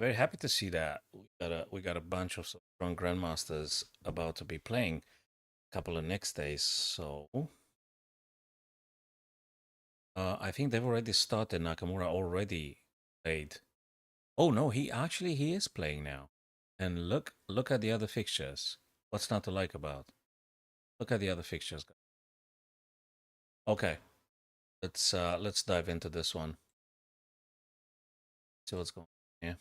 Very happy to see that. We got a bunch of strong grandmasters about to be playing a couple of next days. So I think they've already started. Nakamura already played. Oh no, he is playing now. And look at the other fixtures. What's not to like about? Look at the other fixtures. Okay, let's dive into this one. See what's going on here.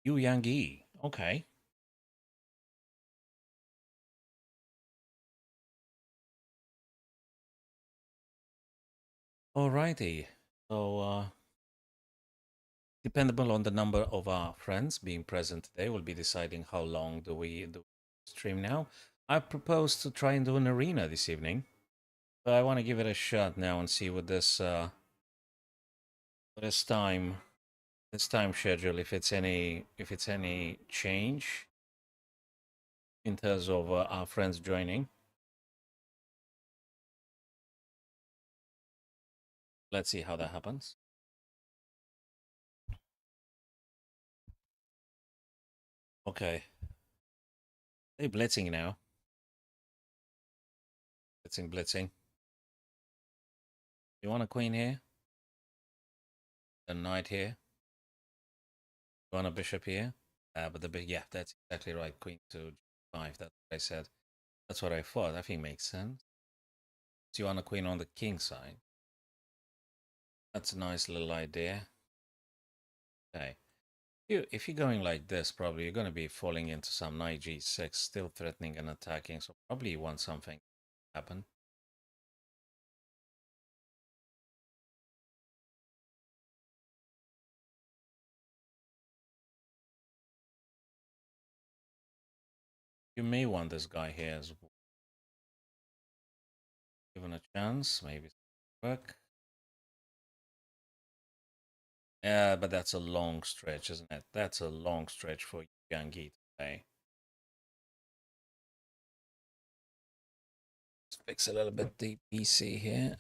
Yu Yang Yi. Okay. Alrighty. So dependable on the number of our friends being present today, we'll be deciding how long do we do stream now. I propose to try and do an arena this evening, but I want to give it a shot now and see what this time schedule if it's any change in terms of our friends joining. Let's see how that happens. Okay, they blitzing now. Blitzing. You want a queen here? A knight here? You want a bishop here? But yeah, that's exactly right. Queen to g5. That's what I said. That's what I thought. I think makes sense. So you want a queen on the king side. That's a nice little idea. Okay. If you're going like this, probably you're going to be falling into some knight g6, still threatening and attacking. So probably you want something to happen. You may want this guy here as well. Given a chance, maybe work. Yeah, but that's a long stretch, isn't it? That's a long stretch for Yang Yi to play. Let's fix a little bit the PC here.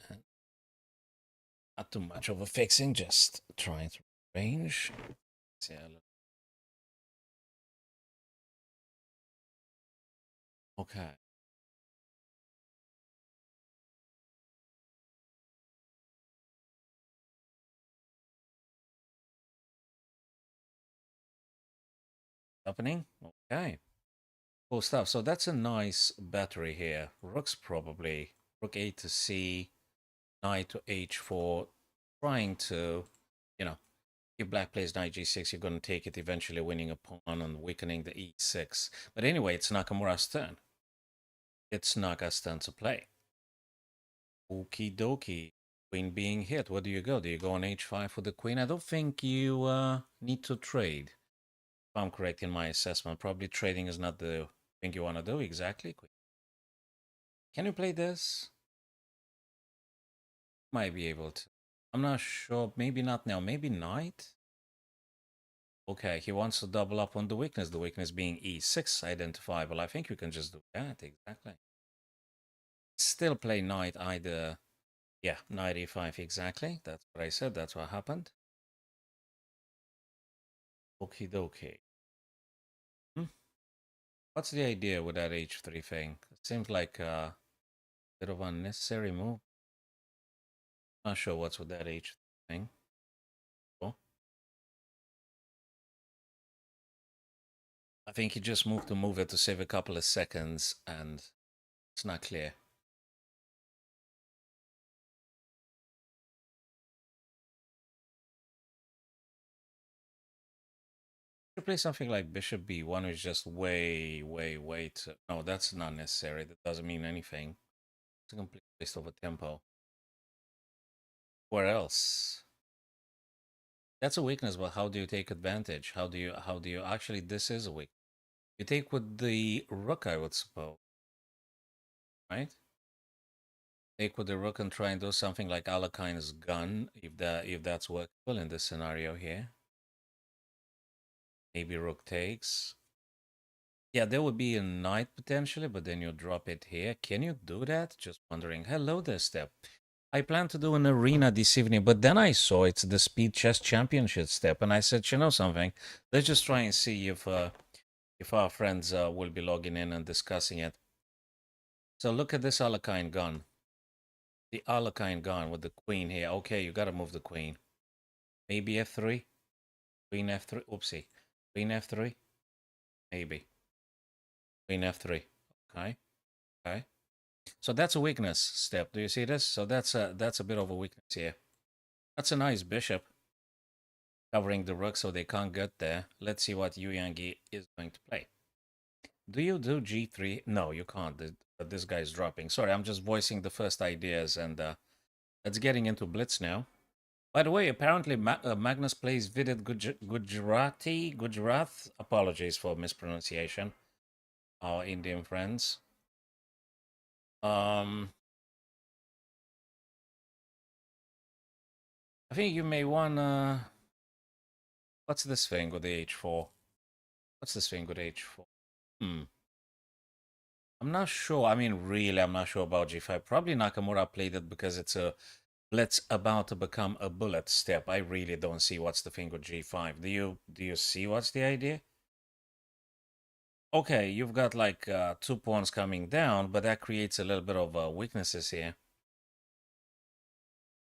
Not too much of a fixing, just trying to range. Yeah. Okay. Happening? Okay. Cool stuff. So that's a nice battery here. Rook's probably rook a to c, knight to h4, trying to, you know, if black plays knight g6, you're going to take it, eventually winning a pawn and weakening the e6. But anyway, it's Nakamura's turn. It's Naga's turn to play. Okie dokie. Queen being hit. Where do you go? Do you go on h5 for the queen? I don't think you need to trade. If I'm correct in my assessment, probably trading is not the thing you want to do. Exactly. Can you play this? Might be able to. I'm not sure. Maybe not now. Maybe knight? Okay, he wants to double up on the weakness. The weakness being e6 identifiable. I think you can just do that. Exactly. Still play knight either. Yeah, knight e5. Exactly. That's what I said. That's what happened. Okie dokie. Hmm? What's the idea with that h3 thing? It seems like a bit of unnecessary move. Not sure what's with that h3 thing. Cool. I think he just moved to move it to save a couple of seconds, and it's not clear. You play something like Bishop B1, which is just way too... No, that's not necessary. That doesn't mean anything. It's a complete waste of a tempo. Where else? That's a weakness, but how do you take advantage? How do you actually... This is a weakness. You take with the rook, I would suppose. Right? Take with the rook and try and do something like Alakaine's gun, if that's workable in this scenario here. Maybe rook takes. Yeah, there would be a knight potentially, but then you drop it here. Can you do that? Just wondering. Hello there, Step. I plan to do an arena this evening, but then I saw it's the Speed Chess Championship step, and I said, you know something? Let's just try and see if our friends will be logging in and discussing it. So look at this Alakine gun. The Alakine gun with the queen here. Okay, you gotta move the queen. Maybe F3? Queen F3? Oopsie. Queen F3? Maybe. Queen F3. Okay. Okay. So that's a weakness step. Do you see this? So that's a bit of a weakness here. That's a nice bishop covering the rook so they can't get there. Let's see what Yu Yangi is going to play. Do you do G3? No, you can't. This guy's dropping. Sorry, I'm just voicing the first ideas, and it's getting into blitz now. By the way, apparently Magnus plays Vidit Gujarati. Gujarat. Apologies for mispronunciation. Our Indian friends. I think you may wanna. What's this thing with the H4? What's this thing with H4? Hmm. I'm not sure. I mean, really, I'm not sure about G5. Probably Nakamura played it because it's a let's about to become a bullet step. I really don't see what's the thing with G5. Do you see what's the idea? Okay, you've got like 2 pawns coming down, but that creates a little bit of weaknesses here.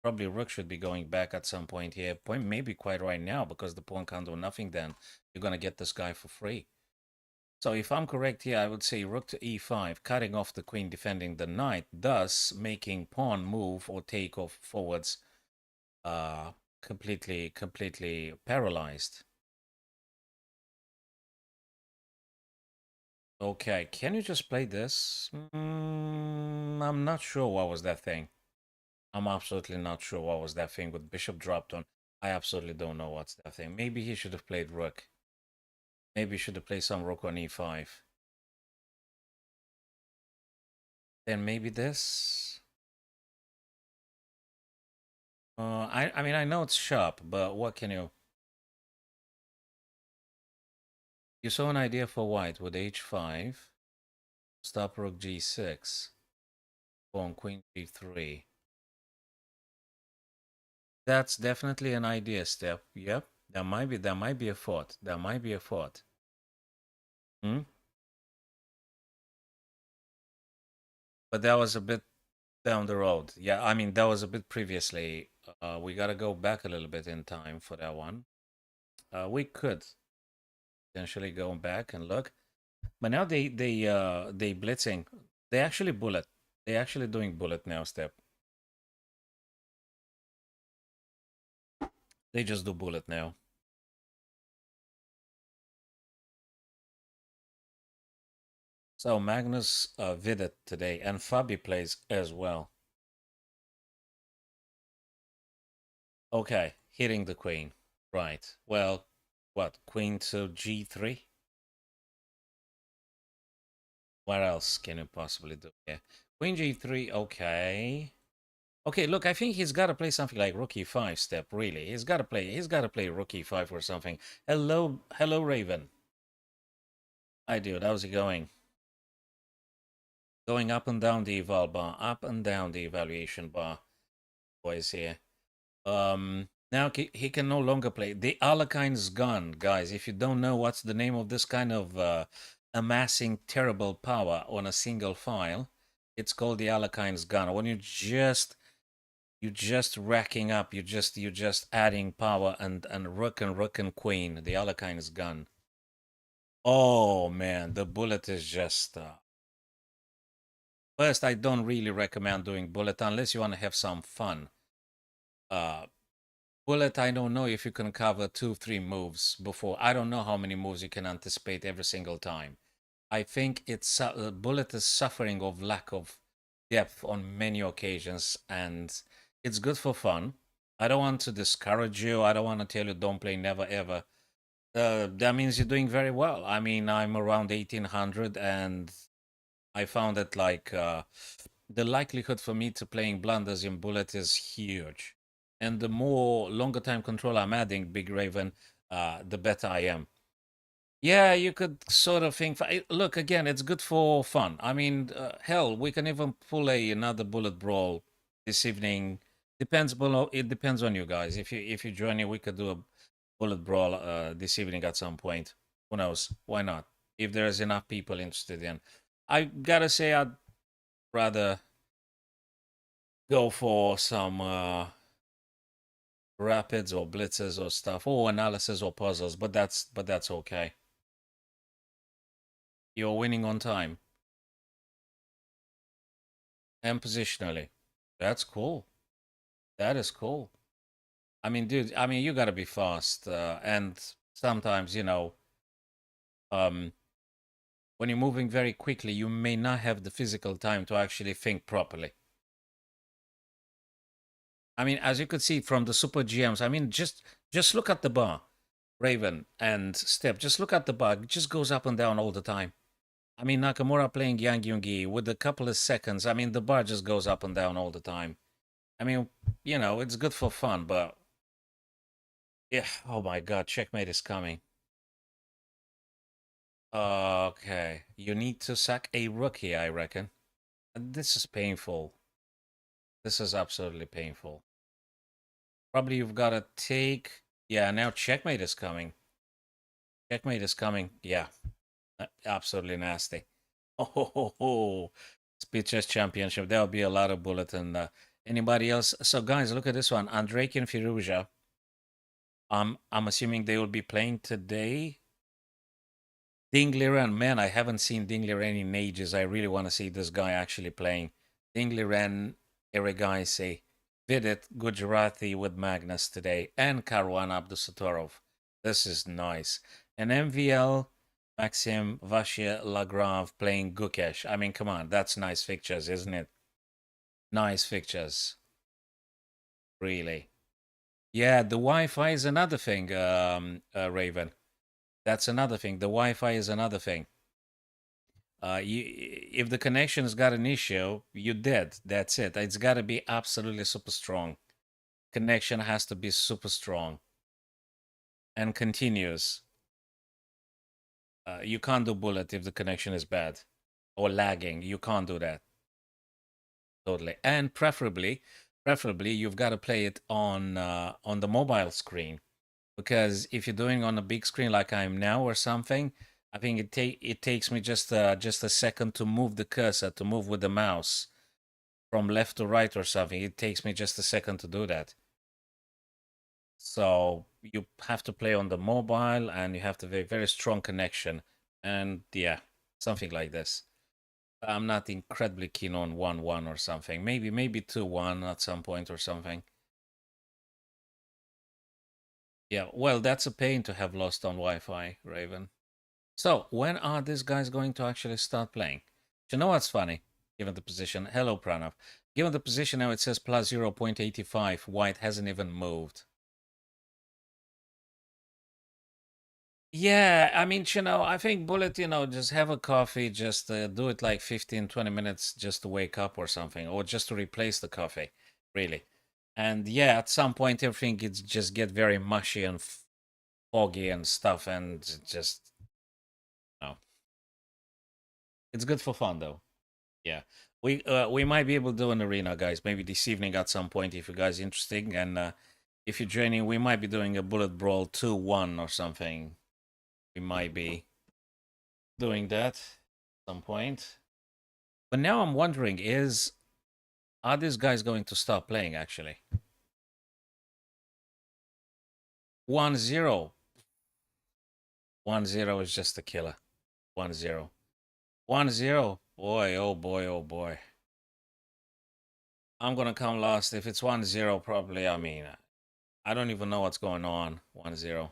Probably rook should be going back at some point here. Point maybe quite right now because the pawn can't do nothing then. You're gonna get this guy for free. So if I'm correct here, I would say rook to e5, cutting off the queen, defending the knight, thus making pawn move or take off forwards completely paralyzed. Okay, can you just play this? I'm not sure what was that thing. I'm absolutely not sure what was that thing with bishop dropped on. I absolutely don't know what's that thing. Maybe he should have played rook. Maybe he should have played some rook on e5. Then maybe this. I mean, I know it's sharp, but what can you... You saw an idea for white with h5, stop rook g6, pawn queen g3. That's definitely an idea step. Yep, there might be a thought. There might be a thought. Hmm? But that was a bit down the road. Yeah, I mean that was a bit previously. We gotta go back a little bit in time for that one. We could potentially go back and look, but now they blitzing. They actually bullet. They actually doing bullet now step. They just do bullet now. So Magnus Vidit today, and Fabi plays as well. Okay, hitting the queen. Right. Well, what? Queen to g3? What else can you possibly do here? Queen g3, okay. Okay, look, I think he's got to play something like rook e5 step, really. He's got to play rook e5 or something. Hello, Raven. Hi, dude. How's it going? Going up and down the eval bar, up and down the evaluation bar, boys here. Now he can no longer play. The Alakine's gone, guys. If you don't know what's the name of this kind of amassing terrible power on a single file, it's called the Alakine's gun. When you're just racking up, you're just adding power and rook and queen. The Alakine's gun. Oh man, the bullet is just. First, I don't really recommend doing bullet unless you want to have some fun. Bullet, I don't know if you can cover 2-3 moves before. I don't know how many moves you can anticipate every single time. I think it's Bullet is suffering of lack of depth on many occasions, and it's good for fun. I don't want to discourage you. I don't want to tell you don't play never ever. That means you're doing very well. I mean, I'm around 1800, and I found that like the likelihood for me to playing blunders in Bullet is huge. And the more longer time control I'm adding, Big Raven, the better I am. Yeah, you could sort of think. Look, again, it's good for fun. I mean, hell, we can even pull another Bullet Brawl this evening. Depends, below. It depends on you guys. If you join me, we could do a bullet brawl this evening at some point. Who knows? Why not? If there's enough people interested in, I gotta say I'd rather go for some rapids or blitzes or stuff, or analysis or puzzles. But that's okay. You're winning on time and positionally. That's cool. That is cool. I mean, dude. I mean, you gotta be fast, and sometimes um, when you're moving very quickly, you may not have the physical time to actually think properly. I mean, as you could see from the super GMs, I mean, just look at the bar, Raven and Step. Just look at the bar; it just goes up and down all the time. I mean, Nakamura playing Yang Yungi with a couple of seconds. I mean, the bar just goes up and down all the time. I mean, it's good for fun, but yeah. Oh my God, checkmate is coming. Okay, you need to sack a rookie, I reckon. This is painful. This is absolutely painful. Probably you've got to take. Yeah, now checkmate is coming. Checkmate is coming. Yeah, absolutely nasty. Oh, Speed Chess Championship. There'll be a lot of bulletin. Anybody else? So, guys, look at this one. Andrake and Firuja. I'm assuming they will be playing today. Ding Liren, man, I haven't seen Ding Liren in ages. I really want to see this guy actually playing. Ding Liren, Erigaisi, Vidit Gujarati with Magnus today, and Karwan Abdusatorov. This is nice. And MVL, Maxim Vashia Lagrave playing Gukesh. I mean, come on, that's nice pictures, isn't it? Nice pictures, really. Yeah, the Wi-Fi is another thing, Raven. That's another thing. The Wi-Fi is another thing. If the connection's got an issue, you're dead. That's it. It's got to be absolutely super strong. Connection has to be super strong and continuous. You can't do bullet if the connection is bad or lagging. You can't do that totally. And preferably, you've got to play it on the mobile screen, because if you're doing on a big screen like I am now or something, I think it takes me just a second to move the cursor, to move with the mouse from left to right or something. It takes me just a second to do that. So you have to play on the mobile, and you have to have a very strong connection. And yeah, something like this. I'm not incredibly keen on 1-1 or something. Maybe 2-1 at some point or something. Yeah, well, that's a pain to have lost on Wi-Fi, Raven. So, when are these guys going to actually start playing? You know what's funny? Given the position, hello Pranav. Given the position now, it says plus 0.85. White hasn't even moved. Yeah, I mean, I think Bullet, just have a coffee, just do it like 15, 20 minutes just to wake up or something, or just to replace the coffee, really. And yeah, at some point, everything gets just get very mushy and foggy and stuff, and just, you know, it's good for fun though. Yeah, we might be able to do an arena, guys. Maybe this evening at some point, if you guys are interested, and if you're joining, we might be doing a Bullet Brawl 2-1 or something. We might be doing that at some point. But now I'm wondering, are these guys going to stop playing actually? 1-0. 1-0 is just a killer. 1-0. 1-0. Boy, oh boy, oh boy. I'm gonna come last. If it's 1-0, probably, I mean, I don't even know what's going on. 1-0.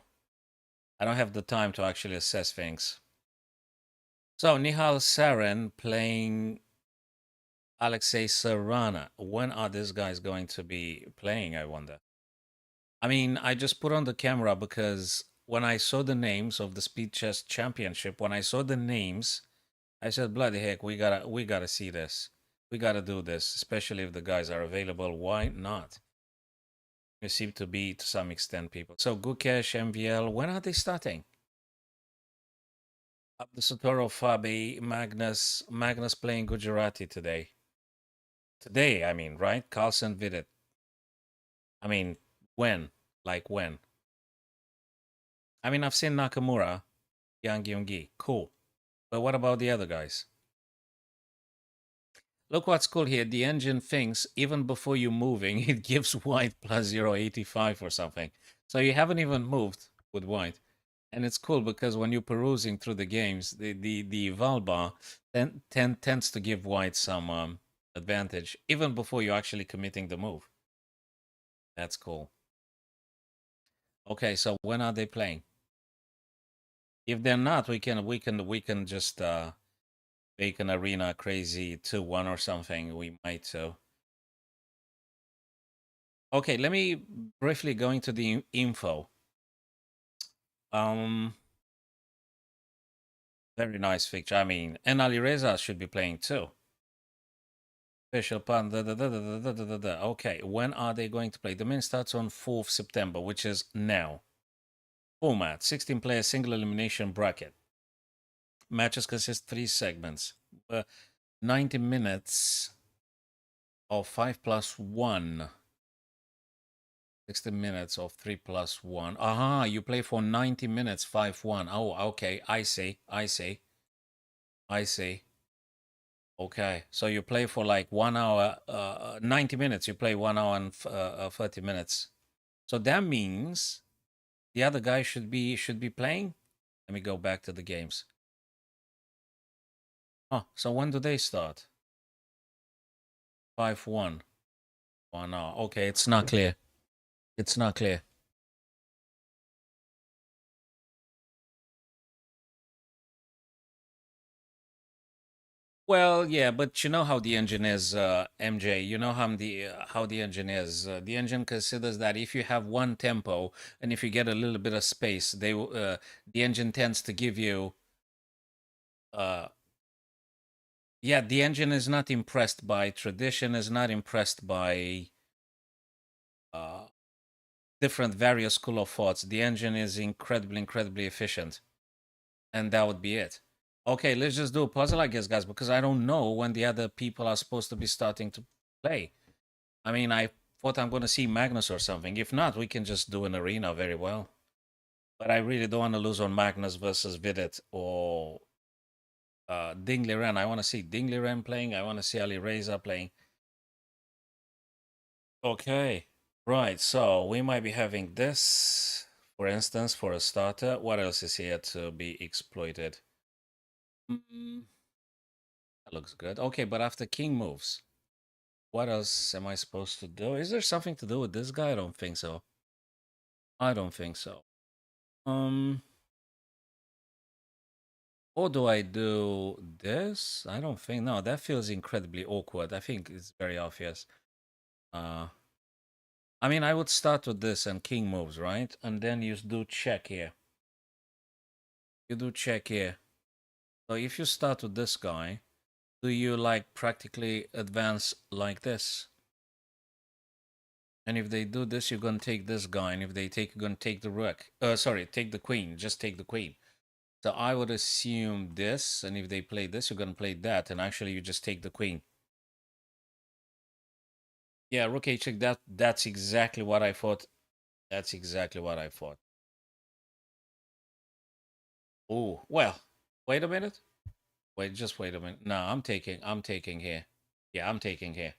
I don't have the time to actually assess things. So Nihal Soren playing Alexei Serrana. When are these guys going to be playing, I wonder? I mean, I just put on the camera because when I saw the names of the Speed Chess Championship, when I saw the names, I said, "Bloody heck, we gotta see this. We gotta do this, especially if the guys are available. Why not?" You seem to be to some extent people. So Gukesh, MVL, when are they starting? Abdusatoro, Fabi, Magnus playing Gujarati today. Today, I mean, right? Carlsen Vidit. I mean, when? Like when? I mean, I've seen Nakamura, Yang Yonggi. Cool. But what about the other guys? Look what's cool here. The engine thinks even before you're moving, it gives white plus 0.85 or something. So you haven't even moved with white. And it's cool because when you're perusing through the games, the Valbar tends to give white some advantage even before you're actually committing the move. That's cool. Okay, so when are they playing? If they're not, we can just make an arena crazy 2-1 or something. We might so. Okay, let me briefly go into the info. Um, very nice fixture. I mean, and Ali Reza should be playing too. Official pan. Okay, when are they going to play? The main starts on 4th September, which is now. Format: 16-player single elimination bracket. Matches consist 3 segments. 90 minutes of 5+1. 60 minutes of 3+1. Aha, you play for 90 minutes, 5-1. Oh, okay. I see. I see. I see. Okay. So you play for like 1 hour, 90 minutes. You play 1 hour and 30 minutes. So that means the other guy should be playing. Let me go back to the games. Oh, so when do they start? 5-1. 1 hour. Okay, it's not clear. It's not clear. Well, yeah, but you know how the engine is, MJ. You know how the engine is. The engine considers that if you have one tempo and if you get a little bit of space, the engine tends to give you. Uh, yeah, the engine is not impressed by tradition. Is not impressed by uh, different various school of thoughts. The engine is incredibly efficient, and that would be it. Okay, let's just do a puzzle, I guess, guys, because I don't know when the other people are supposed to be starting to play. I mean, I thought I'm going to see Magnus or something. If not, we can just do an arena very well. But I really don't want to lose on Magnus versus Vidit or Dingley Ren. I want to see Dingley Ren playing. I want to see Ali Reza playing. Okay, right. So we might be having this, for instance, for a starter. What else is here to be exploited? Mm, that looks good. Okay, but after King moves, what else am I supposed to do? Is there something to do with this guy? I don't think so. I don't think so. Um, Or do I do this? I don't think. No, that feels incredibly awkward. I think it's very obvious. Uh, I mean, I would start with this and king moves, right? And then you do check here. You do check here. So if you start with this guy, do you like practically advance like this? And if they do this, you're gonna take this guy. And if they take, you're gonna take the rook. Sorry, take the queen. Just take the queen. So I would assume this. And if they play this, you're gonna play that. And actually, you just take the queen. Yeah, rook h check. That's exactly what I thought. That's exactly what I thought. Oh well, wait a minute. Wait, just wait a minute. No, I'm taking here. Yeah, I'm taking here.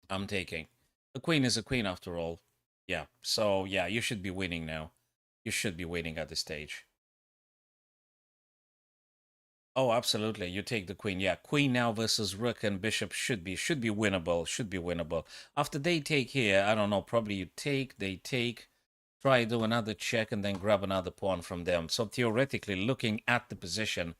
I'm taking. The queen is a queen after all. Yeah. So yeah, you should be winning now. You should be winning at this stage. Oh, absolutely. You take the queen. Yeah, queen now versus rook and bishop should be winnable. Should be winnable. After they take here, I don't know. Probably you take. They take. Try do another check and then grab another pawn from them. So theoretically, looking at the position,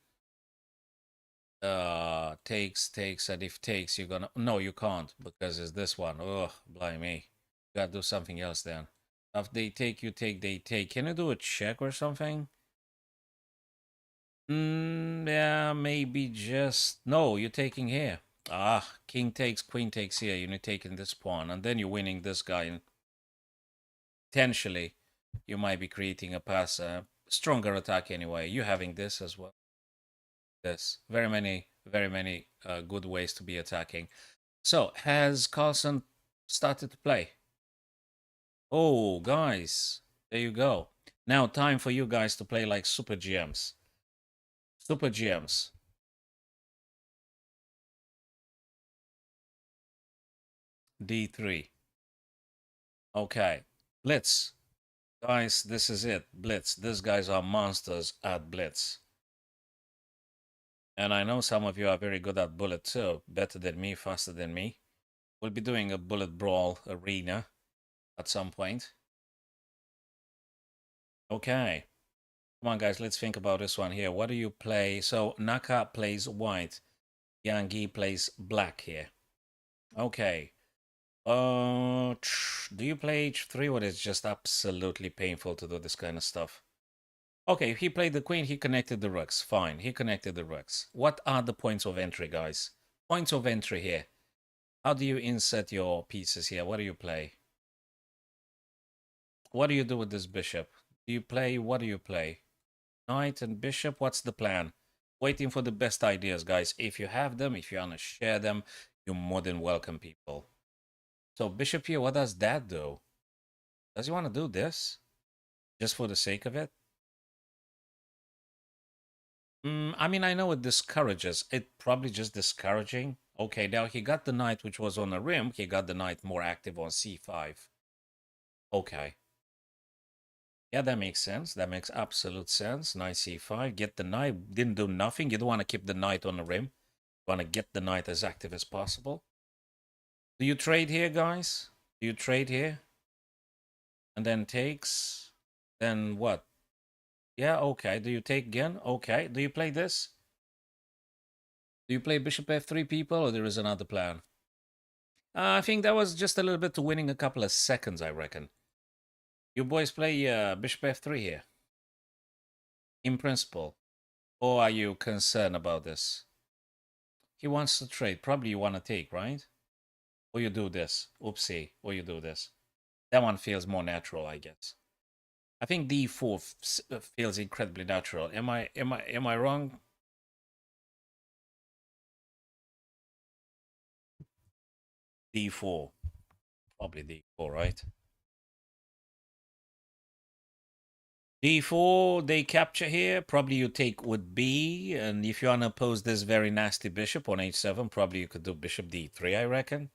takes, and if takes, you're gonna no, you can't because it's this one. Oh, blimey, you gotta do something else then. If they take, you take. They take. Can you do a check or something? Yeah, maybe just no. You're taking here. Ah, king takes, queen takes here. You're taking this pawn, and then you're winning this guy. And potentially, you might be creating a pass, stronger attack anyway. You having this as well. There's very many good ways to be attacking. So, has Carlson started to play? Oh, guys, there you go. Now, time for you guys to play like super GMs. Super GMs. D3. Okay. Blitz. Guys, this is it. Blitz. These guys are monsters at Blitz. And I know some of you are very good at bullet too. Better than me, faster than me. We'll be doing a bullet brawl arena at some point. Okay. Come on, guys, let's think about this one here. What do you play? So, Naka plays white. Yangi plays black here. Okay. Do you play H3 or it's just absolutely painful to do this kind of stuff? Okay, he played the queen, he connected the rooks. Fine, he connected the rooks. What are the points of entry, guys? Points of entry here. How do you insert your pieces here? What do you play? What do you do with this bishop? Do you play, what do you play? Knight and bishop, what's the plan? Waiting for the best ideas, guys. If you have them, if you want to share them, you're more than welcome, people. So bishop here, what does that do? Does he want to do this? Just for the sake of it? I mean, I know it discourages. It probably just discouraging. Okay, now he got the knight, which was on the rim. He got the knight more active on c5. Okay. Yeah, that makes sense. That makes absolute sense. Knight c5. Get the knight. Didn't do nothing. You don't want to keep the knight on the rim. You want to get the knight as active as possible. Do you trade here, guys? Do you trade here? And then takes? Then what? Yeah, okay. Do you take again? Okay. Do you play this? Do you play bishop f3, people, or there is another plan? I think that was just a little bit to winning a couple of seconds, I reckon. You boys play bishop f3 here? In principle. Or are you concerned about this? He wants to trade. Probably you want to take, right? Or you do this. Oopsie. Or you do this. That one feels more natural, I guess. I think d4 feels incredibly natural. Am I wrong? D4. Probably d4, right? D4, they capture here. Probably you take with B. And if you want to oppose this very nasty bishop on h7, probably you could do bishop d3, I reckon.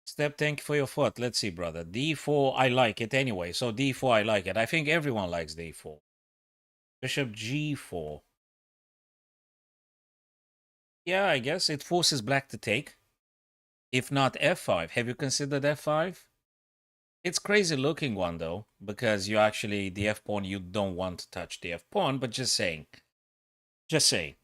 Step, thank you for your foot. Let's see, brother. D4, I like it anyway. So D4, I like it. I think everyone likes D4. Bishop G4. Yeah, I guess it forces black to take. If not F5. Have you considered F5? It's crazy looking one, though, because you actually, the F pawn, you don't want to touch the F pawn, but just saying. Just saying.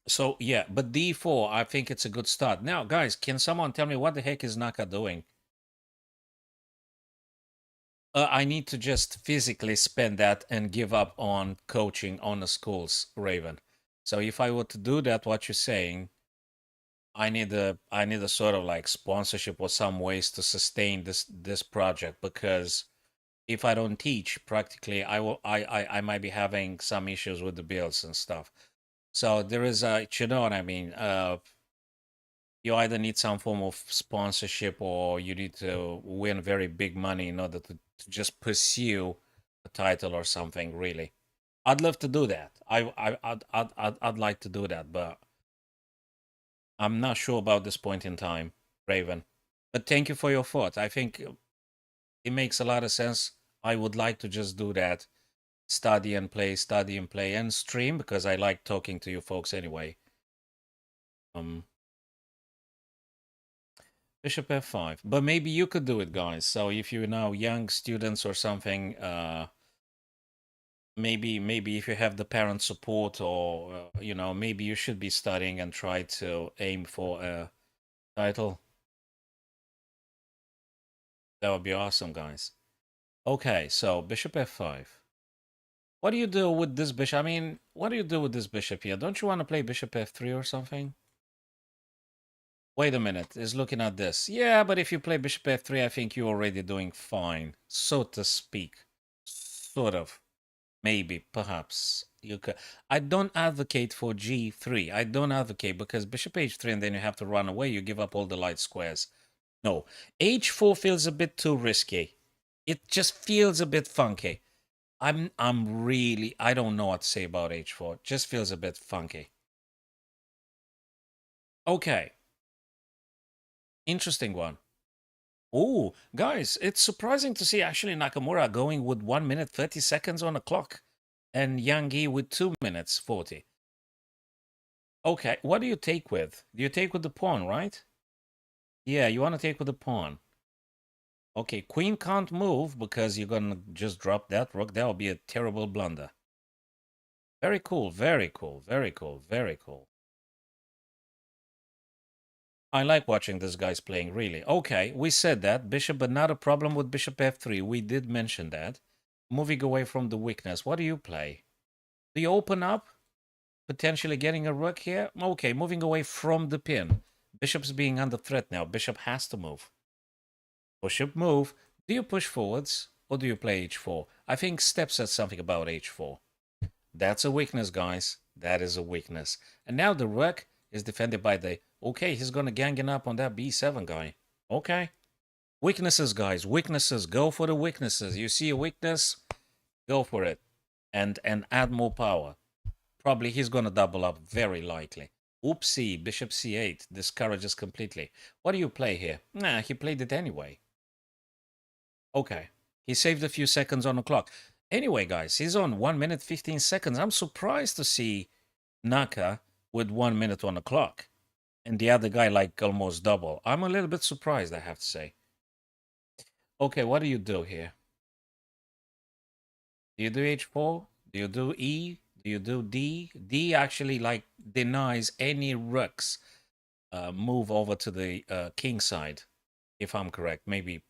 So, yeah, but D4, I think it's a good start. Now, guys, can someone tell me what the heck is Naka doing? I need to just physically spend that and give up on coaching on the schools, Raven. So if I were to do that, what you're saying, I need a sort of like sponsorship or some ways to sustain this project, because if I don't teach, practically I might be having some issues with the bills and stuff. So there is a, you know what I mean? You either need some form of sponsorship or you need to win very big money in order to just pursue a title or something, really. I'd love to do that. I'd like to do that, but I'm not sure about this point in time, Raven. But thank you for your thought. I think it makes a lot of sense. I would like to just do that. Study and play, and stream, because I like talking to you folks anyway. Bishop f5. But maybe you could do it, guys. So if you're now young students or something, maybe if you have the parent support, or maybe you should be studying and try to aim for a title. That would be awesome, guys. Okay, so bishop f5. What do you do with this bishop? I mean, what do you do with this bishop here? Don't you want to play bishop f3 or something? Wait a minute, is looking at this. Yeah, but if you play bishop f3, I think you're already doing fine, so to speak. Sort of. Maybe, perhaps. You could. I don't advocate for G3. I don't advocate because bishop H3 and then you have to run away. You give up all the light squares. No, H4 feels a bit too risky. It just feels a bit funky. I'm really, I don't know what to say about H4. It just feels a bit funky. Okay, interesting one. Oh, guys, it's surprising to see actually Nakamura going with 1 minute 30 seconds on the clock and Yang Yi with 2 minutes 40. Okay, what do you take with? Do you take with the pawn, right? Yeah, you want to take with the pawn. Okay, queen can't move because you're going to just drop that rook. That will be a terrible blunder. Very cool, very cool, very cool, very cool. I like watching these guys playing, really. Okay, we said that. Bishop, but not a problem with bishop f3. We did mention that. Moving away from the weakness. What do you play? Do you open up? Potentially getting a rook here? Okay, moving away from the pin. Bishop's being under threat now. Bishop has to move. Bishop move. Do you push forwards or do you play h4? I think Step said something about h4. That's a weakness, guys. That is a weakness. And now the rook is defended by the... Okay, he's going to ganging up on that b7 guy. Okay. Weaknesses, guys. Weaknesses. Go for the weaknesses. You see a weakness, go for it. And add more power. Probably he's going to double up, very likely. Oopsie, bishop c8 discourages completely. What do you play here? Nah, he played it anyway. Okay, he saved a few seconds on the clock. Anyway, guys, he's on 1 minute 15 seconds. I'm surprised to see Naka with 1 minute on the clock. And the other guy like almost double. I'm a little bit surprised, I have to say. Okay, what do you do here? Do you do h4? Do you do e? Do you do d? D actually like denies any rooks move over to the king side, if I'm correct. Maybe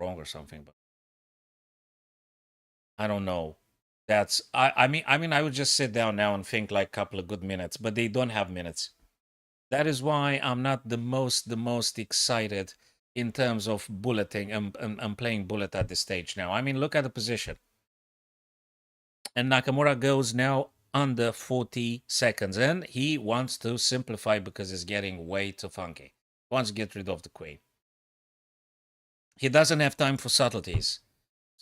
wrong or something, but I don't know. That's I mean I would just sit down now and think like a couple of good minutes, but they don't have minutes. That is why I'm not the most excited in terms of bulleting. I'm playing bullet at this stage now. I mean, look at the position. And Nakamura goes now under 40 seconds. And he wants to simplify because it's getting way too funky. He wants to get rid of the queen. He doesn't have time for subtleties.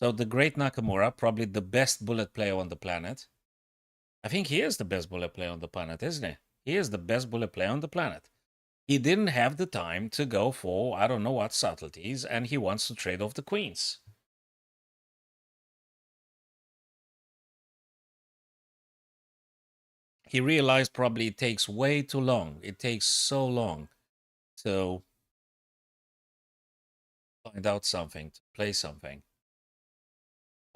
So the great Nakamura, probably the best bullet player on the planet. I think he is the best bullet player on the planet, isn't he? He is the best bullet player on the planet. He didn't have the time to go for I don't know what subtleties, and he wants to trade off the queens. He realized probably it takes way too long. It takes so long to find out something, to play something.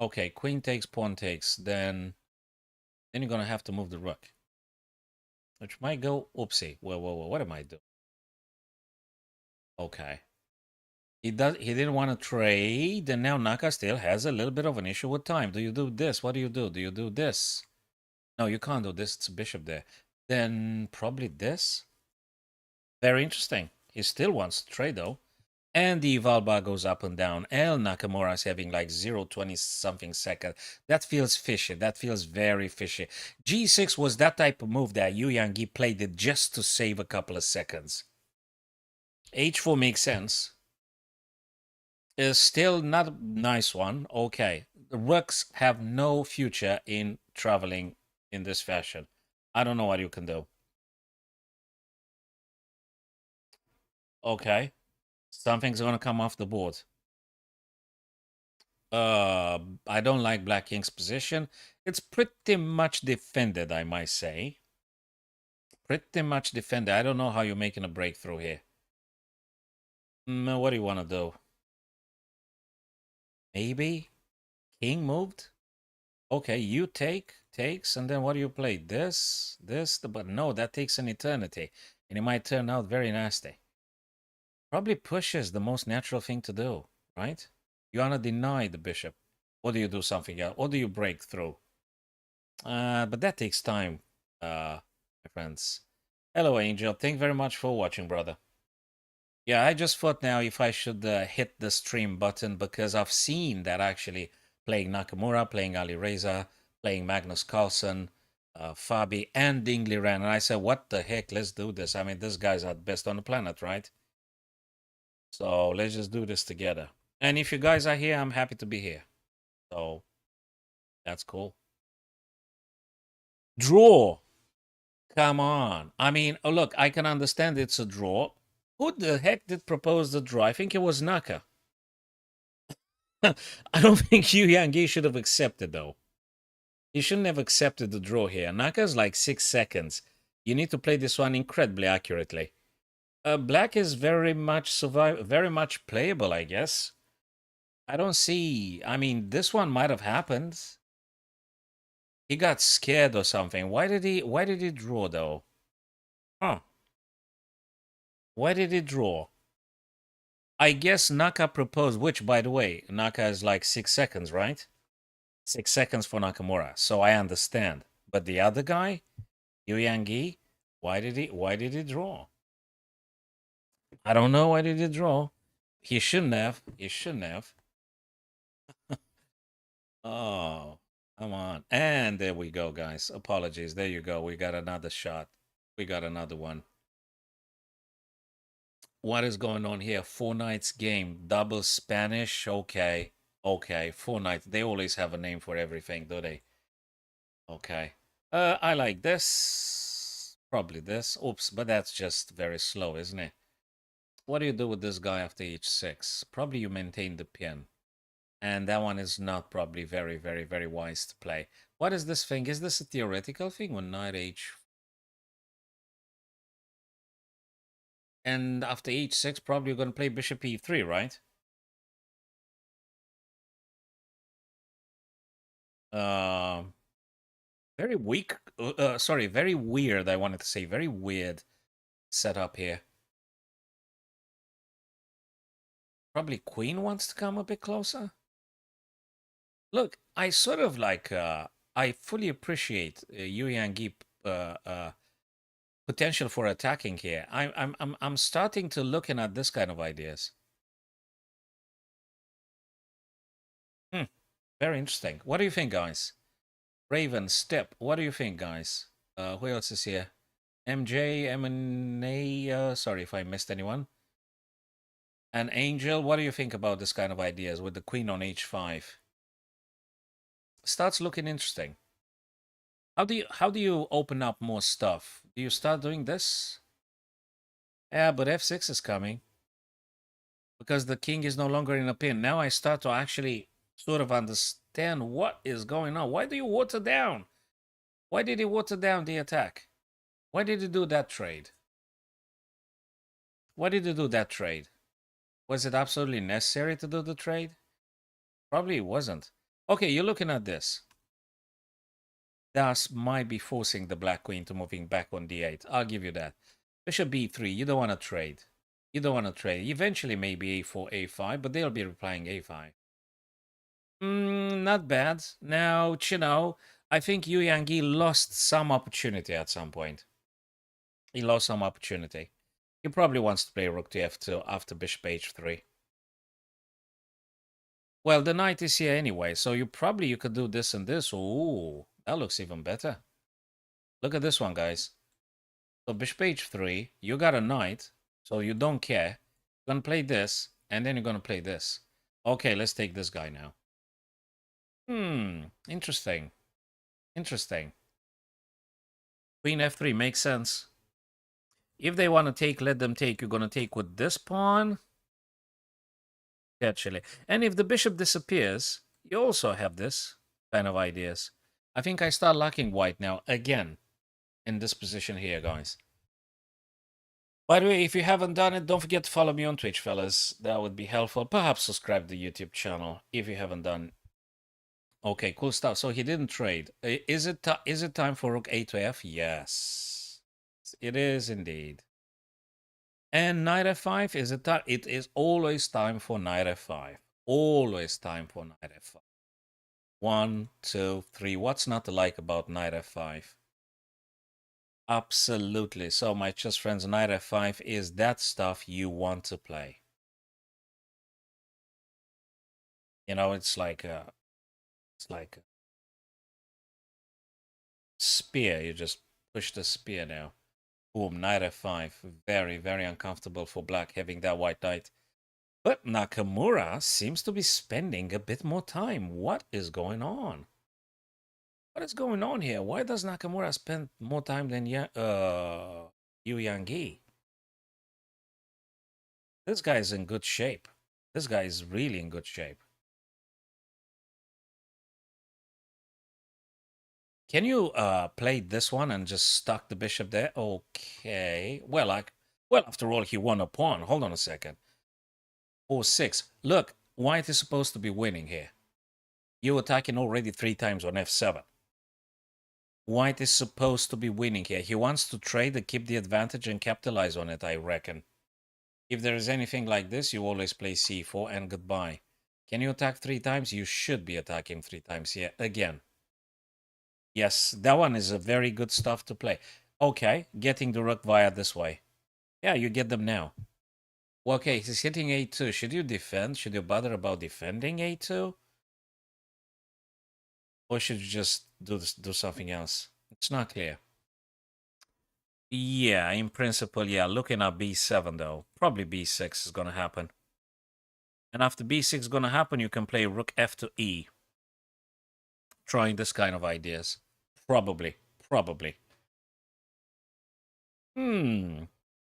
Okay, queen takes, pawn takes, then you're gonna have to move the rook. Which might go, oopsie. Whoa, whoa, whoa, what am I doing? Okay. He didn't want to trade, and now Naka still has a little bit of an issue with time. Do you do this? What do you do? Do you do this? No, you can't do this. It's a bishop there. Then probably this. Very interesting. He still wants to trade, though. And the eval bar goes up and down. El Nakamura is having like 0.20 something second. That feels fishy. That feels very fishy. G6 was that type of move that Yu Yang played it just to save a couple of seconds. H4 makes sense. Is still not a nice one. Okay. The rooks have no future in traveling in this fashion. I don't know what you can do. Okay. Something's going to come off the board. I don't like Black King's position. It's pretty much defended, I might say. Pretty much defended. I don't know how you're making a breakthrough here. What do you want to do? Maybe King moved? Okay, you takes, and then what do you play? This, but no, that takes an eternity. And it might turn out very nasty. Probably pushes the most natural thing to do, right? You wanna deny the bishop. Or do you do something else? Or do you break through? But that takes time, my friends. Hello, Angel. Thank you very much for watching, brother. Yeah, I just thought now if I should hit the stream button because I've seen that actually playing Nakamura, playing Ali Reza, playing Magnus Carlsen, Fabi and Dingley ran, and I said, "What the heck? Let's do this. I mean, this guy's are the best on the planet, right? So let's just do this together. And if you guys are here, I'm happy to be here. So that's cool. Draw. Come on. I mean, oh, look, I can understand it's a draw. Who the heck did propose the draw? I think it was Naka. I don't think Yu Yangi should have accepted, though. He shouldn't have accepted the draw here. Naka's like 6 seconds. You need to play this one incredibly accurately. Black is very much very much playable, I guess. I don't see. I mean, this one might have happened. He got scared or something. Why did he draw though? Huh. Why did he draw? I guess Naka proposed, which by the way, Naka is like 6 seconds, right? 6 seconds for Nakamura. So I understand. But the other guy, Yu Yangi, why did he draw? I don't know why did he draw. He shouldn't have. He shouldn't have. Oh, come on. And there we go, guys. Apologies. There you go. We got another shot. We got another one. What is going on here? 4 nights game. Double Spanish. Okay. Okay. 4 nights. They always have a name for everything, do they? Okay. I like this. Probably this. Oops, but that's just very slow, isn't it? What do you do with this guy after h6? Probably you maintain the pin. And that one is not probably very, very, very wise to play. What is this thing? Is this a theoretical thing? When knight h... And after h6, probably you're going to play bishop e3, right? Very weak. Sorry, very weird, I wanted to say. Very weird setup here. Probably queen wants to come a bit closer. Look, I sort of like... I fully appreciate Yu Yang potential for attacking here. I'm starting to looking at this kind of ideas. Very interesting. What do you think, guys? Raven, Step. What do you think, guys? Who else is here? MJ, M&A. Sorry if I missed anyone. And Angel. What do you think about this kind of ideas with the queen on h5? Starts looking interesting. How do you open up more stuff? Do you start doing this? Yeah, but f6 is coming because the king is no longer in a pin. Now I start to actually sort of understand what is going on. Why do you water down? Why did he water down the attack? Why did he do that trade? Why did he do that trade? Was it absolutely necessary to do the trade? Probably it wasn't. Okay, you're looking at this. That might be forcing the black queen to moving back on d8. I'll give you that. Bishop b3, you don't want to trade. You don't want to trade. Eventually maybe a4, a5, but they'll be replying a5. Not bad. Now, I think Yu Yangi lost some opportunity at some point. He lost some opportunity. He probably wants to play rook to f2 after bishop h3. Well, the knight is here anyway, so you could do this and this. Ooh, that looks even better. Look at this one, guys. So bishop h3, you got a knight, so you don't care. You're going to play this, and then you're going to play this. Okay, let's take this guy now. Interesting. Interesting. Queen f3 makes sense. If they want to take, let them take. You're going to take with this pawn. Actually. And if the bishop disappears, you also have this kind of ideas. I think I start liking white now again in this position here, guys. By the way, if you haven't done it, don't forget to follow me on Twitch, fellas. That would be helpful. Perhaps subscribe to the YouTube channel if you haven't done. Okay, cool stuff. So he didn't trade. Is it time for rook a to f? Yes, it is indeed. And knight f5, is it time? It is always time for knight f5. Always time for knight f5. 1, 2, 3. What's not to like about knight f5? Absolutely. So my chess friends, knight f5 is that stuff you want to play. You know, it's like spear. You just push the spear now. Boom, knight f5. Very, very uncomfortable for black having that white knight. But Nakamura seems to be spending a bit more time. What is going on? What is going on here? Why does Nakamura spend more time than Yu Yang? This guy is in good shape. This guy is really in good shape. Can you play this one and just stuck the bishop there? Okay. Well, after all, he won a pawn. Hold on a second. 4-6. Look, white is supposed to be winning here. You attacking already 3 times on f7. White is supposed to be winning here. He wants to trade and keep the advantage and capitalize on it, I reckon. If there is anything like this, you always play c4 and goodbye. Can you attack 3 times? You should be attacking 3 times here again. Yes, that one is a very good stuff to play. Okay, getting the rook via this way. Yeah, you get them now. Well, okay, he's hitting a2. Should you defend? Should you bother about defending a2? Or should you just do something else? It's not clear. Yeah, in principle, yeah. Looking at b7, though. Probably b6 is going to happen. And after b6 is going to happen, you can play rook f to e. Trying this kind of ideas. Probably. Probably.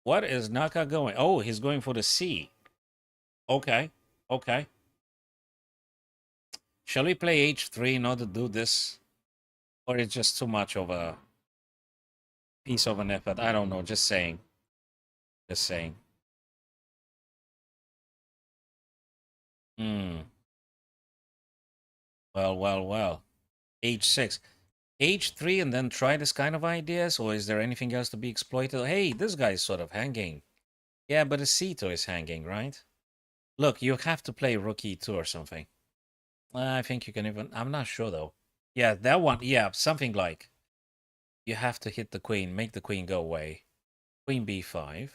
What is Naka going? Oh, he's going for the c. Okay. Okay. Shall we play h3 in order to do this? Or it's just too much of a piece of an effort? I don't know. Just saying. Just saying. Well. H6. H3 and then try this kind of ideas? Or is there anything else to be exploited? Hey, this guy is sort of hanging. Yeah, but the c2 is hanging, right? Look, you have to play rook e2 or something. I think you can even... I'm not sure, though. Yeah, that one. Yeah, something like... You have to hit the queen. Make the queen go away. Queen b5.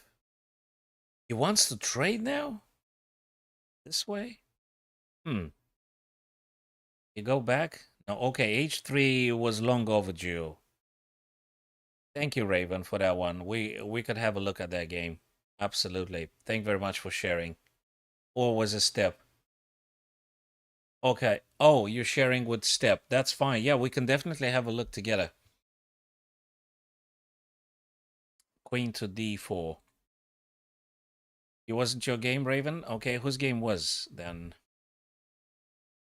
He wants to trade now? This way? You go back? No, okay, h3 was long overdue. Thank you, Raven, for that one. We could have a look at that game. Absolutely. Thank you very much for sharing. Or was a step? Okay. Oh, you're sharing with step. That's fine. Yeah, we can definitely have a look together. Queen to d4. It wasn't your game, Raven? Okay, whose game was then?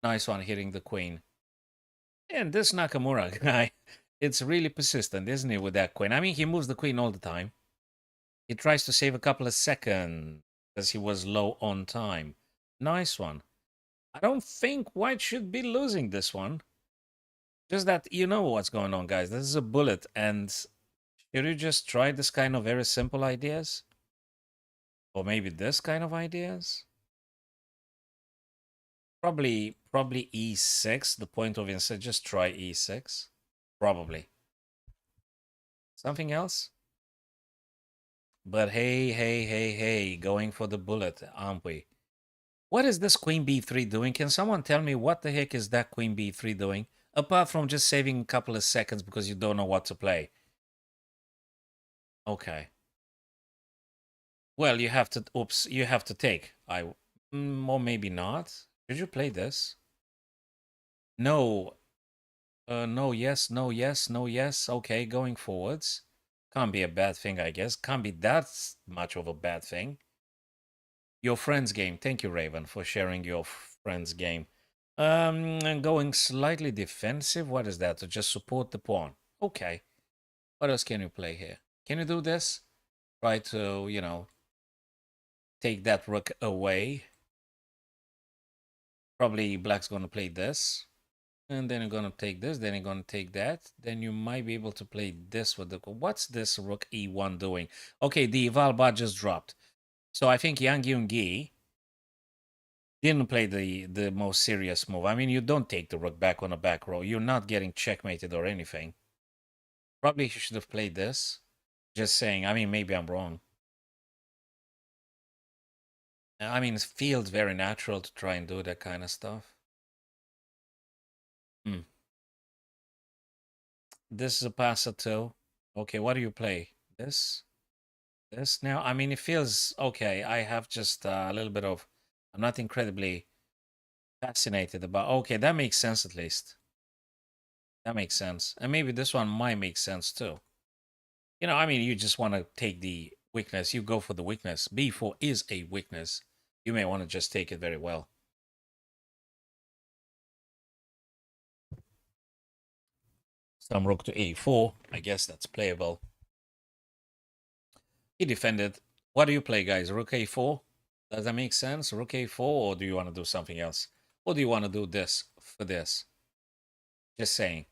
Nice one, hitting the queen. And this Nakamura guy, it's really persistent, isn't he, with that queen? I mean, he moves the queen all the time. He tries to save a couple of seconds because he was low on time. Nice one. I don't think white should be losing this one. Just that you know what's going on, guys. This is a bullet, and should you just try this kind of very simple ideas? Or maybe this kind of ideas? Probably e6. The point of instead, just try e6. Probably. Something else? But hey, going for the bullet, aren't we? What is this queen b3 doing? Can someone tell me what the heck is that queen b3 doing? Apart from just saving a couple of seconds because you don't know what to play. Okay. Well, you have to, oops, you have to take. Or maybe not. Did you play this? No. No, yes, no, yes, no, yes. Okay, going forwards. Can't be a bad thing, I guess. Can't be that much of a bad thing. Your friend's game. Thank you, Raven, for sharing your friend's game. And going slightly defensive. What is that? To just support the pawn. Okay. What else can you play here? Can you do this? Try to, you know, take that rook away. Probably black's going to play this. And then you're going to take this. Then you're going to take that. Then you might be able to play this with the... What's this rook e1 doing? Okay, the eval bar just dropped. So I think Yang Yun-gi didn't play the most serious move. I mean, you don't take the rook back on a back row. You're not getting checkmated or anything. Probably you should have played this. Just saying. I mean, maybe I'm wrong. I mean, it feels very natural to try and do that kind of stuff. This is a passer too. Okay, what do you play? This? This now? I mean, it feels okay. I have just a little bit of. I'm not incredibly fascinated about. Okay, that makes sense at least. That makes sense. And maybe this one might make sense too. You know, I mean, you just want to take the weakness. You go for the weakness. B4 is a weakness. You may want to just take it very well. Some rook to A4. I guess that's playable. He defended. What do you play, guys? Rook A4? Does that make sense? Rook A4, or do you want to do something else? Or do you want to do this for this? Just saying.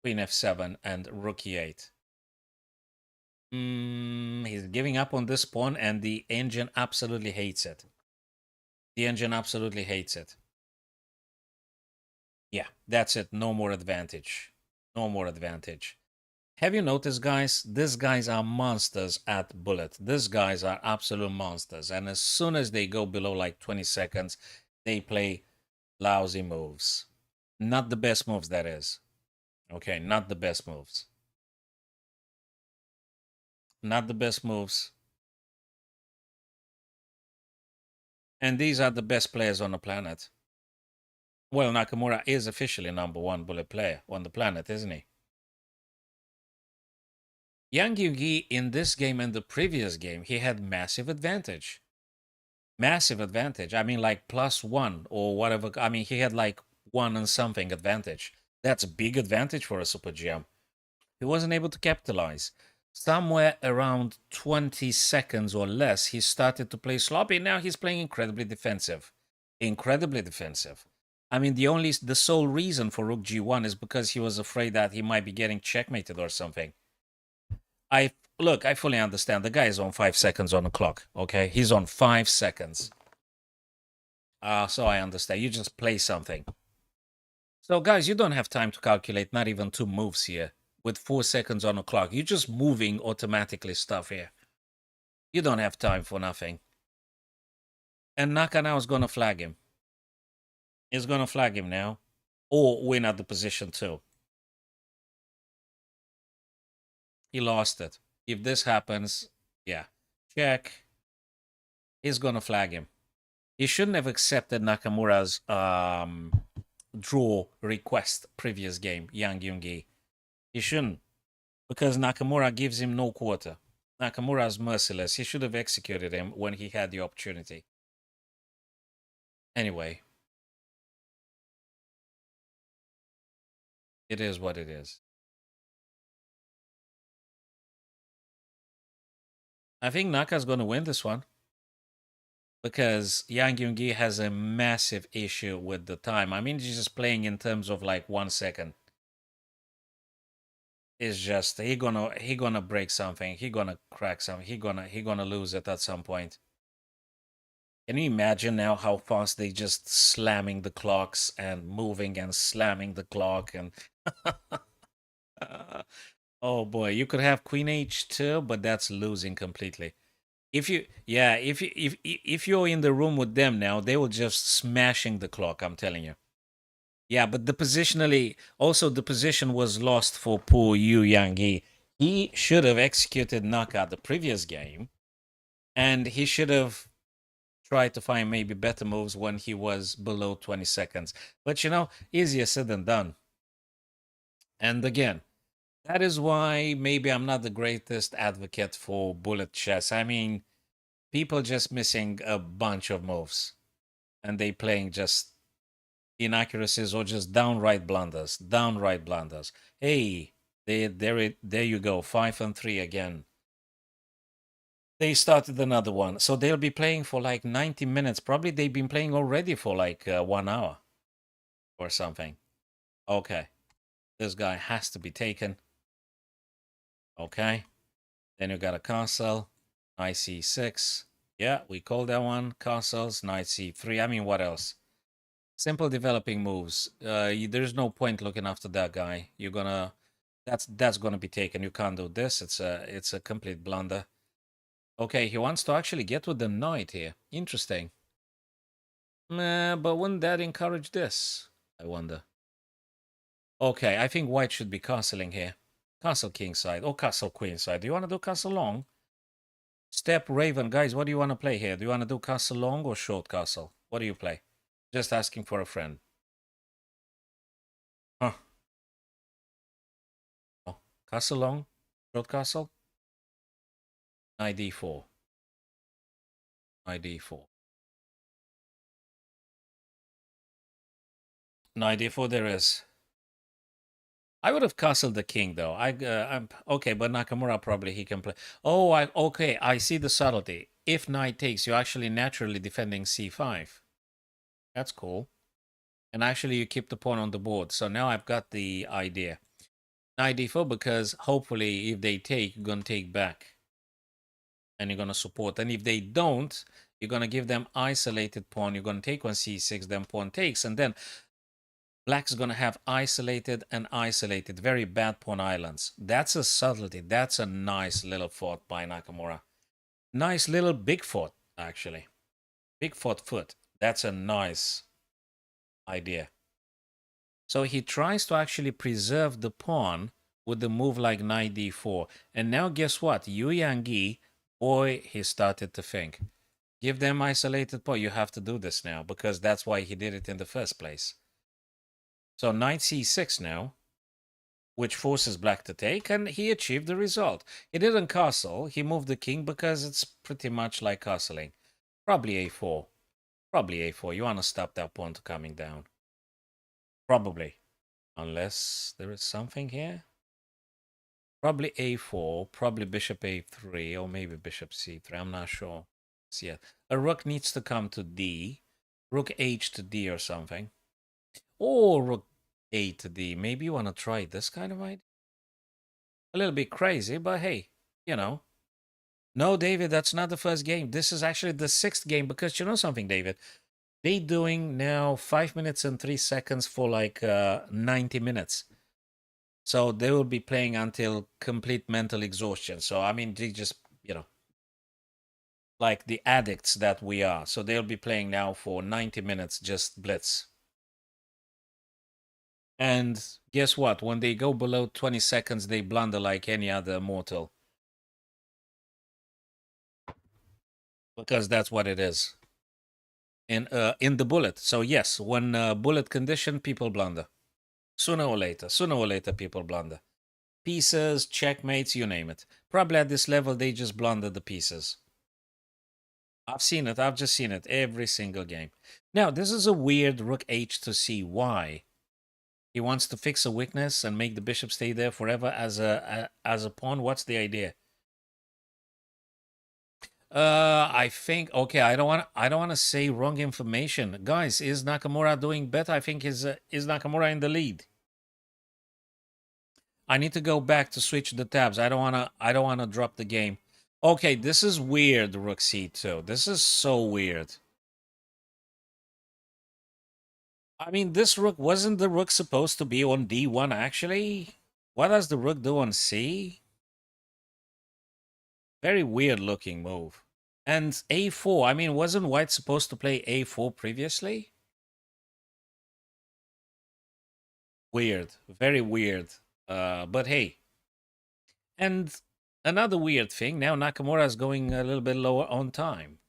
Queen F7 and Rook E8. He's giving up on this pawn, and the engine absolutely hates it. The engine absolutely hates it. Yeah, that's it. No more advantage. No more advantage. Have you noticed, guys? These guys are monsters at bullet. These guys are absolute monsters. And as soon as they go below like 20 seconds, they play lousy moves. Not the best moves, that is. Okay, not the best moves. Not the best moves. And these are the best players on the planet. Well, Nakamura is officially #1 bullet player on the planet, isn't he? Yang Yugi in this game and the previous game, he had massive advantage. Massive advantage. I mean, like +1 or whatever. I mean, he had like 1 and something advantage. That's a big advantage for a Super GM. He wasn't able to capitalize. Somewhere around 20 seconds or less, he started to play sloppy. Now he's playing incredibly defensive. Incredibly defensive. I mean, the sole reason for Rook G1 is because he was afraid that he might be getting checkmated or something. I fully understand. The guy is on 5 seconds on the clock. Okay, he's on 5 seconds. So I understand. You just play something. So guys, you don't have time to calculate not even 2 moves here with 4 seconds on the clock. You're just moving automatically stuff here. You don't have time for nothing. And Naka now is going to flag him. He's going to flag him now. Or win at the position too. He lost it. If this happens, yeah. Check. He's going to flag him. He shouldn't have accepted Nakamura's draw request previous game, Yang Yungi. He shouldn't. Because Nakamura gives him no quarter. Nakamura is merciless. He should have executed him when he had the opportunity. Anyway. It is what it is. I think Naka's going to win this one. Because Yang Yungi has a massive issue with the time. I mean, he's just playing in terms of like 1 second. It's just he gonna break something. He gonna crack something. He gonna lose it at some point. Can you imagine now how fast they just slamming the clocks and moving and slamming the clock and oh boy, you could have Queen H2, but that's losing completely. If you're in the room with them now, they will just smashing the clock, I'm telling you. Yeah, but the position was lost for poor Yu Yang. He should have executed knockout the previous game, and he should have tried to find maybe better moves when he was below 20 seconds. But you know, easier said than done. And again, that is why maybe I'm not the greatest advocate for bullet chess. I mean, people just missing a bunch of moves, and they playing just inaccuracies or just downright blunders. Downright blunders. Hey, there you go. 5 and 3 again. They started another one. So they'll be playing for like 90 minutes. Probably they've been playing already for like 1 hour or something. Okay. This guy has to be taken. Okay. Then you got a castle. Knight c6. Yeah, we call that one. Castles. Knight c3. I mean, what else? Simple developing moves. There's no point looking after that guy. You're gonna... That's gonna be taken. You can't do this. It's a complete blunder. Okay, he wants to actually get with the knight here. Interesting. But wouldn't that encourage this? I wonder. Okay, I think white should be castling here. Castle king side or castle queen side. Do you want to do castle long? Step raven. Guys, what do you want to play here? Do you want to do castle long or short castle? What do you play? Just asking for a friend. Huh. Oh, castle long? Short castle? Knight d4. Knight d4. Knight d4 there is. I would have castled the king though. I'm okay, but Nakamura probably he can play. Oh, okay. I see the subtlety. If knight takes, you're actually naturally defending c5. That's cool. And actually, you keep the pawn on the board. So now I've got the idea. Knight d4 because hopefully, if they take, you're gonna take back, and you're gonna support. And if they don't, you're gonna give them isolated pawn. You're gonna take on c6, then pawn takes, and then Black's going to have isolated and isolated, very bad pawn islands. That's a subtlety. That's a nice little thought by Nakamura. Nice little big foot, actually. Big foot. That's a nice idea. So he tries to actually preserve the pawn with the move like knight d4. And now guess what? Yu Yangyi, boy, he started to think. Give them isolated pawn. You have to do this now because that's why he did it in the first place. So knight c6 now, which forces black to take, and he achieved the result. He didn't castle, he moved the king because it's pretty much like castling. Probably a4. Probably a4. You want to stop that pawn to coming down. Probably. Unless there is something here. Probably a4, probably bishop a3, or maybe bishop c3. I'm not sure. Yeah. A rook needs to come to d. Rook h to d or something. Or rook a to d. Maybe you want to try this kind of idea. A little bit crazy, but hey, you know. No, David, that's not the first game. This is actually the 6th game because you know something, David. They doing now 5 minutes and 3 seconds for like 90 minutes. So they will be playing until complete mental exhaustion. So, I mean, they just, you know, like the addicts that we are. So they'll be playing now for 90 minutes, just blitz. And guess what? When they go below 20 seconds, they blunder like any other mortal. Because that's what it is. In the bullet. So yes, when bullet condition, people blunder. Sooner or later, people blunder. Pieces, checkmates, you name it. Probably at this level, they just blunder the pieces. I've seen it. I've just seen it every single game. Now, this is a weird rook h to c. Why? He wants to fix a weakness and make the bishop stay there forever as a pawn. What's the idea? I think okay. I don't want to say wrong information, guys. Is Nakamura doing better? I think is Nakamura in the lead. I need to go back to switch the tabs. I don't wanna drop the game. Okay, this is weird, Rook C2. This is so weird. I mean, this rook wasn't the rook supposed to be on D1 actually? What does the rook do on C? Very weird looking move. And A4, I mean, wasn't white supposed to play A4 previously? Weird, very weird. But hey. And another weird thing, now Nakamura is going a little bit lower on time.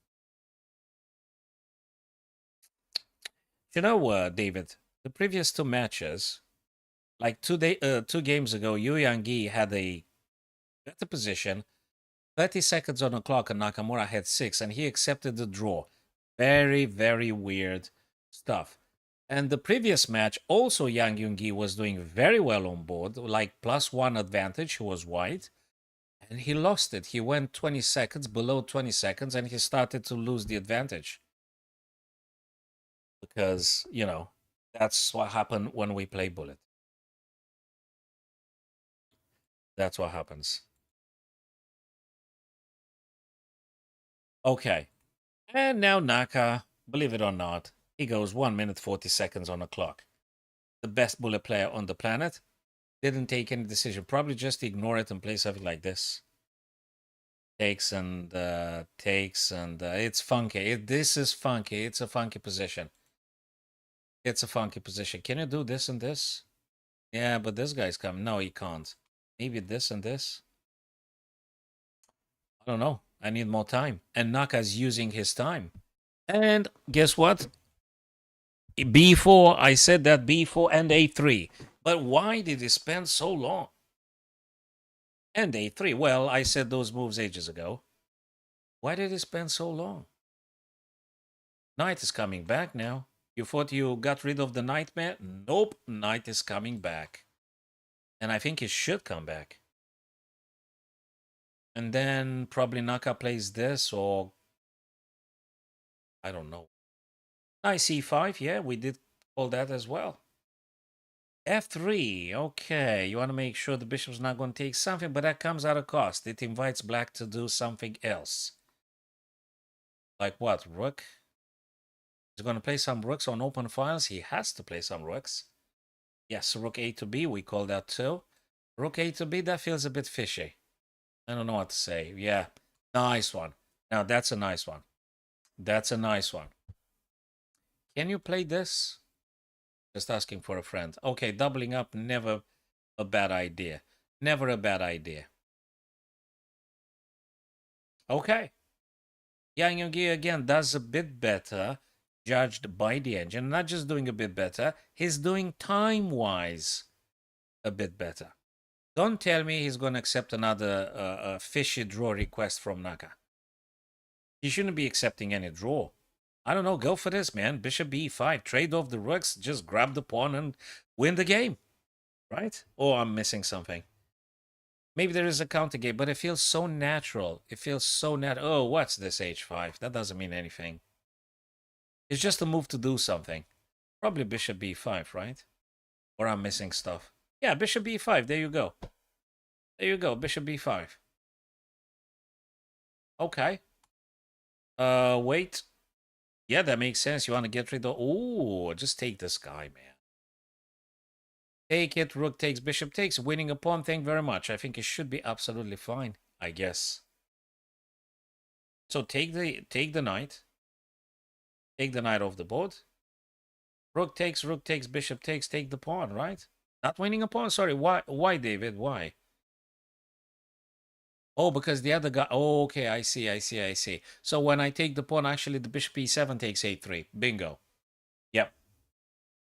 You know, David, the previous 2 matches, like 2 games ago, Yu Yangyi had a better position, 30 seconds on the clock, and Nakamura had 6, and he accepted the draw. Very, very weird stuff. And the previous match, also Yang Yungi was doing very well on board, like +1 advantage, he was white, and he lost it. He went 20 seconds, below 20 seconds, and he started to lose the advantage. Because, you know, that's what happened when we play bullet. That's what happens. Okay. And now Naka, believe it or not, he goes 1 minute 40 seconds on the clock. The best bullet player on the planet. Didn't take any decision. Probably just ignore it and play something like this. Takes and it's funky. This is funky. It's a funky position. It's a funky position. Can you do this and this? Yeah, but this guy's coming. No, he can't. Maybe this and this. I don't know. I need more time. And Naka's using his time. And guess what? B4, I said that B4 and A3. But why did he spend so long? And A3. Well, I said those moves ages ago. Why did he spend so long? Knight is coming back now. You thought you got rid of the nightmare? Nope, Knight is coming back. And I think he should come back. And then probably Naka plays this, or I don't know. Knight C5, yeah, we did call that as well. F3, okay. You want to make sure the bishop's not going to take something, but that comes at a cost. It invites black to do something else. Like what? Rook? He's going to play some rooks on open files. He has to play some rooks. Yes, rook A to B, we call that too. Rook A to B, that feels a bit fishy. I don't know what to say. Yeah, nice one. Now, that's a nice one. That's a nice one. Can you play this? Just asking for a friend. Okay, doubling up, never a bad idea. Never a bad idea. Okay. Yang Yonggi again does a bit better, judged by the engine. Not just doing a bit better, he's doing time-wise a bit better. Don't tell me he's going to accept another fishy draw request from Naka. He shouldn't be accepting any draw. I don't know, go for this, man. Bishop b5, trade off the rooks, just grab the pawn and win the game. Right? Or I'm missing something. Maybe there is a counter game, but it feels so natural. It feels so natural. Oh, what's this h5? That doesn't mean anything. It's just a move to do something. Probably bishop b5, right? Or I'm missing stuff. Yeah, bishop b5. There you go. There you go. Bishop b5. Okay. Wait. Yeah, that makes sense. You want to get rid of... Oh, just take this guy, man. Take it. Rook takes, bishop takes. Winning a pawn. Thank you very much. I think it should be absolutely fine, I guess. So take the knight. Take the knight off the board. Rook takes, bishop takes, take the pawn, right? Not winning a pawn, sorry. Why, David? Why? Oh, because the other guy... Oh, okay, I see. So when I take the pawn, actually the bishop e7 takes a3. Bingo. Yep.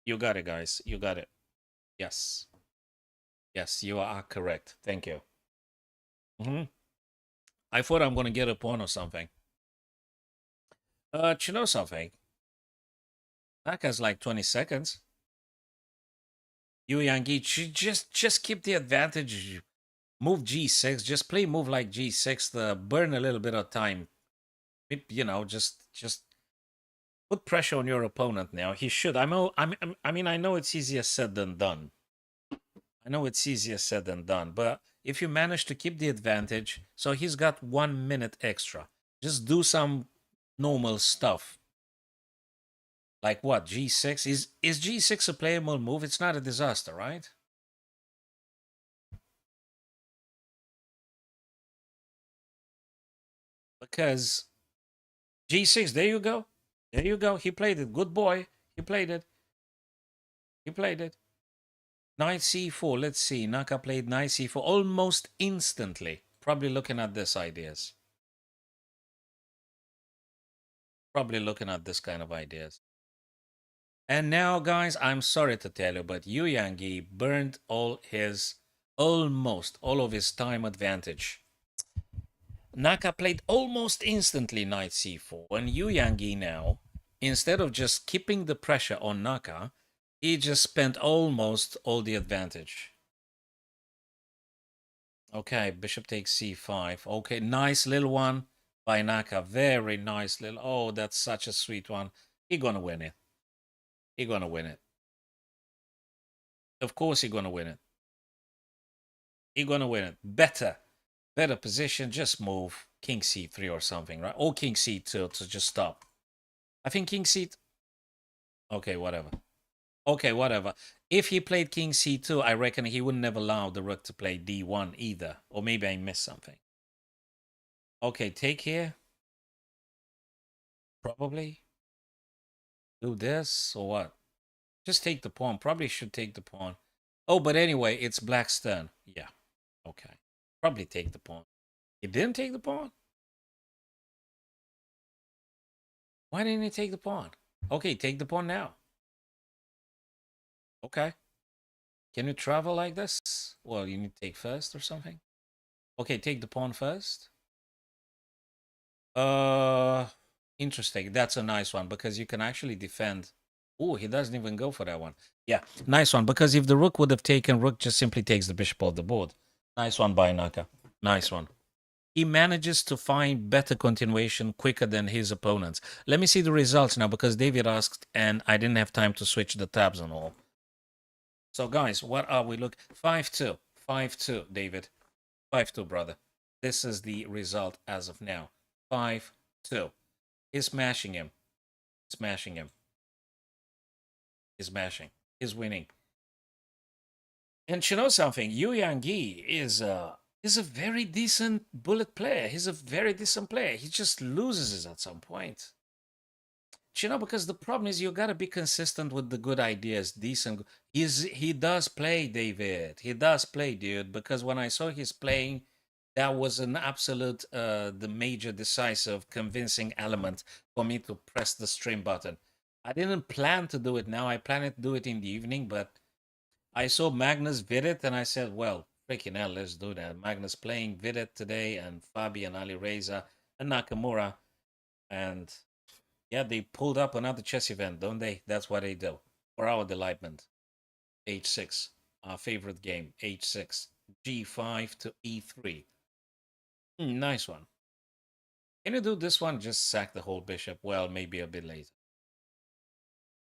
You got it, guys. You got it. Yes. Yes, you are correct. Thank you. I thought I'm going to get a pawn or something. You know something? That has like 20 seconds. Yu Yangi, just keep the advantage. Move g6. Just play move like g6 to burn a little bit of time. You know, just put pressure on your opponent now. He should. I mean, I know it's easier said than done. I know it's easier said than done. But if you manage to keep the advantage, so he's got 1 minute extra. Just do some normal stuff. Like what? G6? Is G6 a playable move? It's not a disaster, right? Because G6, there you go. There you go. He played it. Good boy. He played it. He played it. Knight c4. Let's see. Naka played knight c4 almost instantly. Probably looking at this ideas. Probably looking at this kind of ideas. And now, guys, I'm sorry to tell you, but Yu Yangi burned almost all of his time advantage. Naka played almost instantly knight c4. And Yu Yangi now, instead of just keeping the pressure on Naka, he just spent almost all the advantage. Okay, bishop takes c5. Okay, nice little one by Naka. Very nice little... Oh, that's such a sweet one. He's gonna win it. He's gonna win it. Of course he's gonna win it. He's gonna win it. Better position. Just move king c3 or something, right? Or king c2 to just stop. I think king c... Okay, whatever. Okay, whatever. If he played king c2, I reckon he wouldn't have allowed the rook to play d1 either. Or maybe I missed something. Okay, take here. Probably. Do this or what? Just take the pawn. Probably should take the pawn. Oh, but anyway, it's black's turn. Yeah. Okay. Probably take the pawn. He didn't take the pawn? Why didn't he take the pawn? Okay, take the pawn now. Okay. Can you travel like this? Well, you need to take first or something. Okay, take the pawn first. Uh, Interesting. That's a nice one because you can actually defend. Oh, he doesn't even go for that one. Yeah, nice one. Because if the rook would have taken, rook just simply takes the bishop off the board. Nice one by Naka. Nice one. He manages to find better continuation quicker than his opponents. Let me see the results now because David asked and I didn't have time to switch the tabs and all. So guys, what are we looking? 5-2. 5-2, David. 5-2, brother. This is the result as of now. 5-2. He's smashing him. Smashing him. He's smashing. He's winning. And you know something? Yu Yangyi is a very decent bullet player. He's a very decent player. He just loses it at some point. You know, because the problem is you gotta be consistent with the good ideas, decent. He does play, David. He does play, dude. Because when I saw his playing, that was an absolute the major decisive convincing element for me to press the stream button. I didn't plan to do it now. I planned to do it in the evening, but I saw Magnus Vidit and I said, well, freaking hell, let's do that. Magnus playing Vidit today and Fabi and Ali Reza and Nakamura. And yeah, they pulled up another chess event, don't they? That's what they do. For our delightment. H6, our favorite game. H6. G5 to E3. Nice one. Can you do this one? Just sack the whole bishop. Well, maybe a bit later.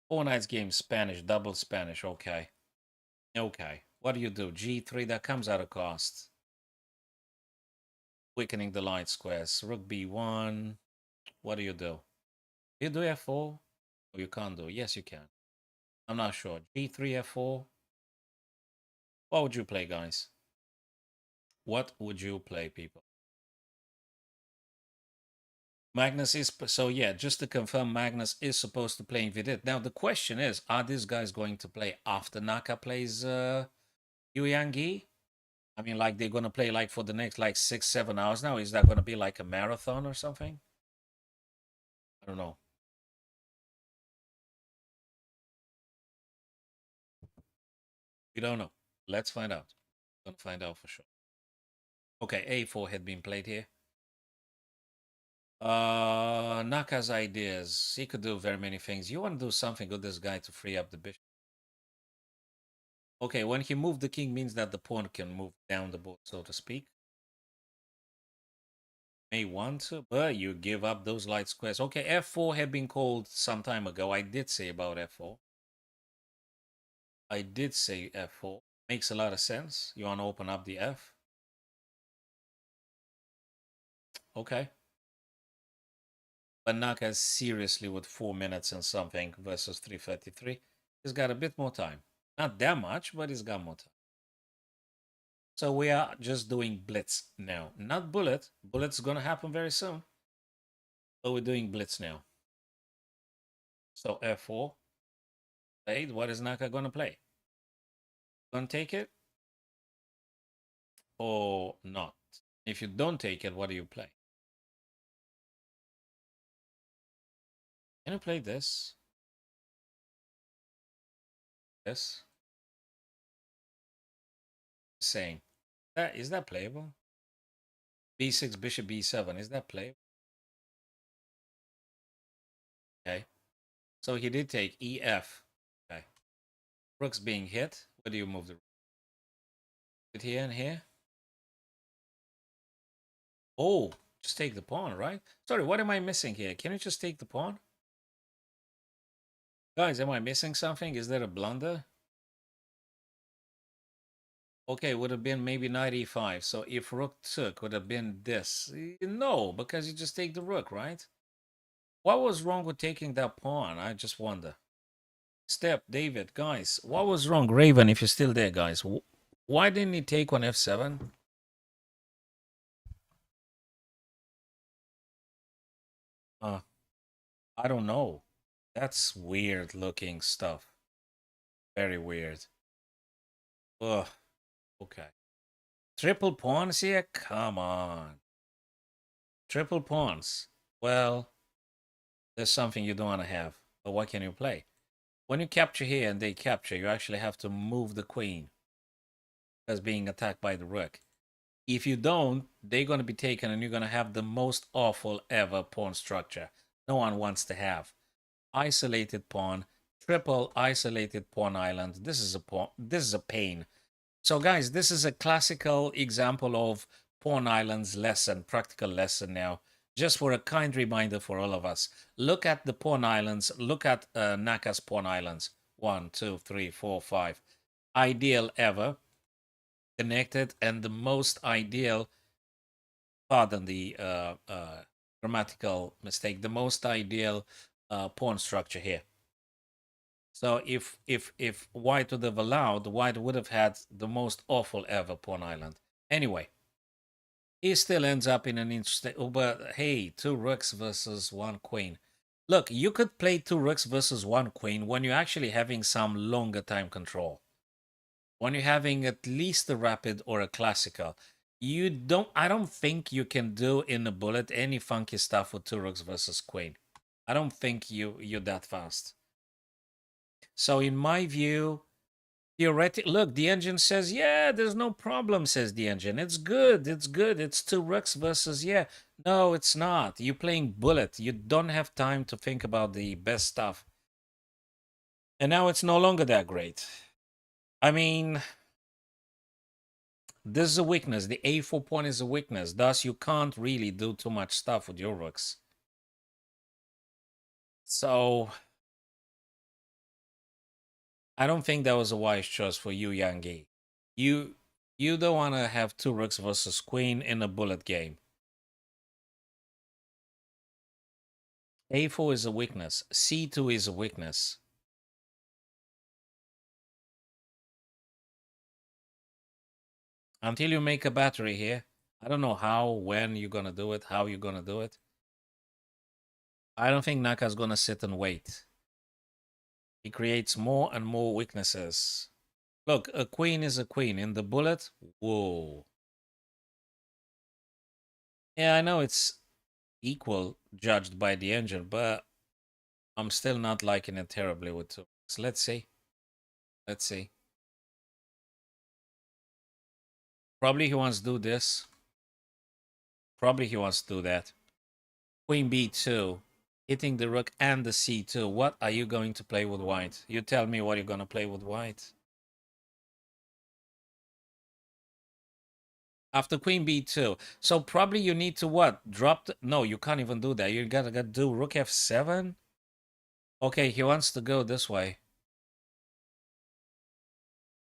Four nights game, Spanish, double Spanish. Okay. Okay. What do you do? G3, that comes at a cost. Weakening the light squares. Rook B1. What do you do? You do F4? Or you can't do? Yes, you can. I'm not sure. G3, F4. What would you play, guys? What would you play, people? Magnus is so yeah. Just to confirm, Magnus is supposed to play in Vidit. Now the question is, are these guys going to play after Naka plays Yu Yang? I mean, like they're gonna play like for the next like 6-7 hours now. Is that gonna be like a marathon or something? I don't know. We don't know. Let's find out. Gonna find out for sure. Okay, A4 had been played here. Naka's ideas. He could do very many things. You want to do something with this guy to free up the bishop. Okay, when he moved the king means that the pawn can move down the board, so to speak. May want to, but you give up those light squares. Okay, F4 had been called some time ago. I did say about F4. I did say F4. Makes a lot of sense. You want to open up the F. Okay. But Naka seriously with 4 minutes and something versus 3:33. He's got a bit more time. Not that much, but he's got more time. So we are just doing blitz now. Not bullet. Bullet's going to happen very soon. But we're doing blitz now. So F4. Played. What is Naka going to play? Going to take it? Or not? If you don't take it, what do you play? Can you play this? This? Same. Is that playable? B6, bishop B7. Is that playable? Okay. So he did take EF. Okay. Rook's being hit. Where do you move the rook? Here and here? Oh, just take the pawn, right? Sorry, what am I missing here? Can you just take the pawn? Guys, am I missing something? Is there a blunder? Okay, would have been maybe knight e5. So if rook took, would have been this. No, because you just take the rook, right? What was wrong with taking that pawn? I just wonder. Step, David, guys, what was wrong? Raven, if you're still there, guys. Why didn't he take on f7? I don't know. That's weird looking stuff. Very weird. Ugh. Okay. Triple pawns here? Come on. Triple pawns. Well, there's something you don't want to have. But what can you play? When you capture here and they capture, you actually have to move the queen as being attacked by the rook. If you don't, they're going to be taken and you're going to have the most awful ever pawn structure. No one wants to have. Isolated pawn, triple isolated pawn island. This is a pawn. This is a pain. So guys, this is a classical example of pawn islands lesson, practical lesson now. Just for a kind reminder for all of us. Look at the pawn islands. Look at Naka's pawn islands. 1, 2, 3, 4, 5. Ideal ever. Connected and the most ideal, pardon the grammatical mistake, the most ideal pawn structure here. So if white would have allowed, white would have had the most awful ever pawn island. Anyway, he still ends up in an interesting. Oh, but hey, 2 rooks versus 1 queen. Look, you could play 2 rooks versus 1 queen when you're actually having some longer time control. When you're having at least a rapid or a classical. I don't think you can do in a bullet any funky stuff with 2 rooks versus queen. I don't think you're that fast. So in my view, theoretically, look, the engine says, yeah, there's no problem, says the engine. It's good, it's good. It's 2 rooks versus, yeah. No, it's not. You're playing bullet. You don't have time to think about the best stuff. And now it's no longer that great. I mean, this is a weakness. The A4 pawn is a weakness. Thus, you can't really do too much stuff with your rooks. So, I don't think that was a wise choice for you, Yangi. You don't want to have 2 rooks versus queen in a bullet game. A4 is a weakness. C2 is a weakness. Until you make a battery here, I don't know how, when you're going to do it, how you're going to do it. I don't think Naka's going to sit and wait. He creates more and more weaknesses. Look, a queen is a queen. In the bullet, whoa. Yeah, I know it's equal judged by the engine, but I'm still not liking it terribly with 2. So let's see. Let's see. Probably he wants to do this. Probably he wants to do that. Queen b2. Hitting the rook and the c2. What are you going to play with white? You tell me what you're going to play with white. After queen b2. So probably you need to what? Drop the... No, you can't even do that. You gotta do rook f7. Okay, he wants to go this way.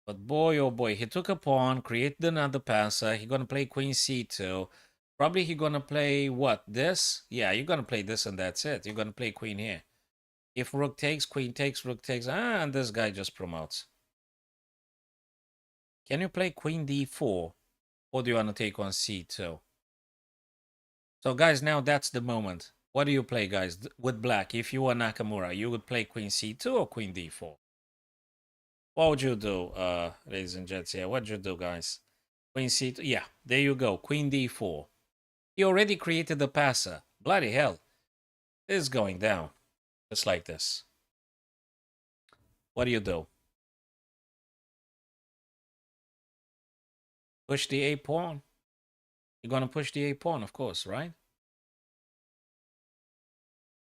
But boy, oh boy, he took a pawn, created another passer. He's gonna play queen c2. Probably he's gonna play what? This? Yeah, you're gonna play this and that's it. You're gonna play queen here. If rook takes, queen takes, rook takes, and this guy just promotes. Can you play queen d4? Or do you want to take on c2? So guys, now that's the moment. What do you play, guys? With black, if you were Nakamura, you would play queen c2 or queen d4? What would you do, ladies and gents? Yeah, what'd you do, guys? Queen c2. Yeah, there you go. Queen d4. He already created the passer. Bloody hell. This is going down. Just like this. What do you do? Push the a pawn? You're going to push the a pawn, of course, right?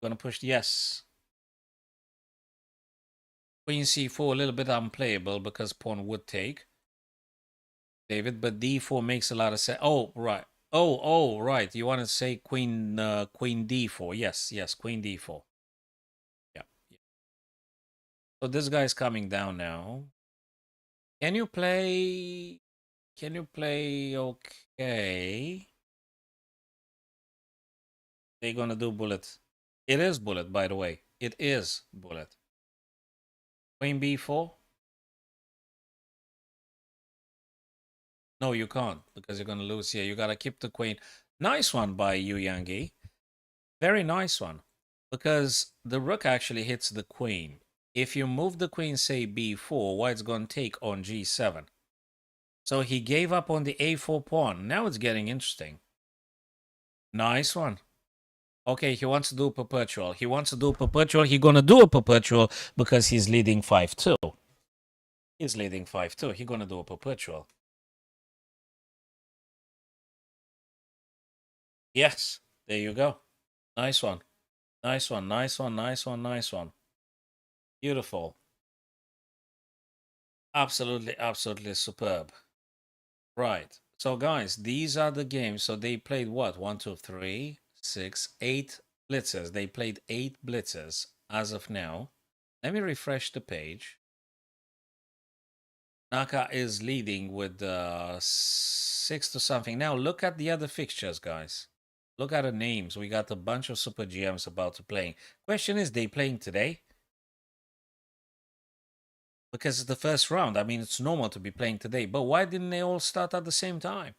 You're going to push, yes. Queen c4, a little bit unplayable because pawn would take. David, but d4 makes a lot of sense. Oh, right. Oh, right. You want to say queen d4. Yes, queen d4. Yeah. So this guy's coming down now. Can you play... Okay. They're gonna do bullet. It is bullet, by the way. It is bullet. Queen b4? No, you can't, because you're gonna lose here. You gotta keep the queen. Nice one by Yu Yangi. Very nice one. Because the rook actually hits the queen. If you move the queen, say b4, white's gonna take on g7. So he gave up on the a4 pawn. Now it's getting interesting. Nice one. Okay, he wants to do perpetual. He wants to do perpetual. He's gonna do a perpetual because he's leading 5-2. He's leading 5-2. He's gonna do a perpetual. Yes, there you go. Nice one. Nice one. Nice one. Nice one. Nice one. Beautiful. Absolutely, absolutely superb. Right. So, guys, these are the games. So they played what? 1, 2, 3, 6, 8 blitzes. They played 8 blitzes as of now. Let me refresh the page. Naka is leading with 6 to something. Now look at the other fixtures, guys. Look at the names. We got a bunch of super GMs about to play. Question is, they playing today? Because it's the first round. I mean, it's normal to be playing today. But why didn't they all start at the same time?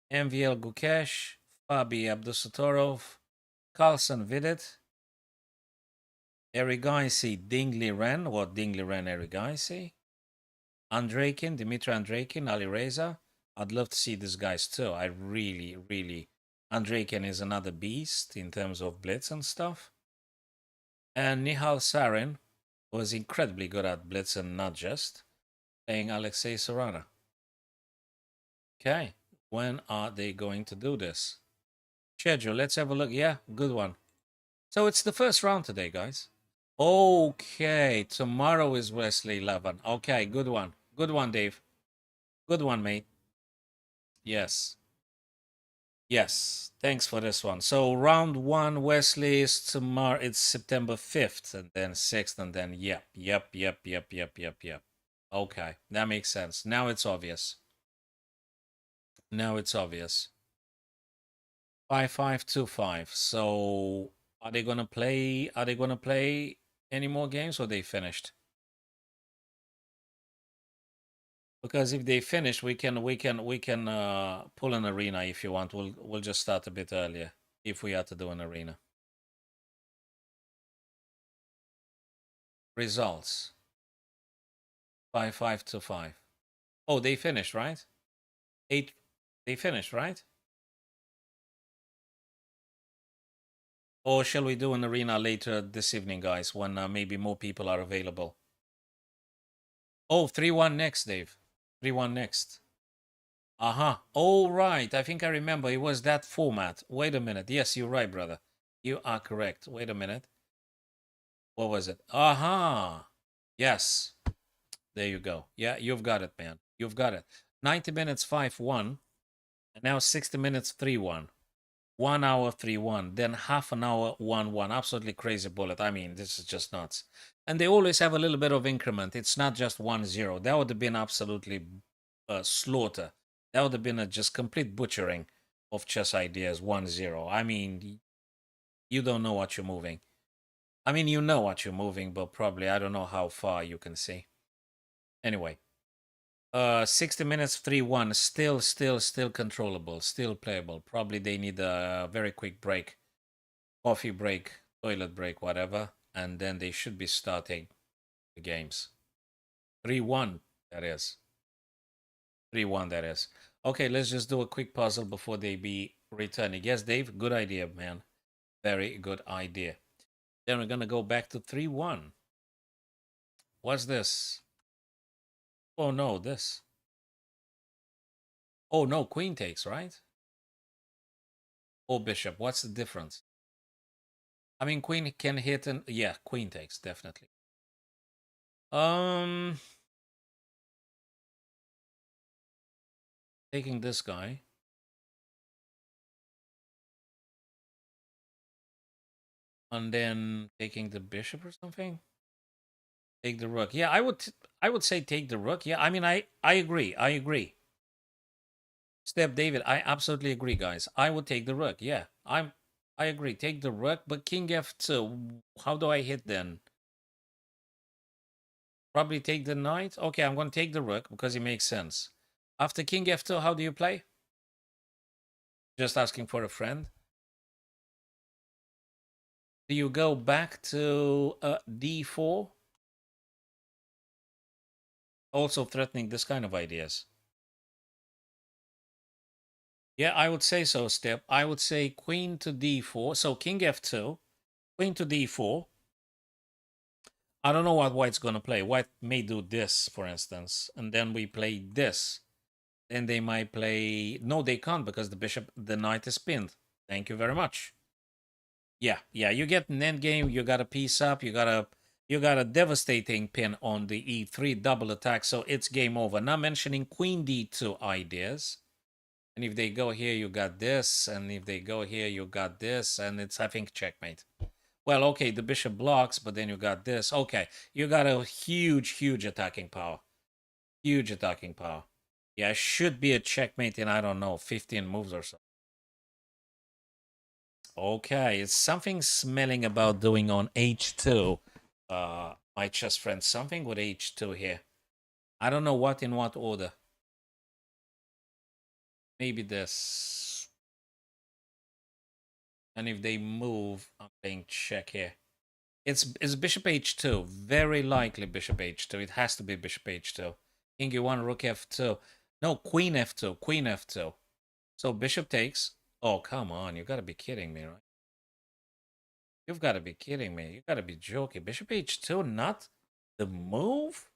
MVL Gukesh, Fabi Abdusatorov, Carlson Vidit, Erigaisi Dingley Ren, or Dingley Ren Erigaisi, Andreikin, Dimitri Andreikin, Ali Reza. I'd love to see these guys too. I really, Andreikin is another beast in terms of blitz and stuff. And Nihal Sarin was incredibly good at blitz and not just, playing Alexei Sorana. Okay, when are they going to do this? Schedule, let's have a look. Yeah, good one. So it's the first round today, guys. Okay, tomorrow is Wesley 11. Okay, good one. Good one, Dave. Good one, mate. Yes. Yes, thanks for this one. So round 1, Wesley, is tomorrow. It's September 5th, and then 6th, and then yep. Okay, that makes sense. Now it's obvious. Now it's obvious. 5525. So are they gonna play? Are they gonna play any more games, or they finished? Because if they finish, we can pull an arena if you want. We'll just start a bit earlier if we have to do an arena. Results 5525. Oh, they finished, right? 8. They finished, right? Or shall we do an arena later this evening, guys, when maybe more people are available? Oh, 3-1 next, Dave. 3-1 next. Uh-huh. Oh, right. I think I remember. It was that format. Wait a minute. Yes, you're right, brother. You are correct. Wait a minute. What was it? Aha. Yes. There you go. Yeah, you've got it, man. You've got it. 90 minutes 5-1. And now 60 minutes 3-1. 1 hour 3-1. Then half an hour 1-1. Absolutely crazy bullet. I mean, this is just nuts. And they always have a little bit of increment. It's not just 1-0. That would have been absolutely slaughter. That would have been a just complete butchering of chess ideas 1-0. I mean, you don't know what you're moving. I mean, you know what you're moving, but probably I don't know how far you can see. Anyway, 60 minutes 3-1, still controllable, still playable. Probably they need a very quick break, coffee break, toilet break, whatever, and then they should be starting the games. 3-1, that is. 3-1, that is. Okay, let's just do a quick puzzle before they be returning. Yes, Dave, good idea, man. Very good idea. Then we're gonna go back to 3-1. What's this? Oh no, this. Oh no, queen takes, right? Or bishop. What's the difference? I mean, queen can hit and yeah, queen takes definitely. Um, taking this guy. And then taking the bishop or something. Take the rook. Yeah, I would say take the rook. Yeah, I mean I agree. I agree. Step David, I absolutely agree, guys. I would take the rook. Yeah, I agree. Take the rook, but king f2. How do I hit then? Probably take the knight. Okay, I'm going to take the rook because it makes sense. After king f2, how do you play? Just asking for a friend. Do you go back to d4? also threatening this kind of ideas. Yeah, I would say so, Step. I would say queen to d4. So king f2, queen to d4. I don't know what white's going to play. White may do this, for instance, and then we play this. Then they might play... No, they can't because the knight is pinned. Thank you very much. Yeah, you get an endgame, you got a piece up, you got a devastating pin on the e3 double attack, so it's game over. Not mentioning queen d2 ideas. And if they go here, you got this, and if they go here, you got this, and it's, I think, checkmate. Well, okay, the bishop blocks, but then you got this. Okay, you got a huge attacking power. Huge attacking power. Yeah, should be a checkmate in, I don't know, 15 moves or so. Okay, it's something smelling about doing on h2. My chess friend, something with h2 here. I don't know what in what order. Maybe this. And if they move, I'm playing check here. It's bishop h2. Very likely bishop h2. It has to be bishop h2. King e1, rook f2. No, queen f2. Queen f2. So bishop takes. Oh, come on. You got to be kidding me, right? You've got to be kidding me. You got to be joking. Bishop h2, not the move?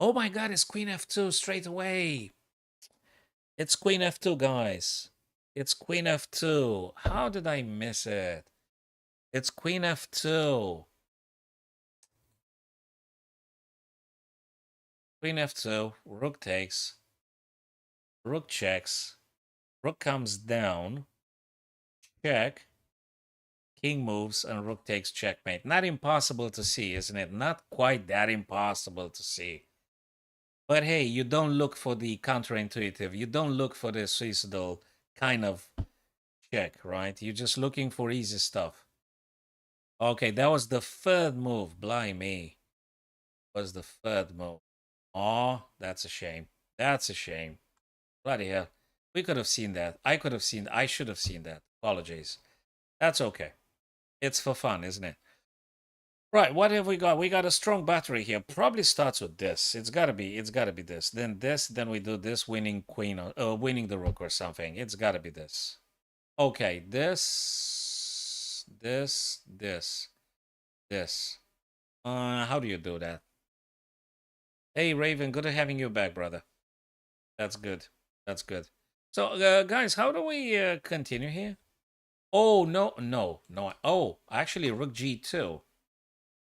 Oh my god, it's queen f2 straight away. It's queen f2, guys. It's queen f2. How did I miss it? It's queen f2. Queen f2, rook takes, rook checks, rook comes down, check, king moves, and rook takes checkmate. Not impossible to see, isn't it? Not quite that impossible to see. But hey, you don't look for the counterintuitive. You don't look for the suicidal kind of check, right? You're just looking for easy stuff. Okay, that was the third move. Blimey. Was the third move. Oh, that's a shame. That's a shame. Bloody hell. We could have seen that. I could have seen. I should have seen that. Apologies. That's okay. It's for fun, isn't it? Right, what have we got? We got a strong battery here. Probably starts with this. It's gotta be this. Then this, then we do this, winning queen, winning the rook or something. It's gotta be this. Okay, this. How do you do that? Hey, Raven, good having you back, brother. That's good. That's good. So, guys, how do we continue here? Oh, no. Oh, actually, rook g2.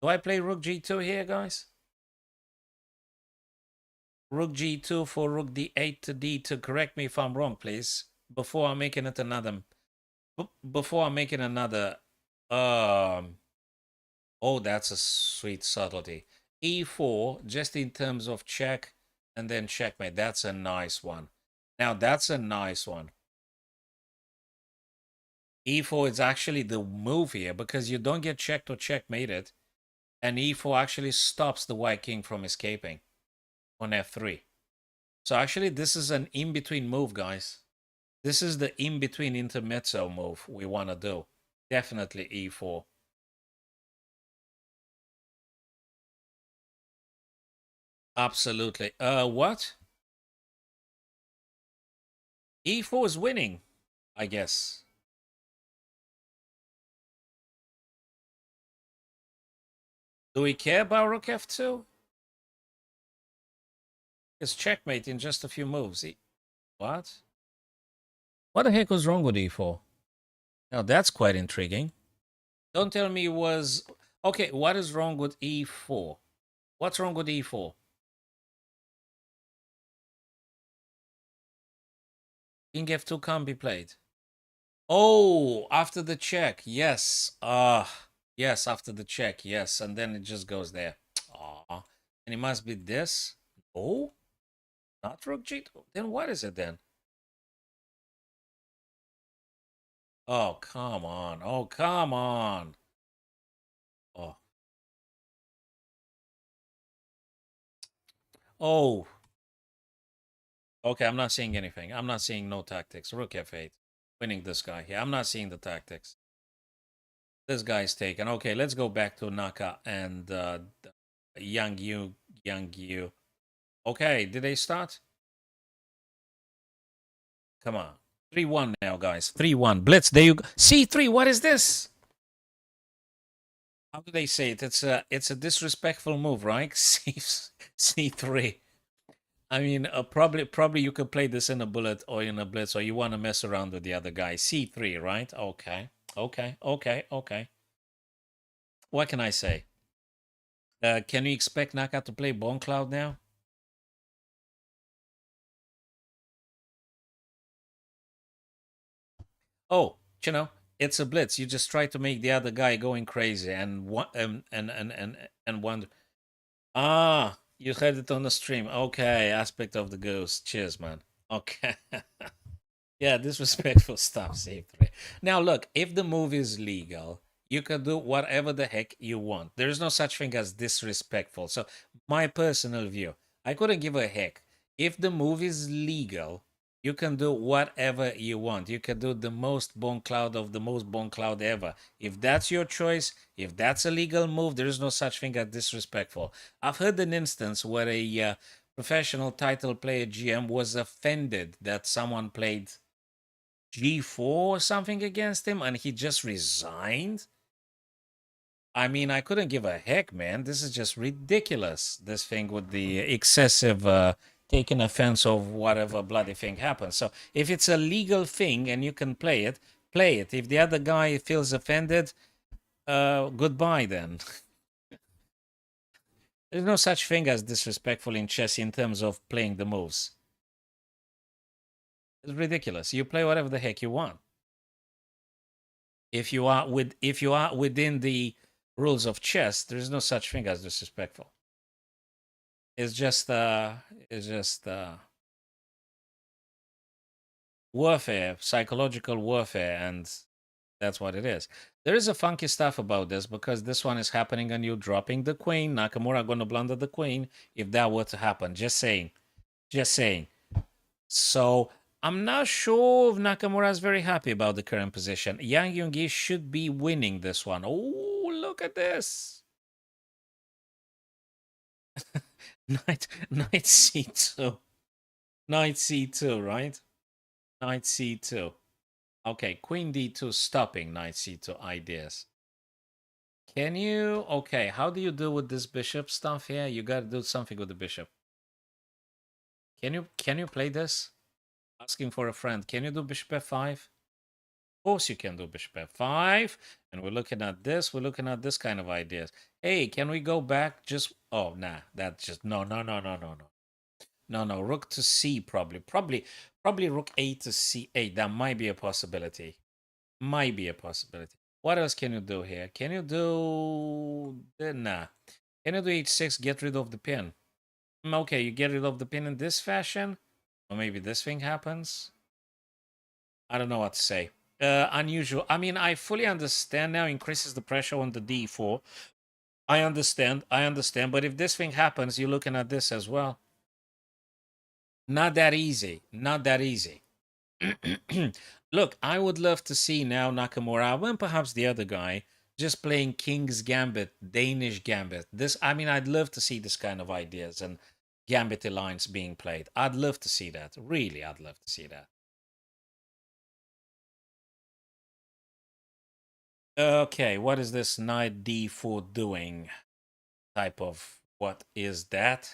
Do I play rook g2 here, guys? Rook g2 for rook d8 to d2. Correct me if I'm wrong, please. Before I'm making it another... Before I'm making another... Oh, that's a sweet subtlety. e4, just in terms of check, and then checkmate. That's a nice one. Now, that's a nice one. e4 is actually the move here, because you don't get checked or checkmated, and e4 actually stops the white king from escaping on f3. So actually, this is an in-between move, guys. This is the in-between intermezzo move we want to do. Definitely e4. Absolutely. What? e4 is winning, I guess. Do we care about rook f2? It's checkmate in just a few moves. What? What the heck was wrong with e4? Now that's quite intriguing. Don't tell me it was... Okay, what is wrong with e4? What's wrong with e4? King f2 can't be played. Oh, after the check, yes. Yes, after the check, yes. And then it just goes there. Ah, and it must be this. Oh, not rook g2. Then what is it then? Oh, come on. Oh, come on. Oh. Oh. Okay, I'm not seeing anything. I'm not seeing no tactics. Rook f8. Winning this guy here. I'm not seeing the tactics. This guy's taken. Okay, let's go back to Naka and Yang Yu. Okay, did they start? Come on. 3-1 now, guys. 3-1. Blitz, there you go. C3, what is this? How do they say it? It's a disrespectful move, right? C3. I mean, probably you could play this in a bullet or in a blitz, or you want to mess around with the other guy. C3, right? Okay. Okay. What can I say? Can you expect Naka to play Bone Cloud now? Oh, you know, it's a blitz. You just try to make the other guy going crazy and wonder. Ah, you heard it on the stream. Okay, aspect of the ghost. Cheers, man. Okay. Yeah, disrespectful stuff, save three. Now, look, if the movie is legal, you can do whatever the heck you want. There is no such thing as disrespectful. So, my personal view, I couldn't give a heck. If the movie is legal, you can do whatever you want. You can do the most bone cloud of the most bone cloud ever. If that's your choice, if that's a legal move, there is no such thing as disrespectful. I've heard an instance where a professional title player GM was offended that someone played G4 or something against him and he just resigned. I mean, I couldn't give a heck, man. This is just ridiculous. This thing with the excessive taking offense of whatever bloody thing happens. So if it's a legal thing and you can play it, play it. If the other guy feels offended, goodbye then. There's no such thing as disrespectful in chess in terms of playing the moves. It's ridiculous. You play whatever the heck you want. If you are within the rules of chess, there's no such thing as disrespectful. It's just warfare, psychological warfare, and that's what it is. There is a funky stuff about this because this one is happening and you dropping the queen. Nakamura gonna blunder the queen if that were to happen. Just saying. Just saying. So I'm not sure if Nakamura is very happy about the current position. Yang Yungi should be winning this one. Oh, look at this. Knight C2. Knight C2, right? Knight C2. Okay, Queen D2 stopping Knight C2 ideas. Can you... Okay, how do you deal with this bishop stuff here? You gotta do something with the bishop. Can you play this? Asking for a friend. Can you do bishop f5? Of course you can do bishop f5. And we're looking at this. We're looking at this kind of ideas. Hey, can we go back just... Oh, nah. That's just... No. No, rook to c probably. Probably rook a to c8. That might be a possibility. Might be a possibility. What else can you do here? Can you do... Nah. Can you do h6, get rid of the pin? Okay, you get rid of the pin in this fashion? Or maybe this thing happens? I don't know what to say. Unusual. I mean, I fully understand now. Increases the pressure on the d4. I understand. But if this thing happens, you're looking at this as well. Not that easy. Look, I would love to see now Nakamura and perhaps the other guy just playing King's Gambit, Danish Gambit. I mean, I'd love to see this kind of ideas and Gambit Alliance being played. I'd love to see that. Really, I'd love to see that. Okay, what is this knight d4 doing? Type of... What is that?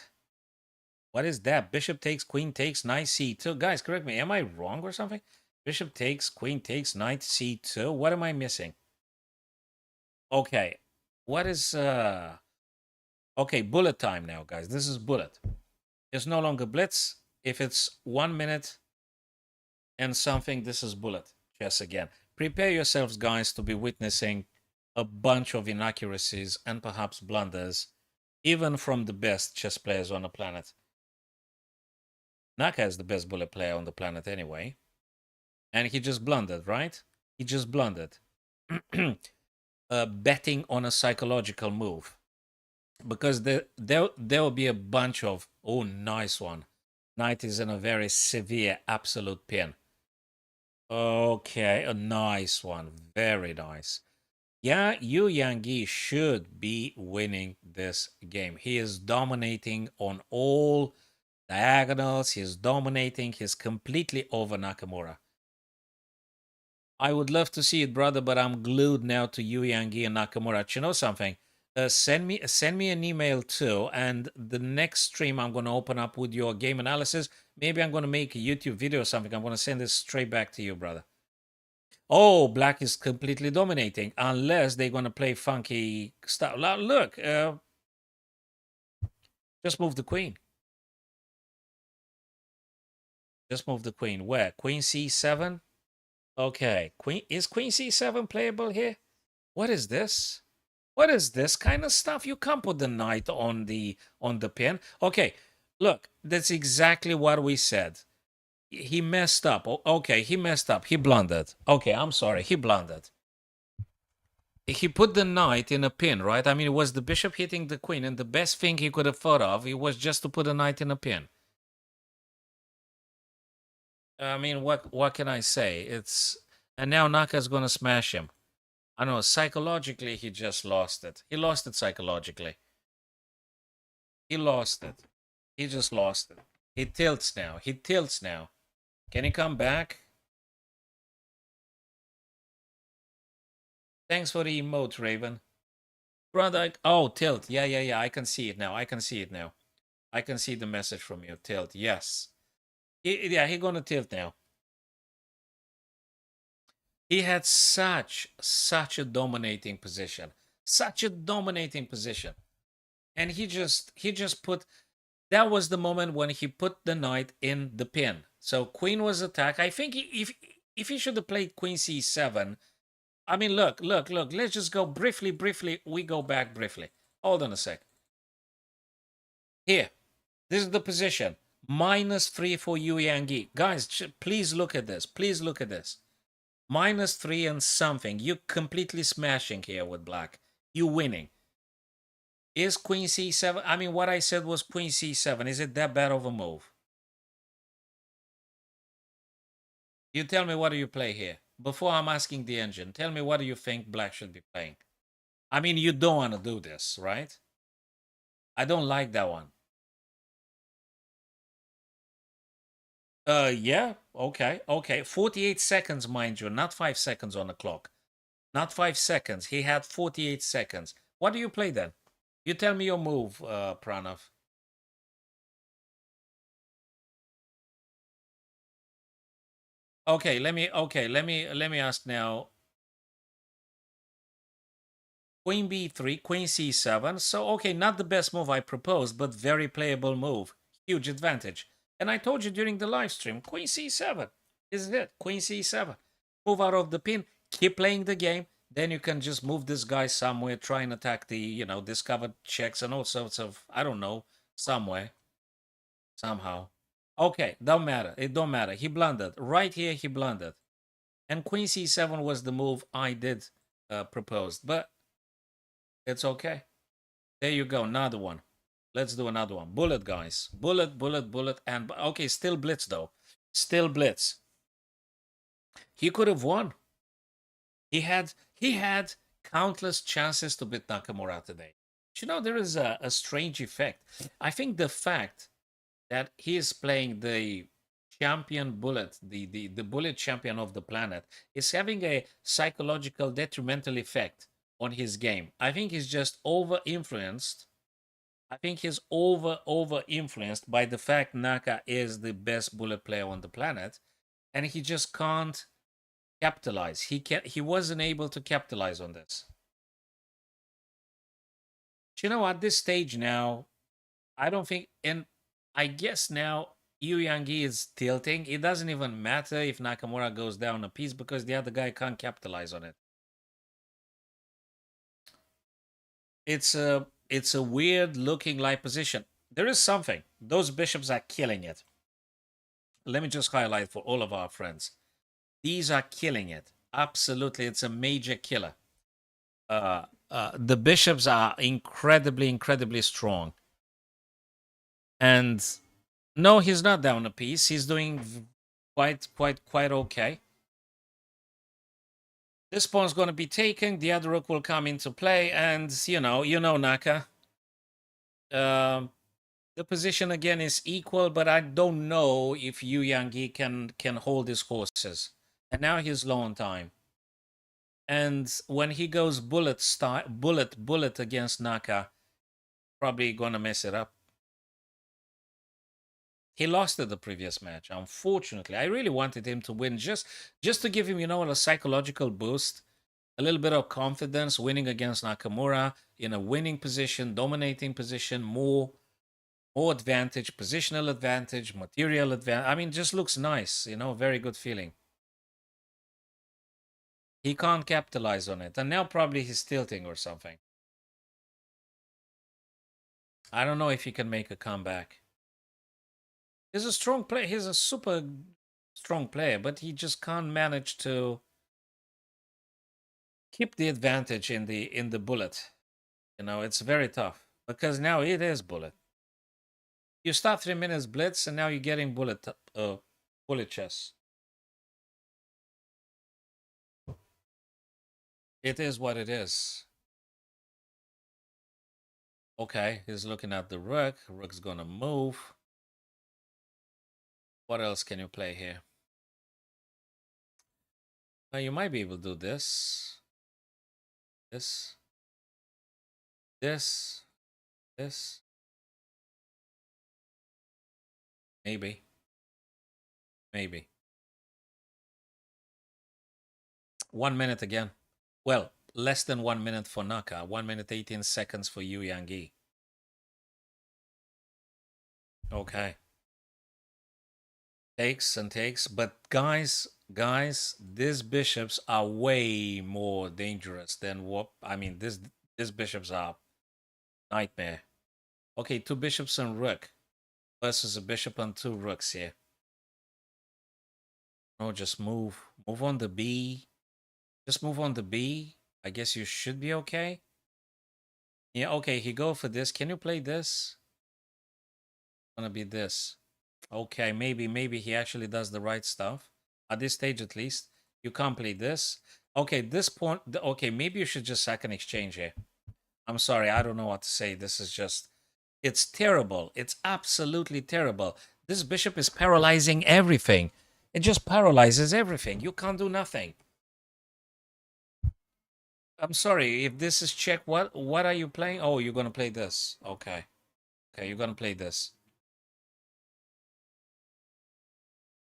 What is that? Bishop takes, queen takes, knight c2. Guys, correct me. Am I wrong or something? Bishop takes, queen takes, knight c2. What am I missing? Okay. What is... Okay, bullet time now, guys. This is bullet. It's no longer blitz. If it's 1 minute and something, this is bullet. Chess again. Prepare yourselves, guys, to be witnessing a bunch of inaccuracies and perhaps blunders, even from the best chess players on the planet. Naka is the best bullet player on the planet anyway. And he just blundered, right? He just blundered. Betting on a psychological move. Because there will be a bunch of... Oh, nice one. Knight is in a very severe absolute pin. Okay, a nice one. Very nice. Yeah, Yu Yangyi should be winning this game. He is dominating on all Diagonals, he's dominating, he's completely over Nakamura. I would love to see it, brother, but I'm glued now to Yu Yangi and Nakamura. You know something? Send me an email too, and the next stream I'm going to open up with your game analysis. Maybe I'm going to make a YouTube video or something. I'm going to send this straight back to you, brother. Oh, black is completely dominating, unless they're going to play funky stuff. Look, just move the queen. Just move the queen. Where? Queen c7? Okay. Is queen c7 playable here? What is this? What is this kind of stuff? You can't put the knight on the pin. Okay, look, that's exactly what we said. He messed up. Okay, he messed up. He blundered. Okay, I'm sorry. He blundered. He put the knight in a pin, right? I mean, it was the bishop hitting the queen, and the best thing he could have thought of, it was just to put a knight in a pin. I mean, what can I say? And now Naka's gonna smash him. I know, psychologically, he just lost it. He lost it psychologically. He lost it. He just lost it. He tilts now. He tilts now. Can he come back? Thanks for the emote, Raven. Brother, oh, tilt. Yeah. I can see it now. I can see it now. I can see the message from you. Tilt. Yes. Yeah, he gonna tilt now. He had such a dominating position. Such a dominating position. And he just put, that was the moment when he put the knight in the pin. So queen was attacked. I think if he should have played queen c7, I mean, look. Let's just go briefly. We go back briefly. Hold on a sec. Here, this is the position. -3 for Yu Yangi. Guys, please look at this. Please look at this. -3 and something. You're completely smashing here with black. You winning. Is queen c7? I mean, what I said was queen c7. Is it that bad of a move? You tell me, what do you play here? Before I'm asking the engine, tell me, what do you think black should be playing? I mean, you don't want to do this, right? I don't like that one. Yeah, okay. 48 seconds, mind you, not 5 seconds on the clock. Not 5 seconds. He had 48 seconds. What do you play then? You tell me your move, Pranav. Okay, let me ask now. Queen b3, queen c7. So, okay, not the best move I proposed, but very playable move. Huge advantage. And I told you during the live stream, queen c7. This is it, queen c7. Move out of the pin, keep playing the game. Then you can just move this guy somewhere, try and attack the, discovered checks and all sorts of, I don't know, somewhere, somehow. Okay, don't matter. It don't matter. He blundered. Right here, he blundered. And queen c7 was the move I did propose. But it's okay. There you go, another one. Let's do another one. Bullet, guys. Bullet, and okay, still blitz though. Still blitz. He could have won. He had countless chances to beat Nakamura today. But there is a strange effect. I think the fact that he is playing the champion bullet, the bullet champion of the planet, is having a psychological detrimental effect on his game. I think he's just over influenced. I think he's over influenced by the fact Naka is the best bullet player on the planet, and he just can't capitalize. He wasn't able to capitalize on this. But at this stage now, I don't think, and I guess now Yu Yangi is tilting. It doesn't even matter if Nakamura goes down a piece because the other guy can't capitalize on it. It's a weird looking light position. There is something. Those bishops are killing it. Let me just highlight for all of our friends. These are killing it. Absolutely, it's a major killer. The bishops are incredibly strong. And no, he's not down a piece. He's doing quite okay. This pawn's going to be taken. The other rook will come into play, and you know Naka. The position again is equal, but I don't know if Yu Yanggi can hold his horses. And now he's low on time. And when he goes bullet against Naka, probably gonna mess it up. He lost it the previous match, unfortunately. I really wanted him to win just to give him, a psychological boost, a little bit of confidence, winning against Nakamura in a winning position, dominating position, more advantage, positional advantage, material advantage. I mean, just looks nice, very good feeling. He can't capitalize on it. And now probably he's tilting or something. I don't know if he can make a comeback. He's a strong player. He's a super strong player, but he just can't manage to keep the advantage in the bullet. It's very tough because now it is bullet. You start 3 minutes blitz, and now you're getting bullet chess. It is what it is. Okay, he's looking at the rook. Rook's gonna move. What else can you play here? Well, you might be able to do this, this, this, this. Maybe, maybe. 1 minute again. Well, less than 1 minute for Naka. 1 minute 18 seconds for Yu Yanggi. Okay. Takes and takes, but guys, these bishops are way more dangerous than what I mean. These bishops are nightmare. Okay, 2 bishops and rook versus a bishop and 2 rooks here. No, just move on the B. Just move on the B. I guess you should be okay. Yeah, okay, he go for this. Can you play this? Gonna be this. Okay, maybe he actually does the right stuff. At this stage, at least. You can't play this. Okay, this point... Okay, maybe you should just sack an exchange here. I'm sorry, I don't know what to say. This is just... It's terrible. It's absolutely terrible. This bishop is paralyzing everything. It just paralyzes everything. You can't do nothing. I'm sorry, if this is check, what are you playing? Oh, you're gonna play this. Okay. Okay, you're gonna play this.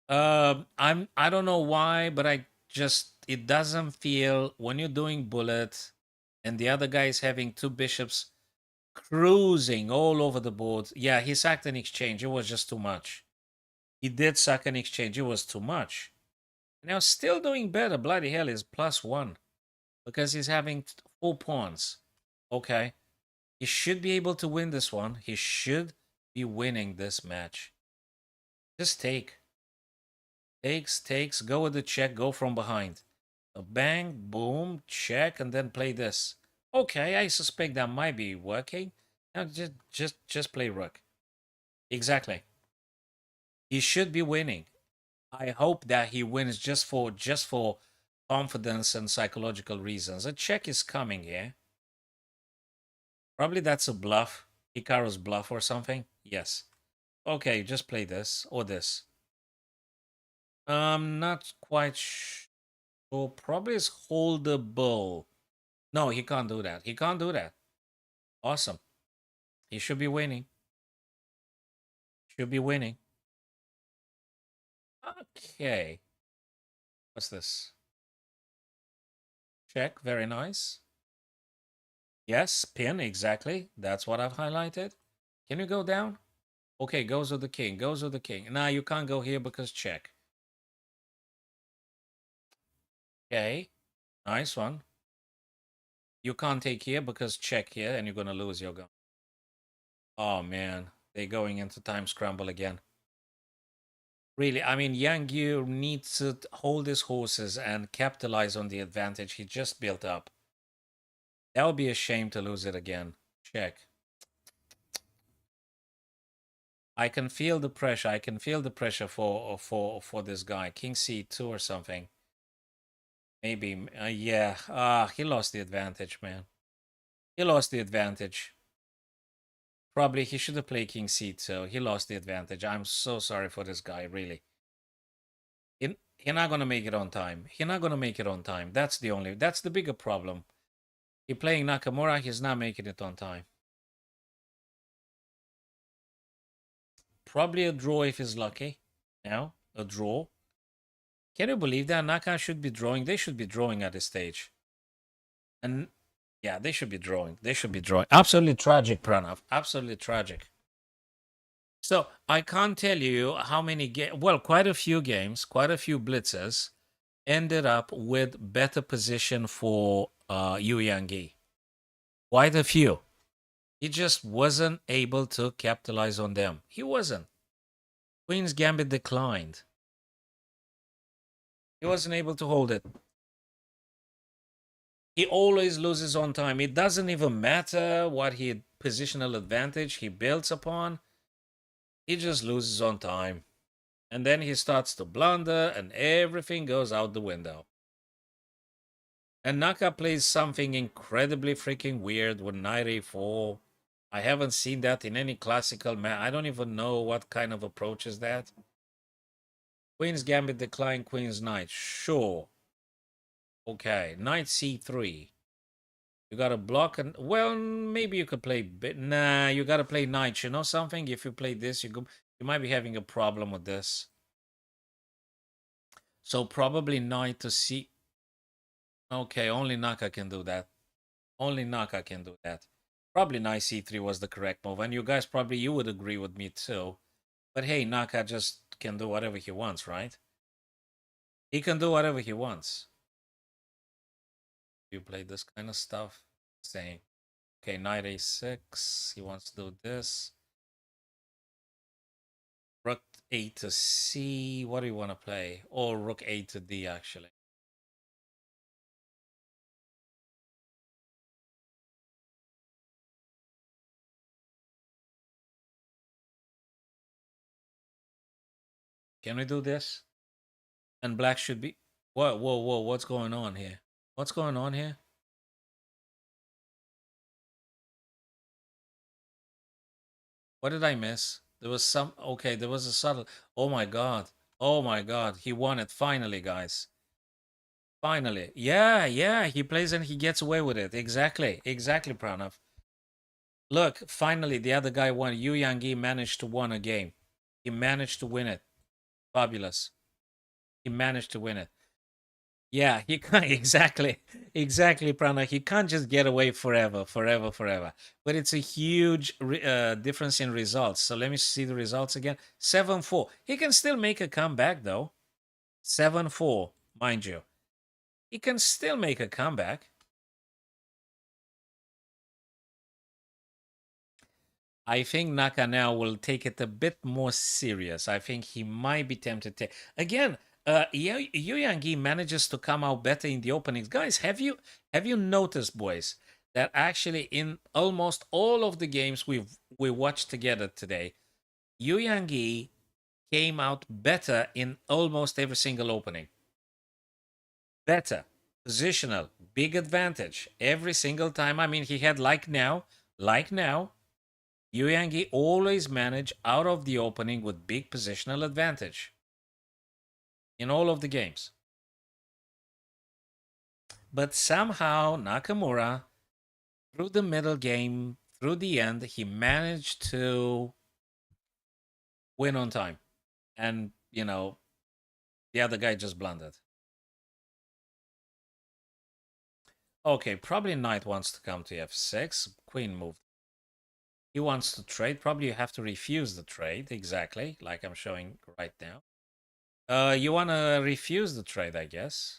I don't know why, but it doesn't feel when you're doing bullet and the other guy is having 2 bishops cruising all over the board. Yeah, he sacked an exchange. It was just too much. He did sack an exchange. It was too much. Now still doing better. Bloody hell is +1 because he's having 4 pawns. Okay. He should be able to win this one. He should be winning this match. Just take. Takes, go with the check, go from behind. A bang, boom, check, and then play this. Okay, I suspect that might be working. Now just play rook. Exactly. He should be winning. I hope that he wins just for confidence and psychological reasons. A check is coming here. Probably that's a bluff. Hikaru's bluff or something. Yes. Okay, just play this or this. Not quite sure. Probably is holdable. No, he can't do that. He can't do that. Awesome. He should be winning. Should be winning. Okay. What's this? Check. Very nice. Yes, pin. Exactly. That's what I've highlighted. Can you go down? Okay, goes with the king. Goes with the king. Nah, you can't go here because check. Okay. Nice one. You can't take here because check here and you're going to lose your gun. Oh, man. They're going into time scramble again. Really, I mean, Yang Yu needs to hold his horses and capitalize on the advantage he just built up. That would be a shame to lose it again. Check. I can feel the pressure. I can feel the pressure for this guy. King C2 or something. Maybe. Yeah. He lost the advantage, man. He lost the advantage. Probably he should have played king c2. He lost the advantage. I'm so sorry for this guy, really. He's not gonna make it on time. He's not gonna make it on time. That's the bigger problem. He playing Nakamura, he's not making it on time. Probably a draw if he's lucky. Now, a draw. Can you believe that? Naka should be drawing. They should be drawing at this stage. And yeah, they should be drawing. They should be drawing. Absolutely tragic, Pranav. Absolutely tragic. So I can't tell you how many quite a few games, quite a few blitzes ended up with better position for Yu Yangi. Quite a few. He just wasn't able to capitalize on them. He wasn't. Queen's Gambit declined. He wasn't able to hold it. He always loses on time. It doesn't even matter what positional advantage he builds upon. He just loses on time. And then he starts to blunder and everything goes out the window. And Naka plays something incredibly freaking weird with knight a4. I haven't seen that in any classical match. I don't even know what kind of approach is that. Queen's Gambit decline, Queen's Knight. Sure. Okay, Knight c3. You gotta block and well, maybe you could play nah, you gotta play Knight. You know something? If you play this, you might be having a problem with this. So probably Knight to c. Okay, only Naka can do that. Only Naka can do that. Probably Knight c3 was the correct move, and you guys you would agree with me too. But hey, Naka just can do whatever he wants, right? He can do whatever he wants. You play this kind of stuff, saying, okay, Knight a6, he wants to do this. Rook a to c, what do you want to play? Or Rook a to d, actually. Can we do this? And black should be... Whoa, whoa, whoa, what's going on here? What's going on here? What did I miss? There was some... Okay, there was a subtle... Oh my god. Oh my god. He won it finally, guys. Finally. Yeah, yeah. He plays and he gets away with it. Exactly. Exactly, Pranav. Look, finally, the other guy won. Yu Yangi managed to win a game. He managed to win it. Fabulous. He managed to win it. Yeah, he can't exactly, Prana. He can't just get away forever. But it's a huge difference in results. So let me see the results again. 7-4. He can still make a comeback though. 7-4, mind you. He can still make a comeback. I think Naka now will take it a bit more serious. I think he might be tempted to. Again, Yu Yangi manages to come out better in the openings. Guys, have you noticed, boys, that actually in almost all of the games we watched together today, Yu Yangi came out better in almost every single opening. Better, positional, big advantage every single time. I mean, he had like now. Yu Yangi always managed out of the opening with big positional advantage in all of the games. But somehow Nakamura, through the middle game, through the end, he managed to win on time. And, you know, the other guy just blundered. Okay, probably knight wants to come to f6. Queen moved. He wants to trade. Probably you have to refuse the trade. Exactly, like I'm showing right now. You want to refuse the trade, I guess.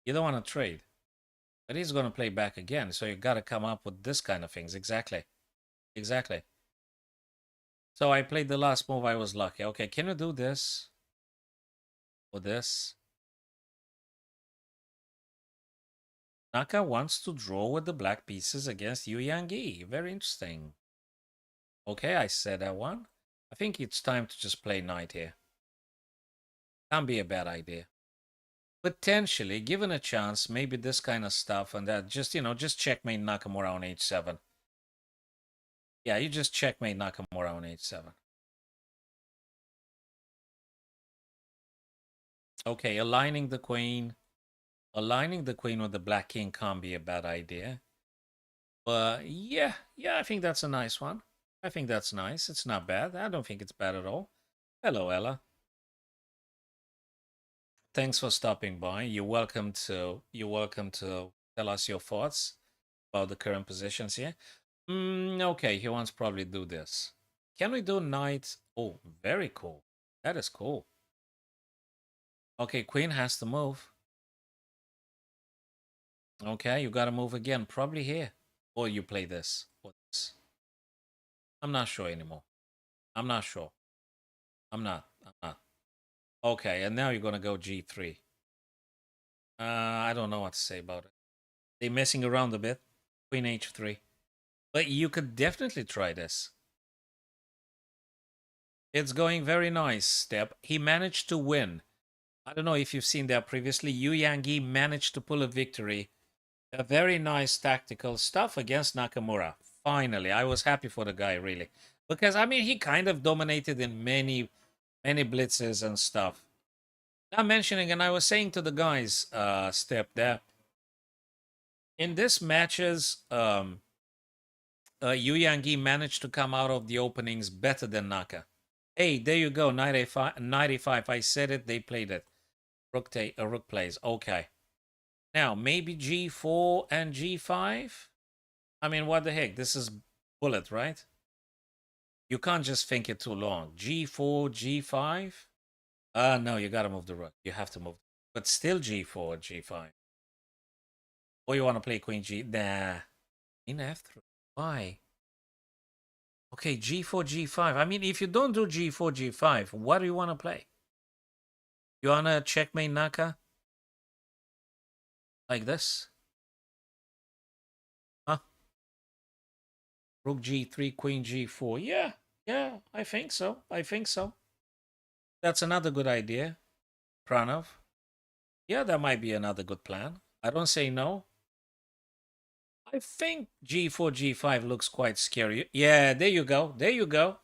You don't want to trade. But he's going to play back again. So you got to come up with this kind of things. Exactly. Exactly. So I played the last move. I was lucky. Okay, can you do this? Or this? Naka wants to draw with the black pieces against Yu Yangi. Very interesting. Okay, I said that one. I think it's time to just play knight here. Can't be a bad idea. Potentially, given a chance, maybe this kind of stuff and that, just, you know, just checkmate Nakamura on h7. Yeah, you just checkmate Nakamura on h7. Okay, aligning the queen. Aligning the queen with the black king can't be a bad idea. But yeah, I think that's a nice one. I think that's nice. It's not bad. I don't think it's bad at all. Hello, Ella. Thanks for stopping by. You're welcome to tell us your thoughts about the current positions here. Okay, he wants to probably do this. Can we do knight? Oh, very cool. That is cool. Okay, queen has to move. Okay, you got to move again. Probably here. Or you play this. Or this. I'm not sure anymore. I'm not sure. I'm not. Okay, and now you're going to go g3. I don't know what to say about it. They're messing around a bit. Queen h3. But you could definitely try this. It's going very nice, Step. He managed to win. I don't know if you've seen that previously. Yu Yangyi managed to pull a victory. A very nice tactical stuff against Nakamura. Finally, I was happy for the guy, really. Because, I mean, he kind of dominated in many blitzes and stuff. Not mentioning, and I was saying to the guys, Step, there, in this matches, Yu Yangyi managed to come out of the openings better than Naka. Hey, there you go, 95. I said it, they played it. Rook plays, okay. Now, maybe g4 and g5? I mean, what the heck? This is bullet, right? You can't just think it too long. g4, g5? No, you gotta move the rook. You have to move. But still g4, g5. Or you want to play queen g... Nah. Queen f3. Why? Okay, g4, g5. I mean, if you don't do g4, g5, what do you want to play? You want to checkmate Naka? Like this? Huh? Rook g3, queen g4. Yeah, I think so. That's another good idea, Pranav. Yeah, that might be another good plan. I don't say no. I think g4, g5 looks quite scary. Yeah, there you go. G4,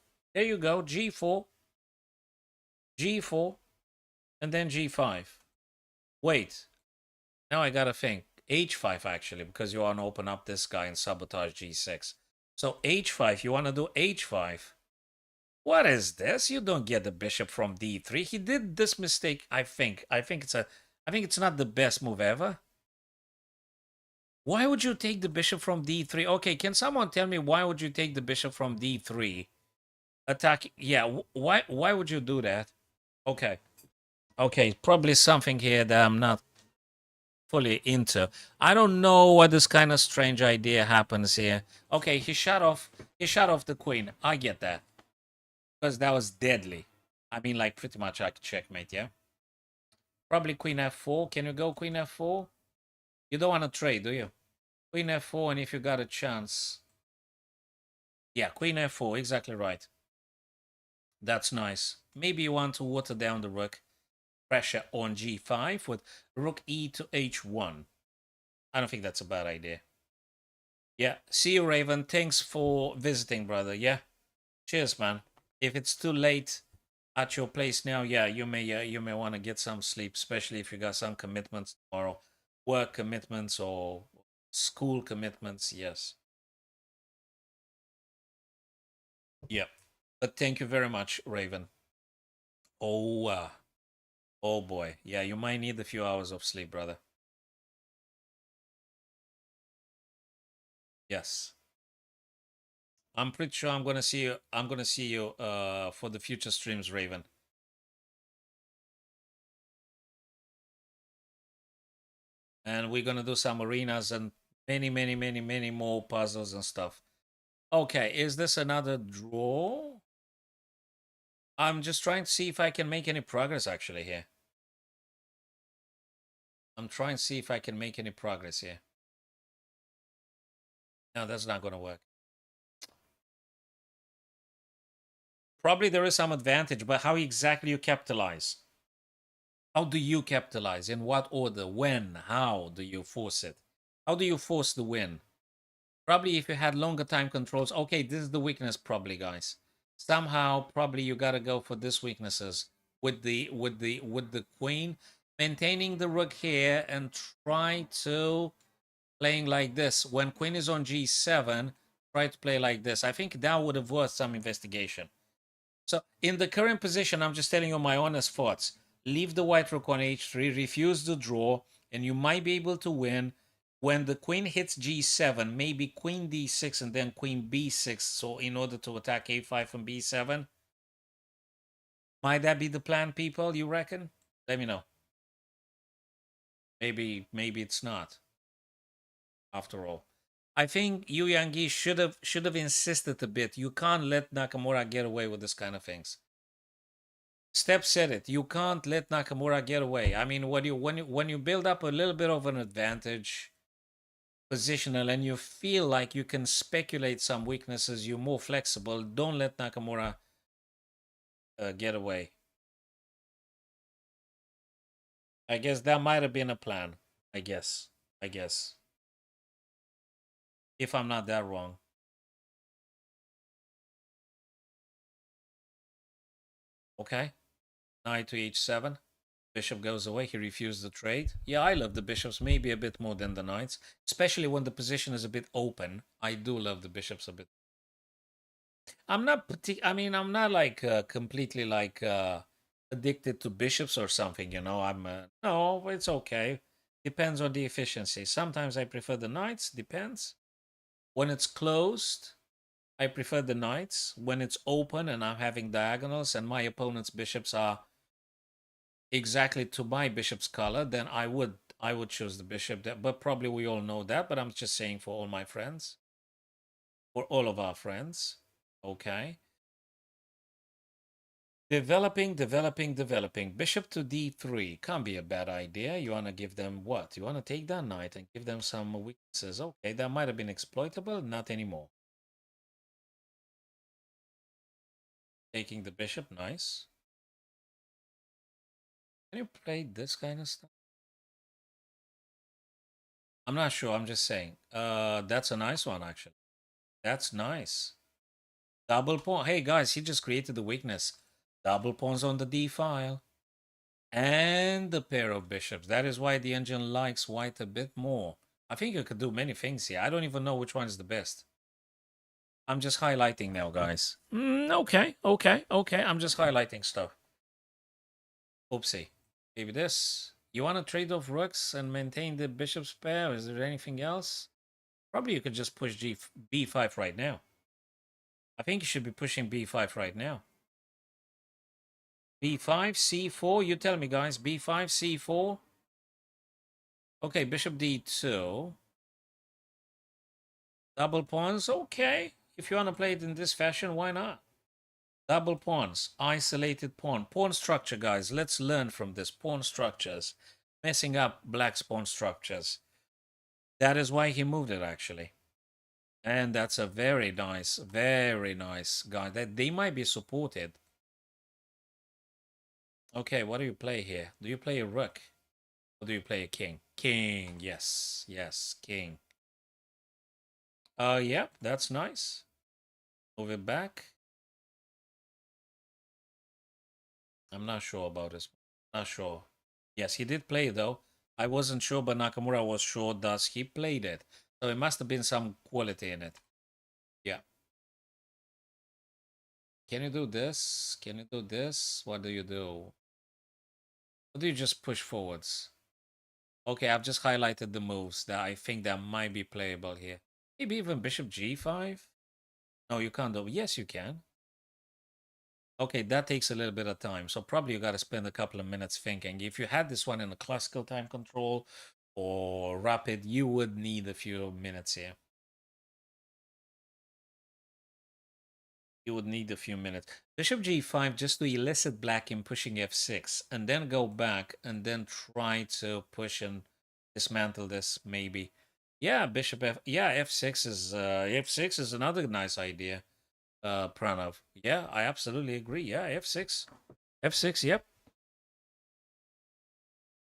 g4, and then g5. Wait, now I gotta think. h5 actually, because you want to open up this guy and sabotage g6. So h5, you want to do h5. What is this? You don't get the bishop from d3. He did this mistake, I think. I think it's not the best move ever. Why would you take the bishop from d3? Okay, can someone tell me why would you take the bishop from d3? Attack. Yeah, why would you do that? Okay. Okay, probably something here that I'm not fully into. I don't know what this kind of strange idea happens here. Okay, he shot off the queen. I get that. Because that was deadly. I mean, like, pretty much like checkmate, yeah? Probably queen f4. Can you go queen f4? You don't want to trade, do you? Queen f4, and if you got a chance... Yeah, queen f4, exactly right. That's nice. Maybe you want to water down the rook. Pressure on g5 with rook e to h1. I don't think that's a bad idea. Yeah, see you, Raven. Thanks for visiting, brother. Yeah, cheers, man. If it's too late at your place now, yeah, you may want to get some sleep, especially if you got some commitments tomorrow, work commitments or school commitments. Yes. Yeah, but thank you very much, Raven. Oh, oh boy, yeah, you might need a few hours of sleep, brother. Yes. I'm pretty sure I'm gonna see you. I'm gonna see you for the future streams, Raven. And we're gonna do some arenas and many more puzzles and stuff. Okay, is this another draw? I'm just trying to see if I can make any progress actually here. I'm trying to see if I can make any progress here. No, that's not gonna work. Probably there is some advantage, but how exactly you capitalize? How do you capitalize? In what order? When? How do you force it? How do you force the win? Probably if you had longer time controls. Okay, this is the weakness probably, guys. Somehow probably you got to go for this weaknesses with the queen, maintaining the rook here and try to playing like this. When queen is on g7, try to play like this. I think that would have worth some investigation. So in the current position, I'm just telling you my honest thoughts. Leave the white rook on h3, refuse the draw, and you might be able to win. When the queen hits g7, maybe queen d6 and then queen b6. So in order to attack a5 and b7, might that be the plan, people? You reckon? Let me know. Maybe it's not. After all, I think Yu Yangi should have insisted a bit. You can't let Nakamura get away with this kind of things. Step said it. You can't let Nakamura get away. I mean, when you build up a little bit of an advantage, positional, and you feel like you can speculate some weaknesses, you're more flexible. Don't let Nakamura get away. I guess that might have been a plan. I guess. If I'm not that wrong. Okay. Knight to h7. Bishop goes away. He refused the trade. Yeah, I love the bishops maybe a bit more than the knights, especially when the position is a bit open. I do love the bishops a bit. I'm not I'm not like completely like addicted to bishops or something, you know. No, it's okay. Depends on the efficiency. Sometimes I prefer the knights, depends. When it's closed, I prefer the knights. When it's open and I'm having diagonals and my opponent's bishops are exactly to my bishop's color, then I would choose the bishop. But probably we all know that, but I'm just saying for all my friends, for all of our friends. Okay. Developing. Bishop to d3 can't be a bad idea. You want to give them what? You want to take that knight and give them some weaknesses. Okay, that might have been exploitable. Not anymore. Taking the bishop, nice. Can you play this kind of stuff? I'm not sure. I'm just saying. That's a nice one, actually. That's nice. Double pawn. Hey, guys, he just created the weakness. Double pawns on the d file. And the pair of bishops. That is why the engine likes white a bit more. I think you could do many things here. I don't even know which one is the best. I'm just highlighting now, guys. Okay. I'm just highlighting stuff. Oopsie. Maybe this. You want to trade off rooks and maintain the bishop's pair? Is there anything else? Probably you could just push b5 right now. I think you should be pushing b5 right now. b5, c4. You tell me, guys. b5, c4. Okay, bishop d2. Double pawns. Okay. If you want to play it in this fashion, why not? Double pawns. Isolated pawn. Pawn structure, guys. Let's learn from this. Pawn structures. Messing up black's pawn structures. That is why he moved it, actually. And that's a very nice guy. That they might be supported. Okay, what do you play here? Do you play a rook? Or do you play a king? King, yes, king. Yeah, that's nice. Move it back. I'm not sure about this. Not sure. Yes, he did play though. I wasn't sure, but Nakamura was sure, thus he played it. So it must have been some quality in it. Yeah. Can you do this? Can you do this? What do you do? Or do you just push forwards? Okay, I've just highlighted the moves that I think that might be playable here. Maybe even bishop g5? No, you can't do. Yes, you can. Okay, that takes a little bit of time. So probably you got to spend a couple of minutes thinking. If you had this one in a classical time control or rapid, you would need a few minutes here. You would need a few minutes. Bishop g5 just to elicit black in pushing f6 and then go back and then try to push and dismantle this maybe. Yeah, bishop f f6 is another nice idea. Pranav. Yeah, I absolutely agree. Yeah, f6. F6, yep.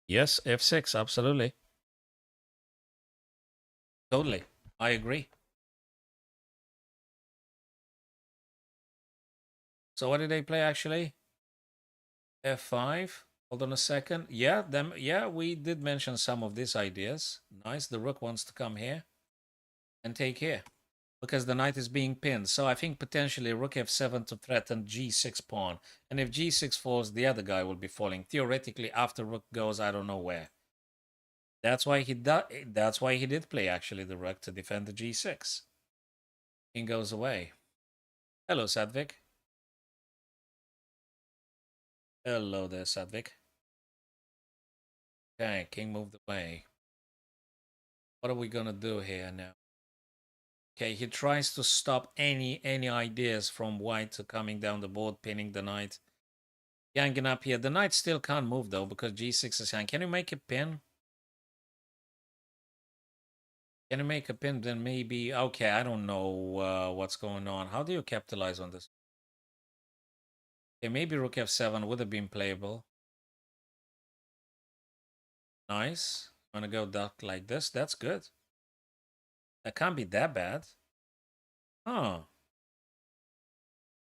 Yes, f6, absolutely. Totally. I agree. So what did they play actually? F5. Hold on a second. Yeah, them. Yeah, we did mention some of these ideas. Nice. The rook wants to come here and take here because the knight is being pinned. So I think potentially rook f7 to threaten g6 pawn. And if g6 falls, the other guy will be falling. Theoretically, after rook goes, I don't know where. That's why he did play actually the rook to defend the g6. King goes away. Hello, Sadvik. Hello there, Sadvik. Okay, king moved away. What are we gonna do here now? Okay, he tries to stop any ideas from white to coming down the board, pinning the knight. Yanking up here. The knight still can't move though because g6 is hanging. Can you make a pin? Can you make a pin? Then maybe. Okay, I don't know what's going on. How do you capitalize on this? Okay, maybe rook f7 would have been playable. Nice. I'm gonna go duck like this. That's good. That can't be that bad. Oh,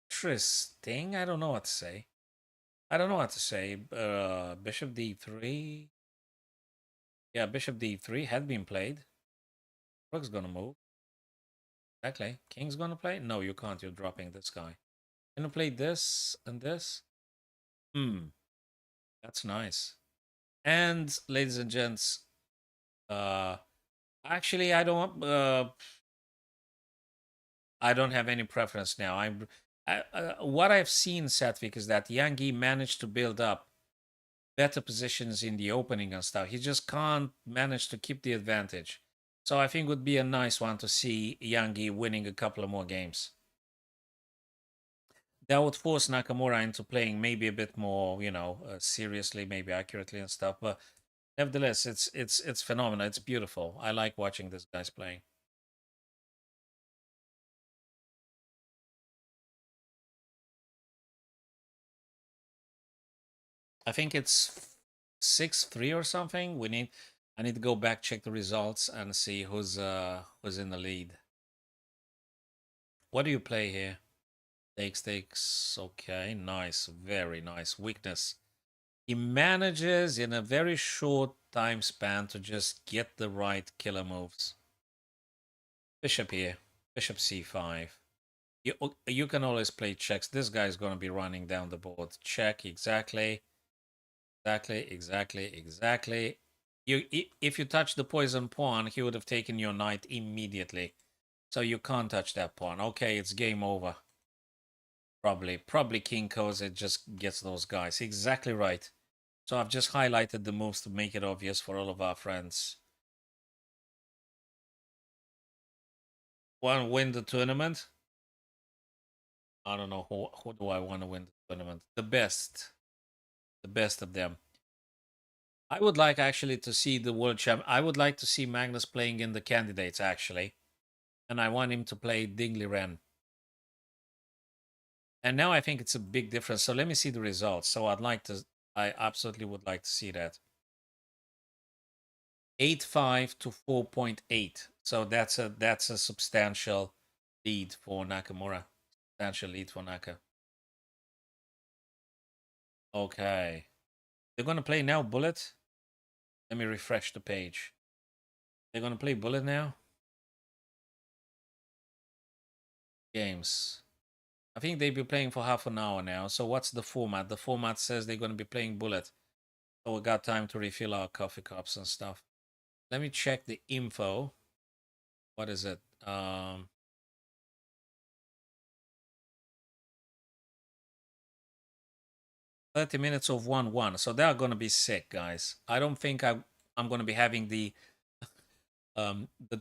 interesting. I don't know what to say. I don't know what to say. Bishop d3. Yeah, bishop d3 had been played. Rook's gonna move. Exactly. King's gonna play? No, you can't. You're dropping this guy. Gonna play this and this? Hmm. That's nice. And ladies and gents, uh actually I don't have any preference now. What I've seen, Satvik, is that Yangi managed to build up better positions in the opening and stuff. He just can't manage to keep the advantage. So I think it would be a nice one to see Yangi winning a couple of more games. That would force Nakamura into playing maybe a bit more, seriously, maybe accurately and stuff. But nevertheless, it's phenomenal. It's beautiful. I like watching this guys playing. I think it's 6-3 or something. I need to go back, check the results, and see who's in the lead. What do you play here? Takes. Okay, nice, very nice. Weakness. He manages in a very short time span to just get the right killer moves. Bishop here. Bishop c5. You can always play checks. This guy's going to be running down the board. Check, exactly. Exactly. If you touch the poison pawn, he would have taken your knight immediately. So you can't touch that pawn. Okay, it's game over. Probably King Koza just gets those guys. Exactly right. So I've just highlighted the moves to make it obvious for all of our friends. Want to win the tournament? I don't know who do I want to win the tournament. The best of them. I would like actually to see the world champ. I would like to see Magnus playing in the candidates actually, and I want him to play Dingley Ren. And now I think it's a big difference. So let me see the results. So I absolutely would like to see that. 8.5 to 4.8. So that's a substantial lead for Nakamura. Substantial lead for Naka. Okay. They're gonna play now Bullet. Let me refresh the page. They're gonna play Bullet now. Games. I think they'll be playing for half an hour now. So what's the format? The format says they're gonna be playing Bullet. So we got time to refill our coffee cups and stuff. Let me check the info. What is it? 30 minutes of 1-1. So they're going to be sick, guys. I don't think I'm going to be having the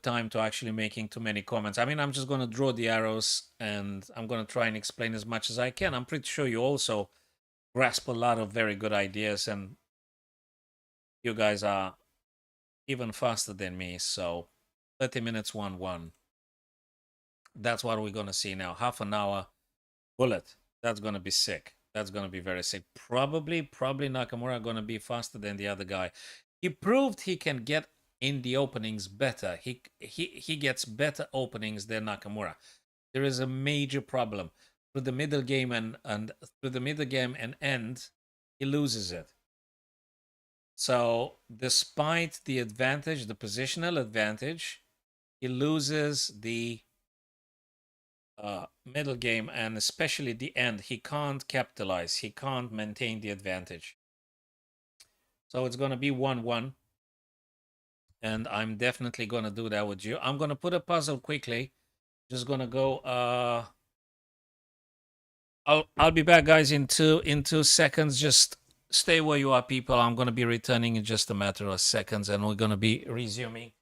time to actually making too many comments. I mean, I'm just going to draw the arrows and I'm going to try and explain as much as I can. I'm pretty sure you also grasp a lot of very good ideas and you guys are even faster than me. So 30 minutes 1-1. That's what we're going to see now. Half an hour Bullet. That's going to be sick. That's going to be very sick. Probably Nakamura going to be faster than the other guy. He proved he can get in the openings better. He gets better openings than Nakamura. There is a major problem. through the middle game and through the middle game and end, he loses it. So despite the advantage, the positional advantage, he loses the middle game and especially the end. He can't capitalize. He can't maintain the advantage. So it's going to be 1-1. And I'm definitely going to do that with you. I'm going to put a puzzle quickly. Just going to go. I'll be back, guys, in two seconds. Just stay where you are, people. I'm going to be returning in just a matter of seconds, and we're going to be resuming.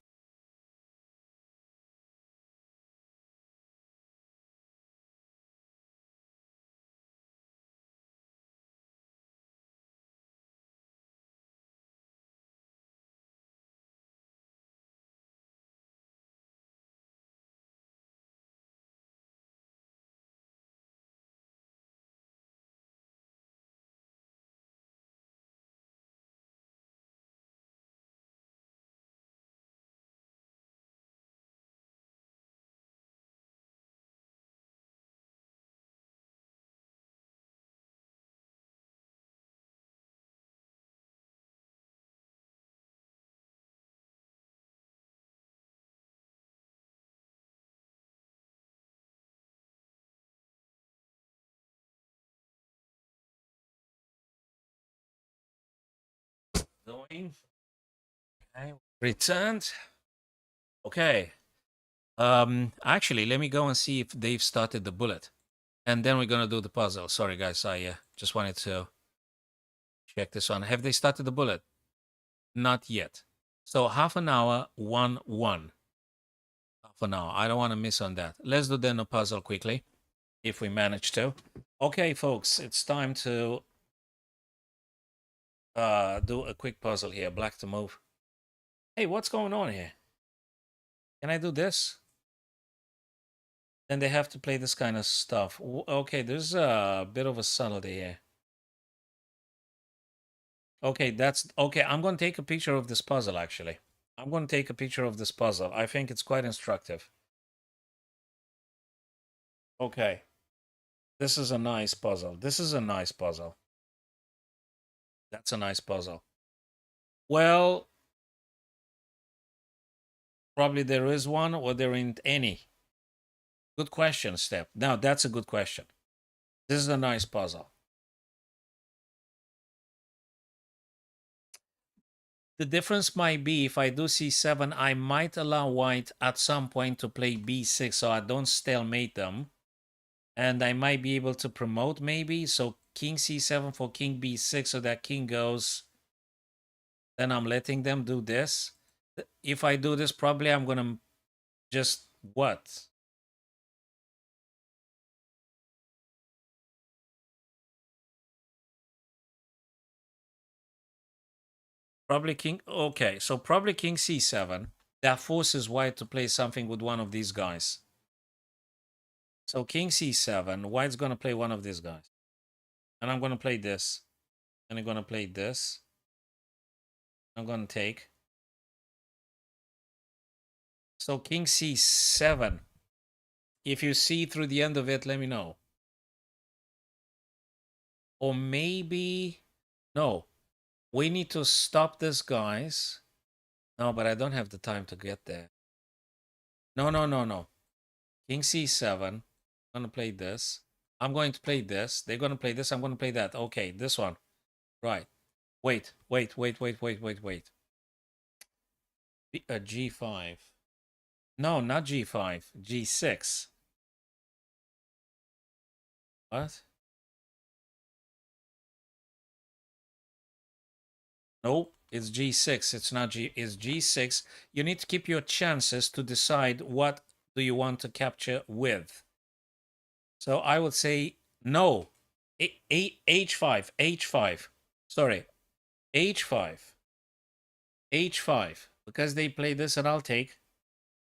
Going. Okay. Returned. Okay. Actually, let me go and see if they've started the bullet. And then we're going to do the puzzle. Sorry, guys. I just wanted to check this one. Have they started the bullet? Not yet. So half an hour, 1-1. Half an hour. I don't want to miss on that. Let's do then a puzzle quickly, if we manage to. Okay, folks, it's time to do a quick puzzle here. Black to move. Hey, what's going on here? Can I do this? Then they have to play this kind of stuff. Okay, there's a bit of a subtlety here. Okay, that's okay. I'm going to take a picture of this puzzle, actually. I'm going to take a picture of this puzzle. I think it's quite instructive. Okay. This is a nice puzzle. This is a nice puzzle. That's a nice puzzle. Well, probably there is one or there ain't any. Good question, Step. Now, that's a good question. This is a nice puzzle. The difference might be if I do c7, I might allow white at some point to play b6 so I don't stalemate them. And I might be able to promote maybe. So king c7 for king b6 so that king goes. Then I'm letting them do this. If I do this, probably I'm going to just what? Probably king. Okay, so probably king c7. That forces white to play something with one of these guys. So king c7. White's going to play one of these guys. And I'm going to play this. And I'm going to play this. I'm going to take. So king c7. If you see through the end of it, let me know. Or maybe... No. We need to stop this, guys. No, but I don't have the time to get there. No, no, no, no. King c7. I'm going to play this. I'm going to play this. They're going to play this. I'm going to play that. Okay, this one. Right. Wait. G5. No, not G5. G6. What? No, it's G6. It's not G. It's G6. You need to keep your chances to decide what do you want to capture with. So I would say no. H5. H5. Sorry. H5. H5. Because they play this and I'll take.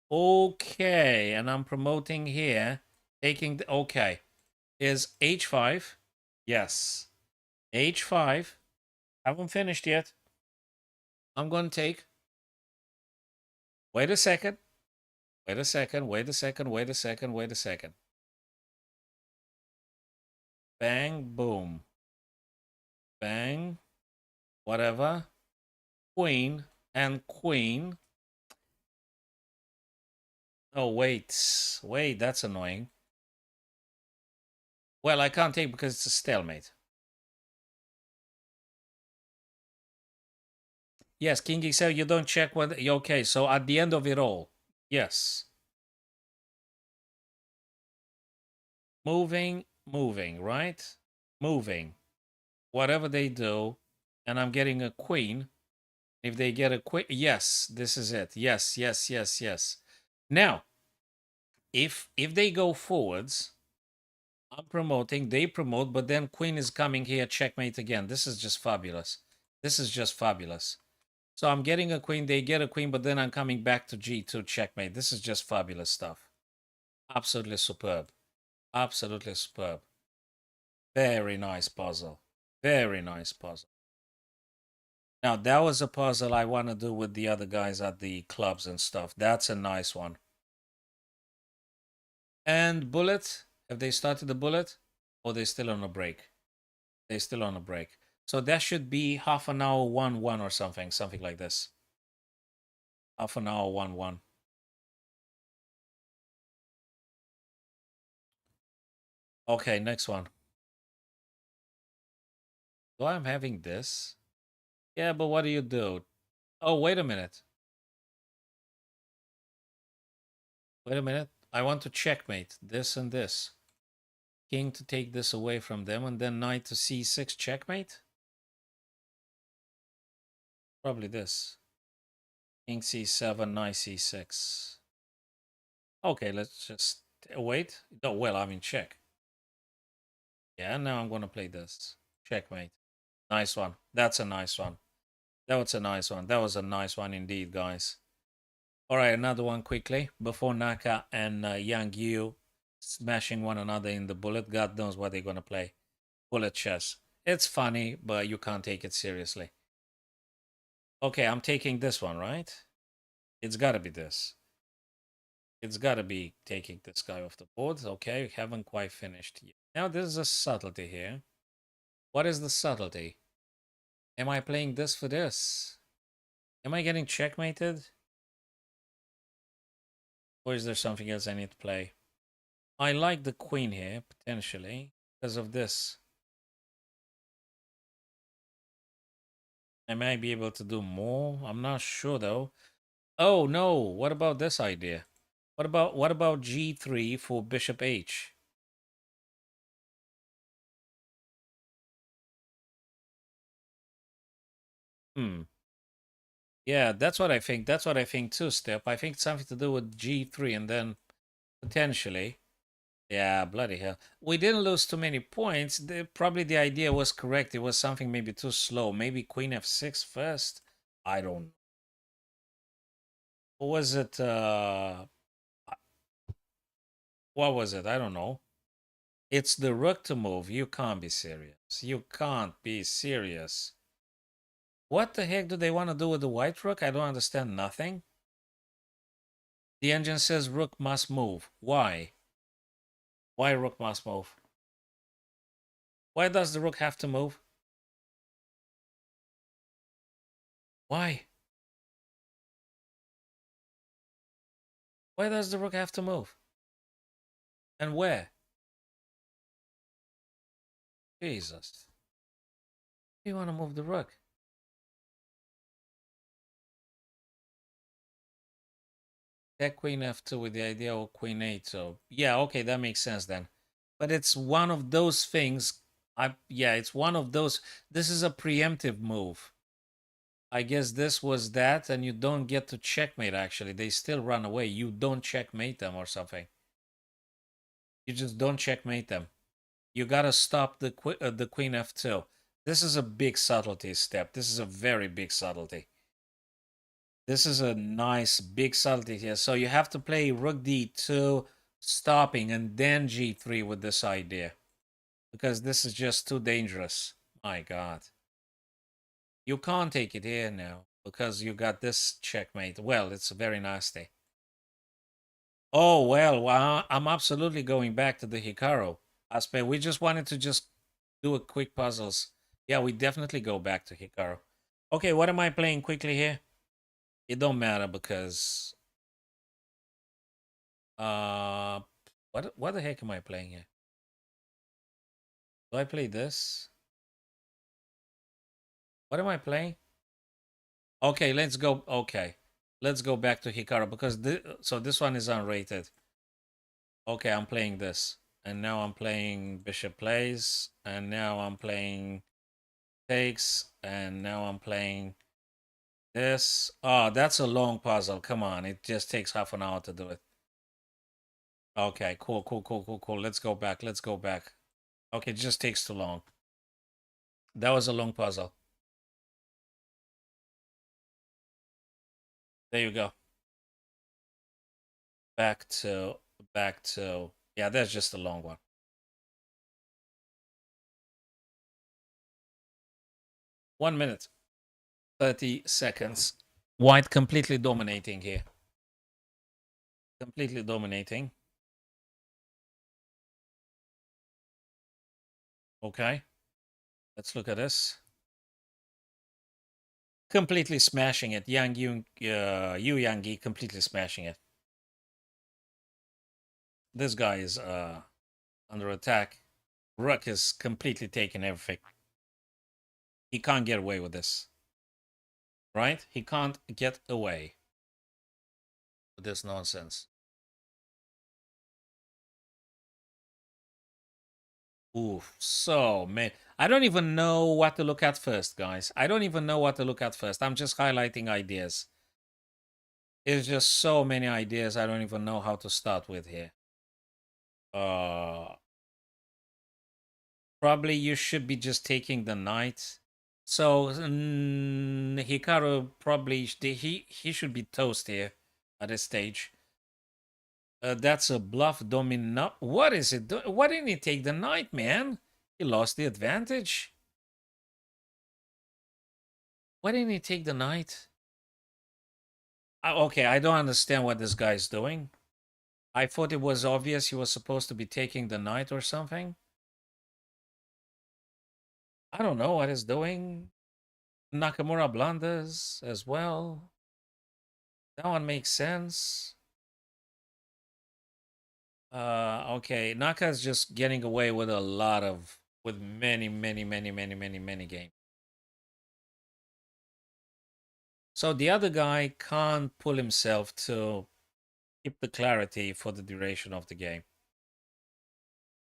Okay. And I'm promoting here. Taking the... Okay. Is H5. Yes. H5. Haven't finished yet. I'm going to take. Wait a second. Wait a second. Bang, boom. Bang, whatever. Queen and queen. Oh, wait. Wait, that's annoying. Well, I can't take because it's a stalemate. Yes, King E7, you don't check what... Okay, so at the end of it all, yes. Moving, right? Moving. Whatever they do, and I'm getting a queen. If they get a queen, yes, this is it. Yes, yes, yes, yes. Now, if they go forwards, I'm promoting, they promote, but then queen is coming here, checkmate again. This is just fabulous. This is just fabulous. So I'm getting a queen, they get a queen, but then I'm coming back to G2 checkmate. This is just fabulous stuff. Absolutely superb. Absolutely superb. Very nice puzzle. Very nice puzzle. Now, that was a puzzle I want to do with the other guys at the clubs and stuff. That's a nice one. And bullet, have they started the bullet? Or they still on a break? They're still on a break. So that should be half an hour 1-1 or something like this. Half an hour 1-1. Okay, next one. So I'm having this. Yeah, but what do you do? Oh, wait a minute. Wait a minute. I want to checkmate this and this. King to take this away from them, and then knight to c6 checkmate? Probably this. King c7, knight c6. Okay, let's just wait. Oh, well, I mean, check. Yeah, now I'm going to play this. Checkmate. Nice one. That's a nice one. That was a nice one. That was a nice one indeed, guys. All right, another one quickly. Before Naka and Yang Yu smashing one another in the bullet, God knows what they're going to play. Bullet chess. It's funny, but you can't take it seriously. Okay, I'm taking this one, right? It's got to be this. It's got to be taking this guy off the board. Okay, we haven't quite finished yet. Now, there's a subtlety here. What is the subtlety? Am I playing this for this? Am I getting checkmated? Or is there something else I need to play? I like the queen here, potentially, because of this. I might be able to do more. I'm not sure, though. Oh, no. What about this idea? What about G3 for bishop H? Hmm. Yeah, that's what I think. That's what I think too, Step. I think it's something to do with G3 and then potentially. Yeah, bloody hell. We didn't lose too many points. Probably the idea was correct. It was something maybe too slow. Maybe Queen F6 first. I don't know. What was it? What was it? I don't know. It's the rook to move. You can't be serious. You can't be serious. What the heck do they want to do with the white rook? I don't understand nothing. The engine says rook must move. Why? Why rook must move? Why does the rook have to move? Why? Why does the rook have to move? And where? Jesus. You want to move the rook? Take queen f2 with the idea of queen 8. So, yeah, okay, that makes sense then. But it's one of those things. Yeah, it's one of those. This is a preemptive move. I guess this was that, and you don't get to checkmate, actually. They still run away. You don't checkmate them or something. You just don't checkmate them. You gotta stop the queen f2. This is a big subtlety step. This is a very big subtlety. This is a nice big subtlety here. So you have to play rook d2, stopping, and then g3 with this idea. Because this is just too dangerous. My God. You can't take it here now. Because you got this checkmate. Well, it's very nasty. Oh, well, I'm absolutely going back to the Hikaru. Aspe, we just wanted to just do a quick puzzles. Yeah, we definitely go back to Hikaru. Okay, what am I playing quickly here? It don't matter because uh what the heck am I playing here? Do I play this? What am I playing? Okay, let's go. Okay, let's go back to Hikaru because so this one is unrated. Okay, I'm playing this, and now I'm playing Bishop plays, and now I'm playing takes, and now I'm playing this. Oh, that's a long puzzle. Come on, it just takes half an hour to do it. Okay, cool, cool, cool, cool, cool. Let's go back. Let's go back. Okay, it just takes too long. That was a long puzzle. There you go. Back to, back to. Yeah, that's just a long one. 1 minute, 30 seconds. White completely dominating here. Completely dominating. Okay, let's look at this. Completely smashing it. Yu Yangi completely smashing it. This guy is under attack. Rook is completely taking everything. He can't get away with this. Right? He can't get away with this nonsense. Oof. So, man. I don't even know what to look at first, guys. I don't even know what to look at first. I'm just highlighting ideas. There's just so many ideas I don't even know how to start with here. Probably you should be just taking the knight. So Hikaru probably he should be toast here at this stage. That's a bluff domino. What is it? Why didn't he take the knight, man? He lost the advantage. Why didn't he take the knight? Okay, I don't understand what this guy's doing. I thought it was obvious he was supposed to be taking the knight or something. I don't know what he's doing. Nakamura blunders as well. That one makes sense. Okay, Naka's just getting away with a lot of, with many games. So the other guy can't pull himself to keep the clarity for the duration of the game.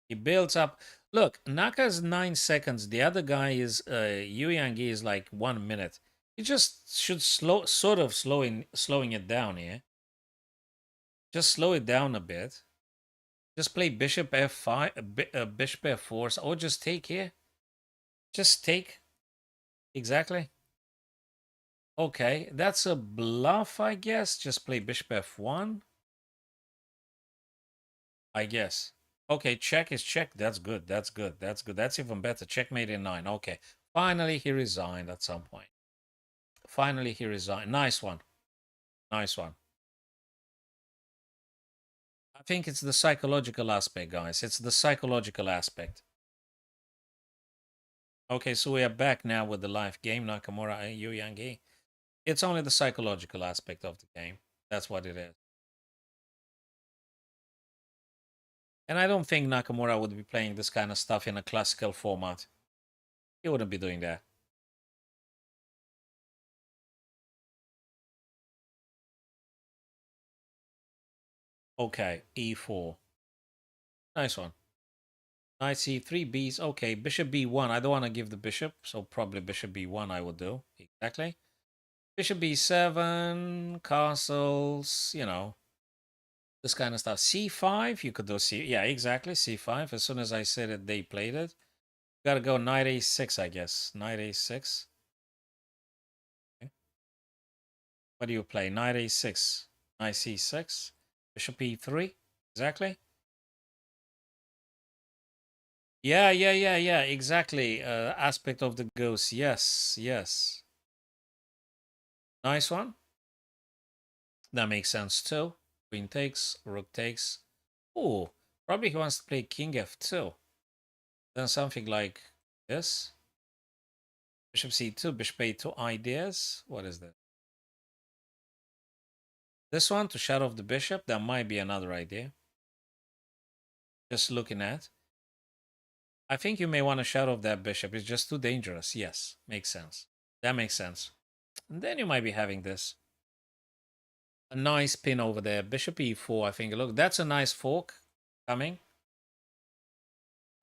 He builds up. Look, Naka's 9 seconds. The other guy is Yu Yangi is like 1 minute. He just should slowing it down here. Just slow it down a bit. Just play bishop f5, bishop f4, or just take here. Just take. Exactly. Okay, that's a bluff, I guess. Just play bishop f1. I guess. Okay, check is check. That's good. That's good. That's good. That's even better. Checkmate in 9. Okay. Finally, he resigned at some point. Finally, he resigned. Nice one. Nice one. I think it's the psychological aspect, guys. It's the psychological aspect. Okay, so we are back now with the live game. Nakamura and Yu Yangi. It's only the psychological aspect of the game. That's what it is. And I don't think Nakamura would be playing this kind of stuff in a classical format. He wouldn't be doing that. Okay, e4. Nice one. Knight c3, b's. Okay, bishop b1. I don't want to give the bishop, so probably bishop b1 I would do. Exactly. Bishop b7, castles, you know, this kind of stuff. c5, you could do c. Yeah, exactly, c5. As soon as I said it, they played it. Gotta go knight a6, I guess. Knight a6. Okay. What do you play? Knight a6. Knight c6. Bishop e3. Exactly. Yeah. Exactly. Aspect of the ghost. Yes. Nice one. That makes sense too. Queen takes, rook takes. Oh, probably he wants to play king f2. Then something like this. Bishop c2, bishop a2 ideas. What is that? This one to shut off the bishop. That might be another idea. Just looking at. I think you may want to shut off that bishop. It's just too dangerous. Yes, makes sense. That makes sense. And then you might be having this. A nice pin over there. Bishop e4, I think. Look, that's a nice fork coming.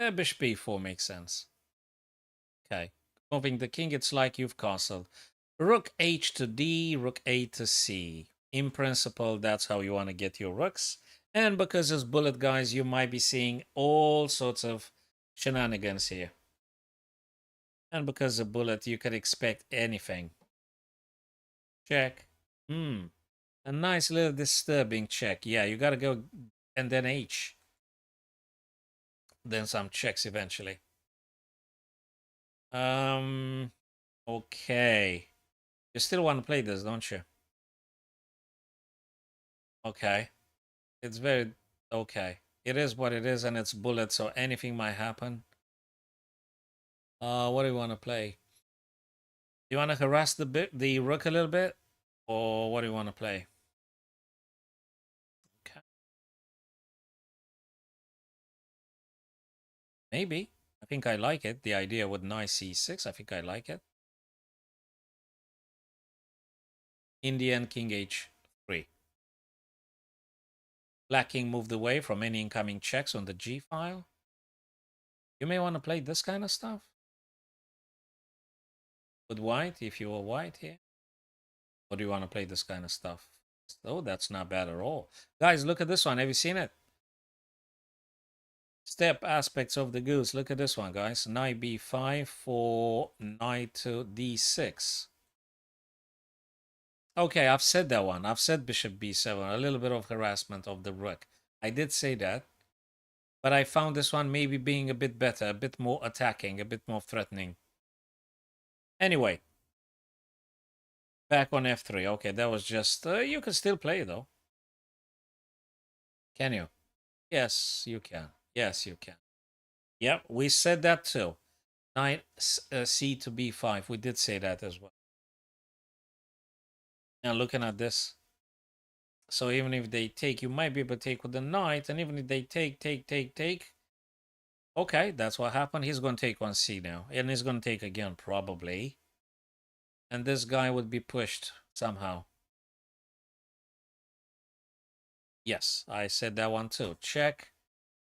Yeah, bishop e4 makes sense. Okay. Moving the king, it's like you've castled. Rook h to d, rook a to c. In principle, that's how you want to get your rooks. And because it's bullet, guys, you might be seeing all sorts of shenanigans here. And because of bullet, you can expect anything. Check. A nice little disturbing check. Yeah, you gotta go and then h. Then some checks eventually. Okay. You still want to play this, don't you? Okay. It's very okay. It is what it is, and it's bullet, so anything might happen. What do you want to play? Do you want to harass the rook a little bit, or what do you want to play? Okay. Maybe. I think I like it. The idea with knight c6. I think I like it. Indian king h3. Black king moved away from any incoming checks on the g file. You may want to play this kind of stuff with white if you were white here. Or do you want to play this kind of stuff? Oh, that's not bad at all. Guys, look at this one. Have you seen it? Step aspects of the goose. Look at this one, guys. Knight b5 for knight to d6. Okay, I've said that one. I've said bishop b7. A little bit of harassment of the rook. I did say that. But I found this one maybe being a bit better, a bit more attacking, a bit more threatening. Anyway. Back on f3. Okay, that was just... you can still play, though. Can you? Yes, you can. Yes, you can. Yep, we said that too. Knight c to b5. We did say that as well. Now looking at this. So even if they take, you might be able to take with the knight. And even if they take. Okay, that's what happened. He's going to take on c now. And he's going to take again, probably. And this guy would be pushed somehow. Yes, I said that one too. Check.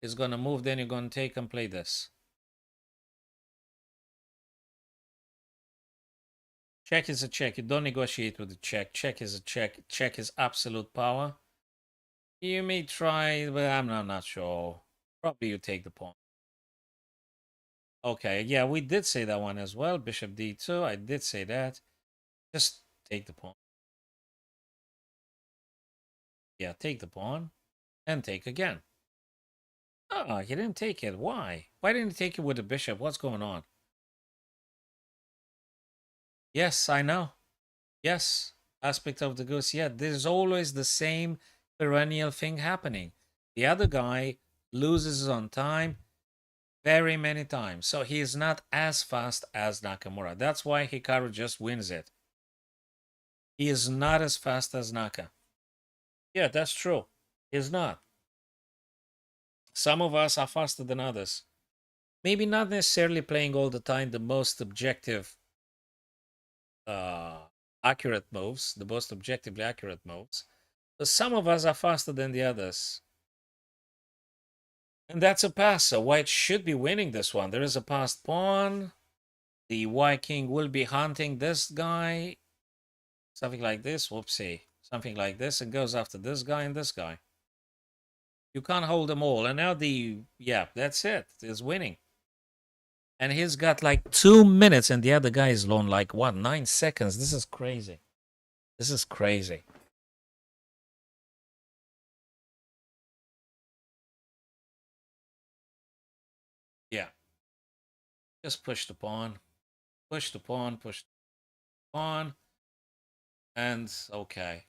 He's going to move, then you're going to take and play this. Check is a check. You don't negotiate with the check. Check is a check. Check is absolute power. You may try, but I'm not sure. Probably you take the pawn. Okay, yeah, we did say that one as well. Bishop d2, I did say that. Just take the pawn. Yeah, take the pawn. And take again. Oh, he didn't take it. Why? Why didn't he take it with the bishop? What's going on? Yes, I know. Yes, aspect of the goose. Yeah, there's always the same perennial thing happening. The other guy loses on time very many times. So he is not as fast as Nakamura. That's why Hikaru just wins it. He is not as fast as Naka. Yeah, that's true. He's not. Some of us are faster than others. Maybe not necessarily playing all the time the most objective, accurate moves, the most objectively accurate moves. But some of us are faster than the others. And that's a pass. So white should be winning this one. There is a passed pawn. The white king will be hunting this guy. Something like this. Whoopsie. Something like this. And goes after this guy and this guy. You can't hold them all. And now yeah, that's it. Is winning. And he's got like 2 minutes and the other guy is on like, what, 9 seconds? This is crazy. This is crazy. Yeah. Just push the pawn. Push the pawn. Push the pawn. And okay.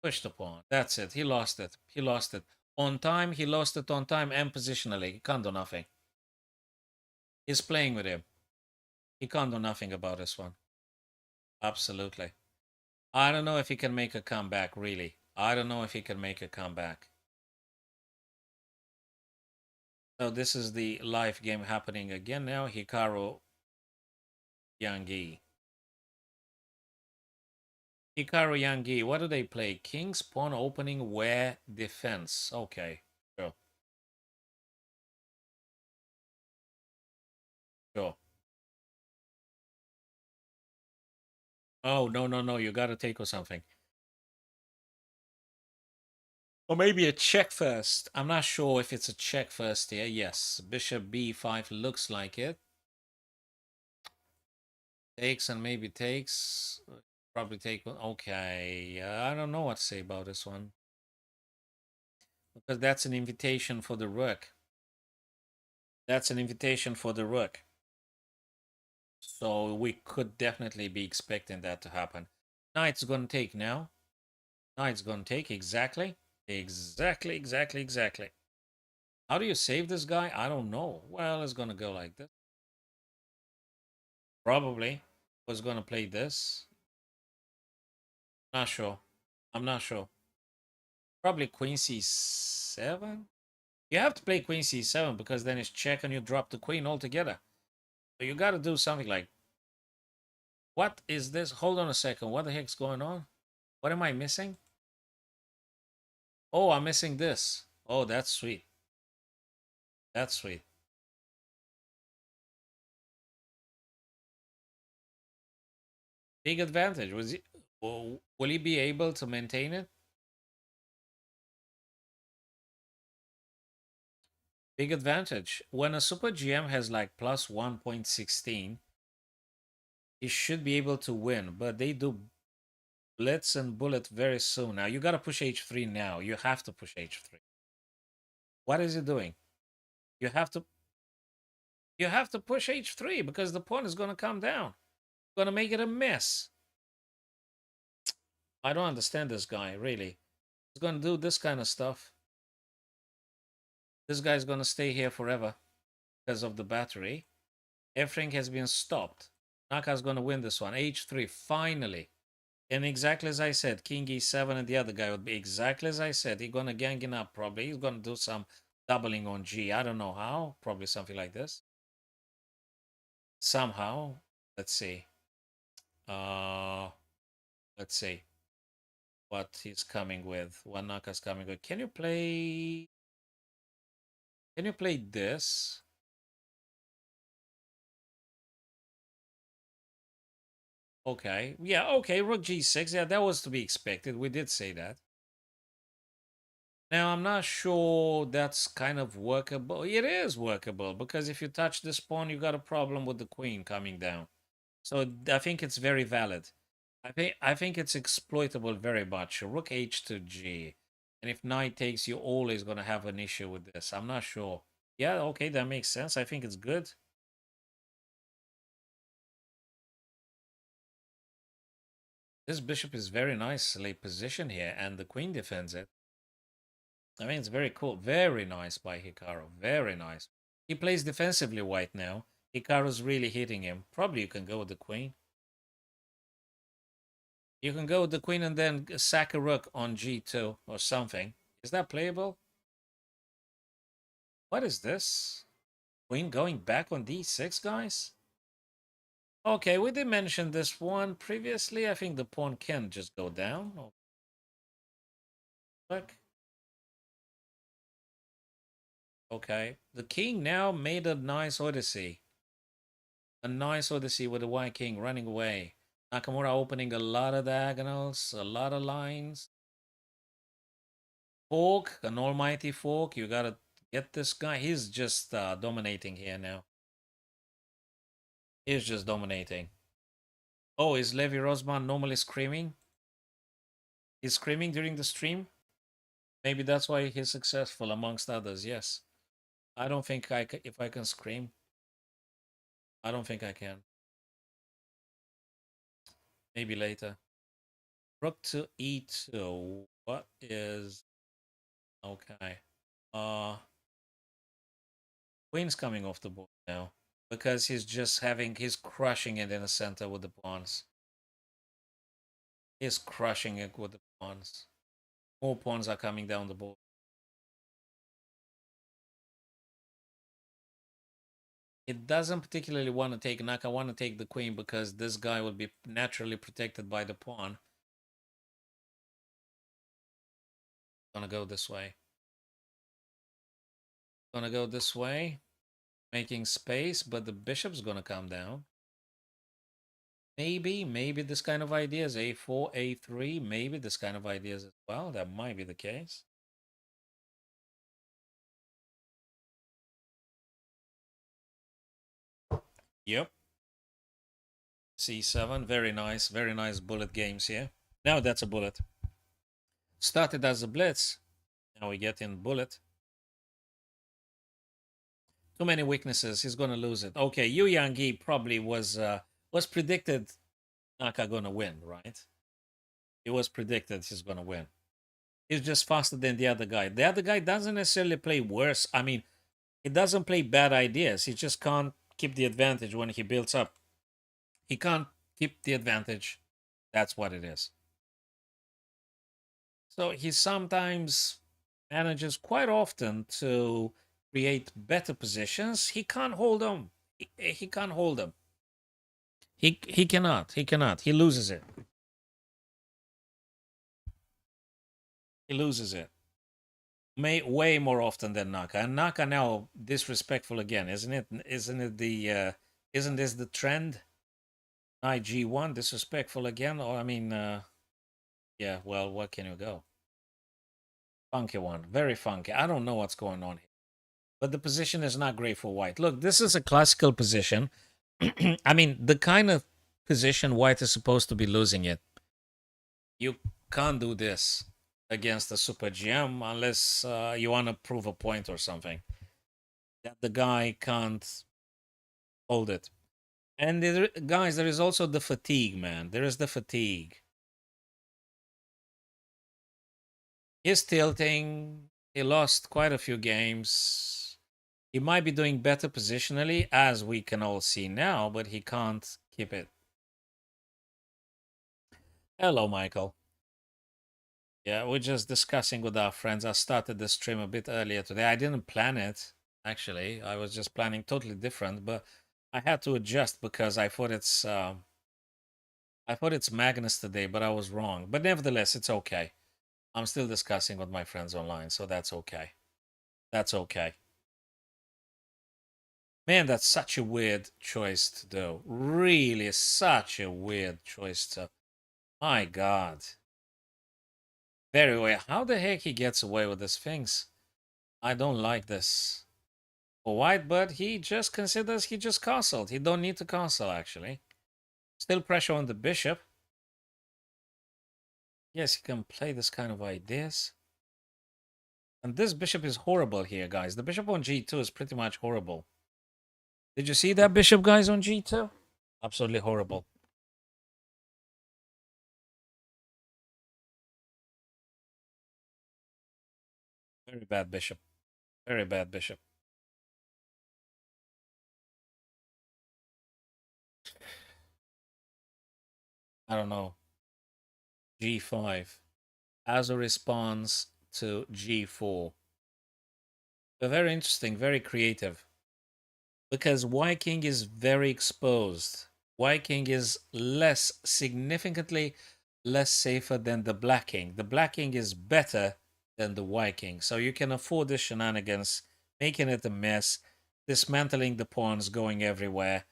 Push the pawn. That's it. He lost it. He lost it. On time, he lost it on time and positionally. He can't do nothing. He's playing with him. He can't do nothing about this one. Absolutely. I don't know if he can make a comeback, really. I don't know if he can make a comeback. So this is the live game happening again now. Hikaru Yangi. Hikaru Yangi, what do they play? King's pawn opening, where defense. Okay, sure. Sure. Oh, no, no, no. You got to take or something. Or maybe a check first. I'm not sure if it's a check first here. Yes, bishop b5 looks like it. Takes and maybe takes. Probably take one. Okay, I don't know what to say about this one. Because that's an invitation for the rook. That's an invitation for the rook. So we could definitely be expecting that to happen. Knight's gonna take now. Knight's gonna take, exactly. Exactly. How do you save this guy? I don't know. Well, it's gonna go like this. Probably was gonna play this. Not sure. I'm not sure. Probably queen c7. You have to play queen c7 because then it's check and you drop the queen altogether. So you got to do something like, what is this? Hold on a second. What the heck's going on? What am I missing? Oh, I'm missing this. Oh, that's sweet. That's sweet. Big advantage. Will he be able to maintain it? Big advantage. When a super GM has like plus 1.16, he should be able to win, but they do blitz and bullet very soon. Now you got to push h3 now. You have to push h3. What is he doing? You have to push h3 because the pawn is going to come down. Going to make it a mess. I don't understand this guy, really. He's going to do this kind of stuff. This guy's going to stay here forever because of the battery. Everything has been stopped. Naka's going to win this one. h3, finally. And exactly as I said, king e7 and the other guy would be exactly as I said. He's going to gang it up probably. He's going to do some doubling on g. I don't know how. Probably something like this. Somehow. Let's see. Uh, let's see what he's coming with. What Naka's coming with. Can you play... Can you play this? Okay. Yeah, okay. Rook g6. Yeah, that was to be expected. We did say that. Now, I'm not sure that's kind of workable. It is workable because if you touch this pawn, you got a problem with the queen coming down. So I think it's very valid. I think it's exploitable very much. Rook h to g. And if knight takes, you're always going to have an issue with this. I'm not sure. Yeah, okay, that makes sense. I think it's good. This bishop is very nicely positioned here, and the queen defends it. I mean, it's very cool. Very nice by Hikaru. Very nice. He plays defensively white now. Hikaru's really hitting him. Probably you can go with the queen. You can go with the queen and then sack a rook on g2 or something. Is that playable? What is this? Queen going back on d6, guys? Okay, we did mention this one previously. I think the pawn can just go down. Oh, look. Okay. The king now made a nice odyssey. A nice odyssey with the white king running away. Nakamura opening a lot of diagonals, a lot of lines. Fork, an almighty fork. You gotta get this guy. He's just dominating here now. He's just dominating. Oh, is Levi Rosman normally screaming? He's screaming during the stream? Maybe that's why he's successful amongst others, yes. I don't think if I can scream. I don't think I can. Maybe later. Rook to e2. What is... Okay. Queen's coming off the board now because he's crushing it in the center with the pawns. He's crushing it with the pawns. More pawns are coming down the board. It doesn't particularly want to take Knack. I want to take the queen because this guy will be naturally protected by the pawn. Gonna go this way. Gonna go this way, making space, but the bishop's gonna come down. Maybe this kind of ideas, a4, a3, maybe this kind of ideas as well. That might be the case. Yep. c7, very nice bullet games here. Now that's a bullet. Started as a blitz, now we get in bullet. Too many weaknesses, he's gonna lose it. Okay, Yu Yang probably was predicted Naka gonna win, right? It was predicted he's gonna win. He's just faster than the other guy. The other guy doesn't necessarily play worse. I mean, he doesn't play bad ideas. He just can't keep the advantage when he builds up. He can't keep the advantage. That's what it is. So he sometimes manages quite often to create better positions. He can't hold them. He can't hold them. He cannot. He cannot. He loses it. He loses it. Way more often than Naka. And Naka now disrespectful again, isn't it? Isn't it the isn't this the trend? Knight G1 disrespectful again? Or I mean yeah, well, what can you go? Funky one. Very funky. I don't know what's going on here. But the position is not great for white. Look, this is a classical position. I mean, the kind of position white is supposed to be losing it. You can't do this against a super GM unless you want to prove a point or something. That the guy can't hold it. And guys, there is also the fatigue, man. There is the fatigue. He's tilting. He lost quite a few games. He might be doing better positionally, as we can all see now, but he can't keep it. Hello, Michael. Yeah, we're just discussing with our friends. I started the stream a bit earlier today. I didn't plan it, actually. I was just planning totally different, but I had to adjust because I thought it's Magnus today, but I was wrong. But nevertheless, it's okay. I'm still discussing with my friends online, so that's okay. That's okay. Man, that's such a weird choice to do. Really, such a weird choice to. My God. Very weird. How the heck he gets away with these things? I don't like this. For white, but he just considers he just castled. He don't need to castle, actually. Still pressure on the bishop. Yes, he can play this kind of ideas. And this bishop is horrible here, guys. The bishop on g2 is pretty much horrible. Did you see that bishop, guys, on g2? Absolutely horrible. Very bad bishop. Very bad bishop. I don't know. g5 as a response to g4. They're very interesting, very creative. Because white king is very exposed. White king is significantly less safer than the black king. The black king is better than the white king. So you can afford the shenanigans, making it a mess, dismantling the pawns, going everywhere.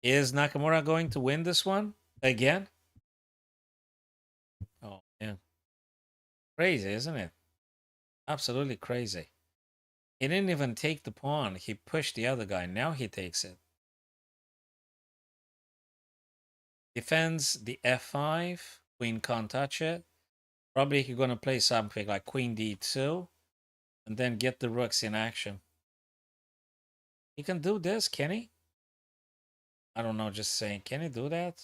Is Nakamura going to win this one again? Oh, yeah. Crazy, isn't it? Absolutely crazy. He didn't even take the pawn. He pushed the other guy. Now he takes it. Defends the f5. Queen can't touch it. Probably he's going to play something like queen d2. And then get the rooks in action. He can do this, can he? I don't know, just saying. Can he do that?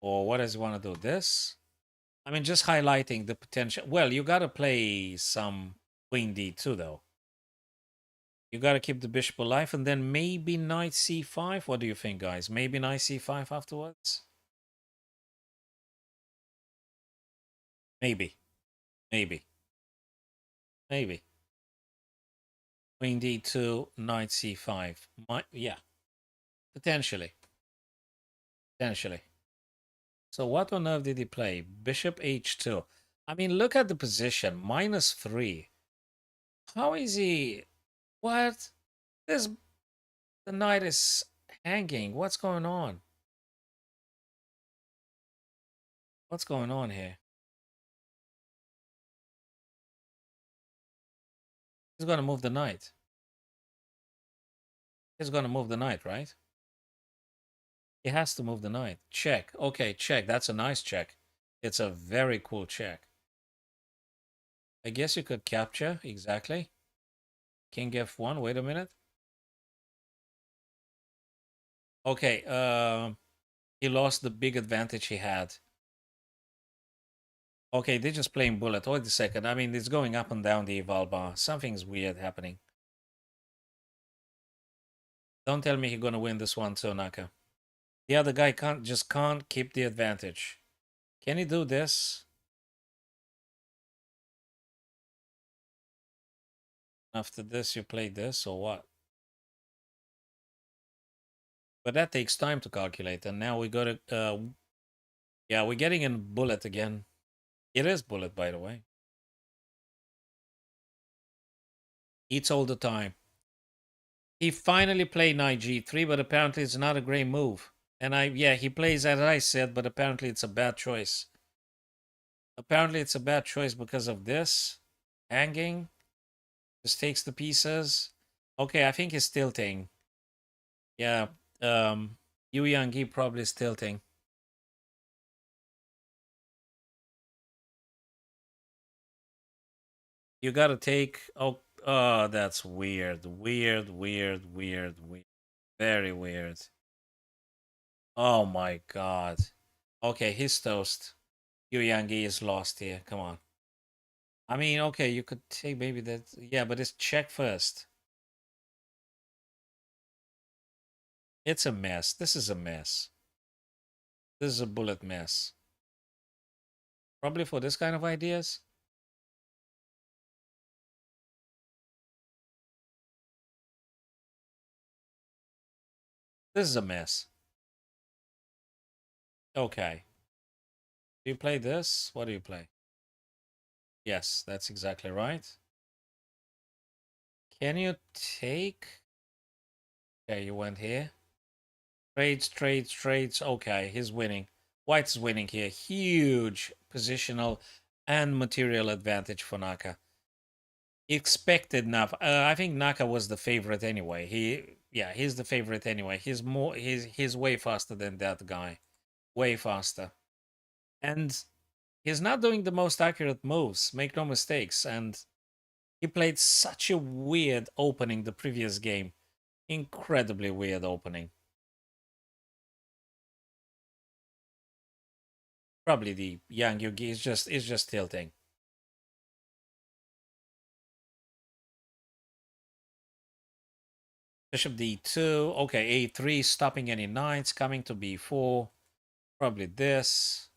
Or what does he want to do? This? I mean, just highlighting the potential. Well, you got to play some queen d2, though. You got to keep the bishop alive, and then maybe knight c5. What do you think, guys? Maybe knight c5 afterwards? Maybe. Maybe. Maybe. Queen d2, knight c5. Yeah, potentially. Potentially. So what on earth did he play? Bishop h2. I mean, look at the position. -3. How is he... What? This... The knight is hanging. What's going on? What's going on here? He's going to move the knight. He's going to move the knight, right? He has to move the knight. Check. Okay, check. That's a nice check. It's a very cool check. I guess you could capture. Exactly. King f1. Wait a minute. Okay, he lost the big advantage he had. Okay, they're just playing bullet. Wait a second. I mean, it's going up and down the eval bar. Something's weird happening. Don't tell me he's gonna win this one too, Naka. The other guy can't keep the advantage. Can he do this? After this, you play this or what? But that takes time to calculate. And now we got to, yeah, we're getting in bullet again. It is bullet, by the way. Eats all the time. He finally played knight g3, but apparently it's not a great move. And yeah, he plays as I said, but apparently it's a bad choice. Apparently it's a bad choice because of this. Hanging. Just takes the pieces. Okay, I think he's tilting. Yeah, Yu Yang probably is tilting. You gotta take... Oh, that's weird. Weird. Very weird. Oh my god. Okay, he's toast. Yu Yang is lost here. Come on. I mean, okay, you could take maybe that. Yeah, but it's check first. It's a mess. This is a mess. This is a bullet mess. Probably for this kind of ideas. This is a mess. Okay. Do you play this? What do you play? Yes, that's exactly right. Can you take... Okay, you went here. Trades. Okay, he's winning. White's winning here. Huge positional and material advantage for Naka. Expected enough. I think Naka was the favorite anyway. He's the favorite anyway. He's way faster than that guy. Way faster. And he's not doing the most accurate moves, make no mistakes. And he played such a weird opening the previous game. Incredibly weird opening. Probably the Yang Yugi is just tilting. Bishop d2. Okay, a3, stopping any knights, coming to b4. Probably this.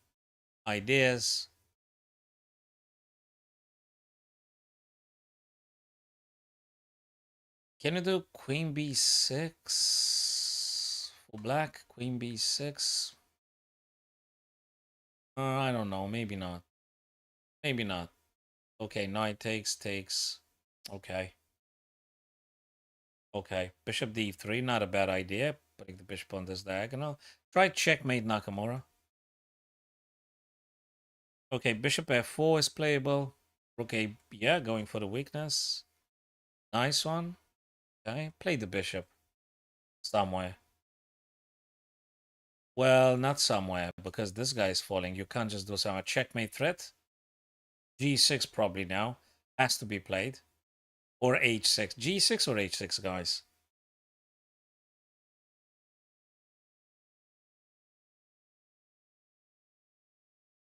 Ideas. Can you do queen b6 for black? Queen b6. I don't know. Maybe not. Maybe not. Okay, knight takes. Okay. Okay. Bishop d3. Not a bad idea. Putting the bishop on this diagonal. Try checkmate Nakamura. Okay, bishop f4 is playable. Rook a... Yeah, going for the weakness. Nice one. Okay, play the bishop. Somewhere. Well, not somewhere, because this guy is falling. You can't just do some checkmate threat. G6 probably now. Has to be played. Or H6. G6 or H6, guys?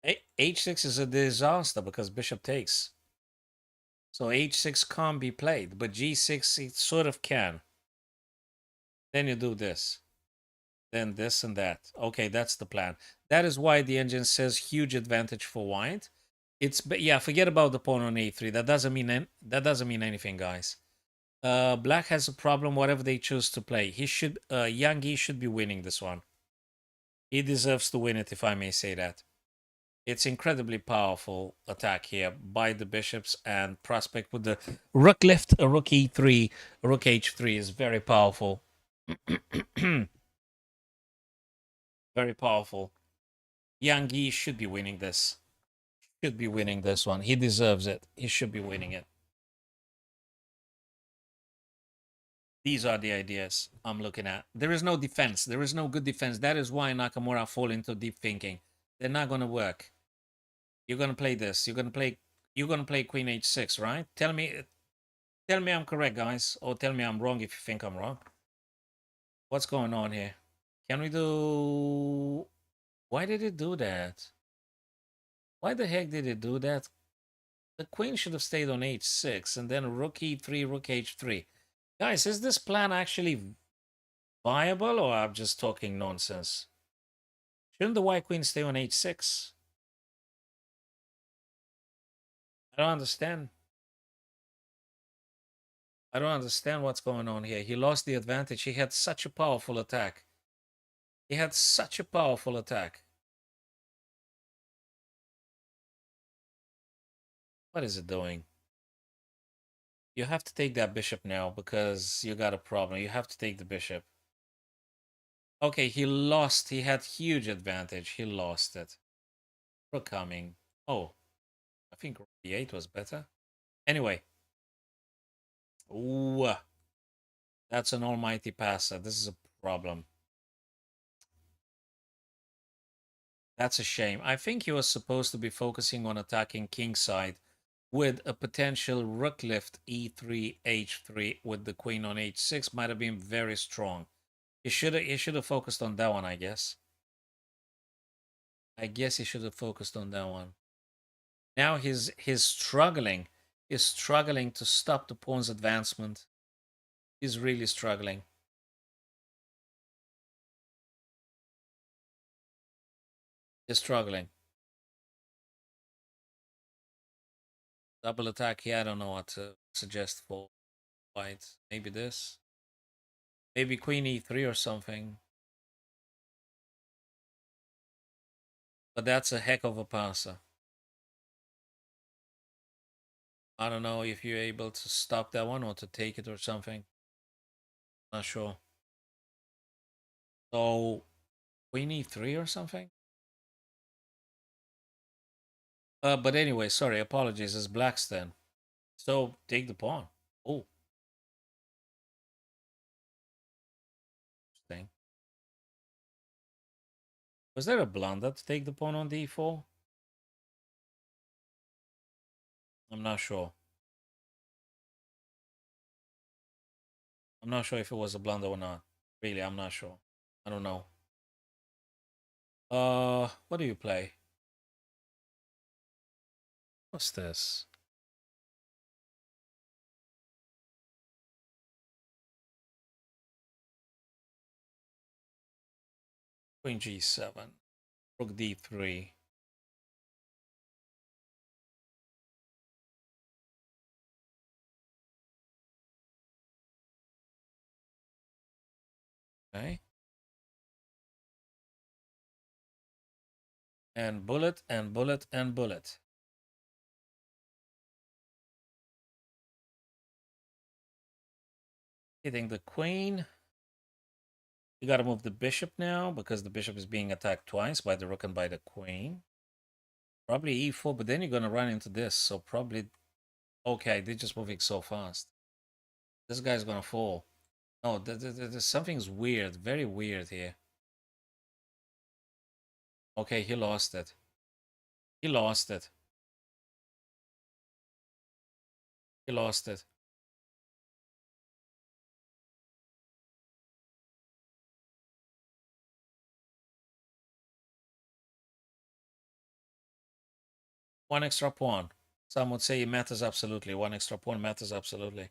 H6 is a disaster because bishop takes. So H6 can't be played, but G6 it sort of can. Then you do this. Then this and that. Okay, that's the plan. That is why the engine says huge advantage for white. Yeah, forget about the pawn on a3. That doesn't mean anything, guys. Black has a problem whatever they choose to play. Yang Yi should be winning this one. He deserves to win it, if I may say that. It's incredibly powerful attack here by the bishops, and prospect with the rook left, a rook e3, a rook h3 is very powerful. Very powerful. Yang Yi should be winning this. Should be winning this one. He deserves it. He should be winning it. These are the ideas I'm looking at. There is no defense. There is no good defense. That is why Nakamura fall into deep thinking. They're not gonna work. You're gonna play this. You're gonna play Queen H6, right? Tell me I'm correct, guys, or tell me I'm wrong if you think I'm wrong. What's going on here? Can we do? Why did it do that? Why the heck did it do that? The queen should have stayed on H6 and then rook E3, rook H3. Guys, is this plan actually viable, or I'm just talking nonsense? Shouldn't the white queen stay on H6? I don't understand. I don't understand what's going on here. He lost the advantage. He had such a powerful attack. He had such a powerful attack. What is it doing? You have to take that bishop now because you got a problem. You have to take the bishop. Okay, he lost. He had huge advantage. He lost it. Rook coming. Oh, I think rook d8 was better. Anyway. Ooh, that's an almighty passer. This is a problem. That's a shame. I think he was supposed to be focusing on attacking kingside with a potential rook lift e3, h3 with the queen on h6 might have been very strong. He should have focused on that one, I guess. I guess he should have focused on that one. Now he's struggling. He's struggling to stop the pawn's advancement. He's really struggling. He's struggling. Double attack here. I don't know what to suggest for white. Maybe this. Maybe queen e3 or something. But that's a heck of a passer. I don't know if you're able to stop that one or to take it or something. Not sure. So queen e3 or something? But anyway, sorry, apologies. It's black's then. So take the pawn. Oh, interesting. Was there a blunder to take the pawn on d4? I'm not sure. I'm not sure if it was a blunder or not. Really, I'm not sure. I don't know. What do you play? What's this? Queen g7. Rook d3. Okay. And bullet and bullet and bullet. Hitting the queen. You gotta move the bishop now because the bishop is being attacked twice by the rook and by the queen. Probably e4, but then you're gonna run into this. So probably okay, they're just moving so fast. This guy's gonna fall. No, something's weird, very weird here. Okay, he lost it. He lost it. He lost it. One extra pawn. Some would say it matters absolutely. One extra pawn matters absolutely.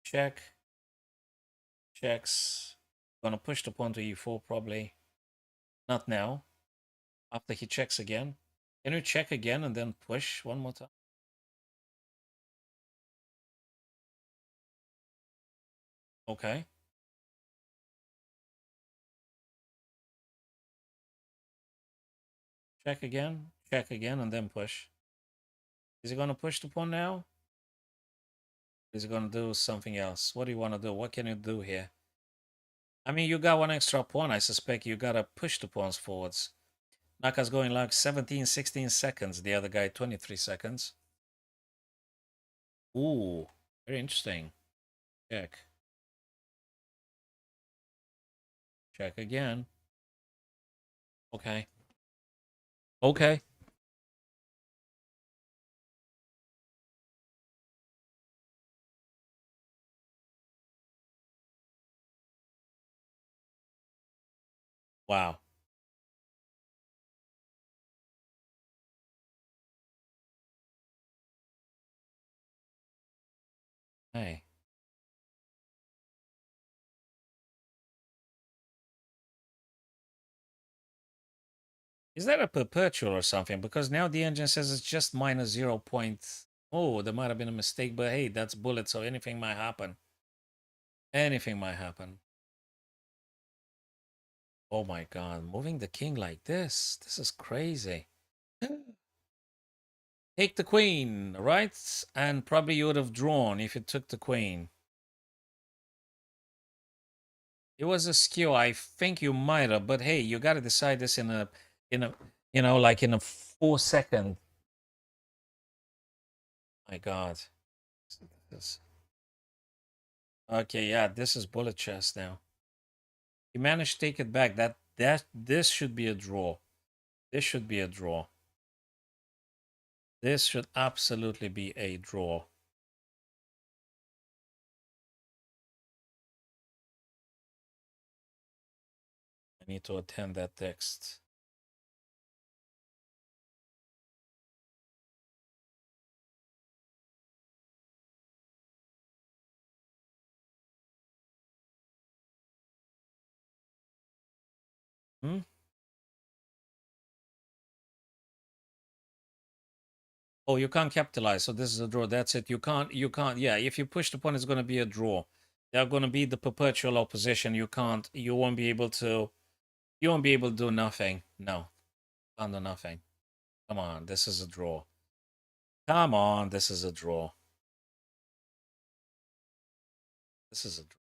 Check. Checks. Gonna push the pawn to e4 probably. Not now. After he checks again. Can you check again and then push one more time? Okay. Check again, and then push. Is he gonna push the pawn now? Is he gonna do something else? What do you want to do? What can you do here? I mean, you got one extra pawn. I suspect you gotta push the pawns forwards. Naka's going like 17, 16 seconds. The other guy, 23 seconds. Ooh, very interesting. Check. Check again. Okay. Okay. Wow. Hey. Is that a perpetual or something? Because now the engine says it's just minus 0. Oh, there might have been a mistake, but hey, that's bullet, so anything might happen. Anything might happen. Oh my god, moving the king like this. This is crazy. Take the queen, right? And probably you would have drawn if you took the queen. It was a skew. I think you might have, but hey, you got to decide this in a, like in a 4 second. My God. This. Okay, yeah, this is bullet chess now. You managed to take it back. This should be a draw. This should be a draw. This should absolutely be a draw. I need to attend that text. Hmm? Oh, you can't capitalize. So this is a draw. That's it. You can't. Yeah, if you push the pawn, it's going to be a draw. They're going to be the perpetual opposition. You can't. You won't be able to. You won't be able to do nothing. No, can't do nothing. Come on, this is a draw. Come on, this is a draw. This is a draw.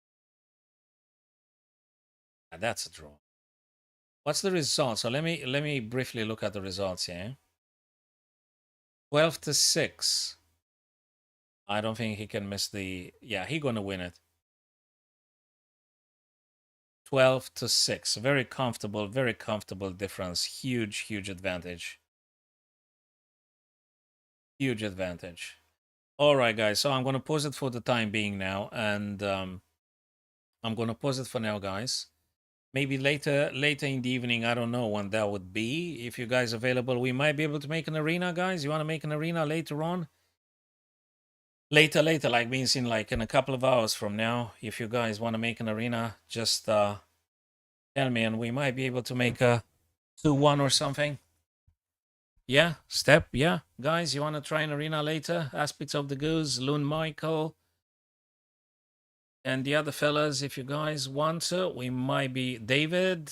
Yeah, that's a draw. What's the result? So let me briefly look at the results here. 12-6. I don't think he can miss the. Yeah, he gonna win it. 12-6. Very comfortable difference. Huge advantage. Huge advantage. All right, guys. So I'm gonna pause it for the time being now, and I'm gonna pause it for now, guys. Maybe later in the evening, I don't know when that would be. If you guys available, we might be able to make an arena, guys. You want to make an arena later on? Later, like means in like in a couple of hours from now. If you guys want to make an arena, just tell me, and we might be able to make a 2-1 or something. Yeah, step. Yeah, guys, you want to try an arena later? Aspects of the Goose, Loon Michael, and the other fellas. If you guys want to, we might be David,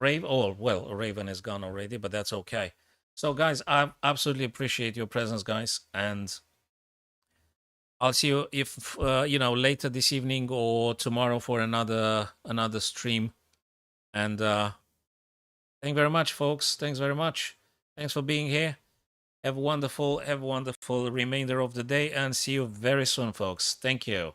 Raven. Oh, well, Raven is gone already, but that's okay. So, guys, I absolutely appreciate your presence, guys, and I'll see you if later this evening or tomorrow for another stream. And thank you very much, folks. Thanks very much. Thanks for being here. Have a wonderful remainder of the day, and see you very soon, folks. Thank you.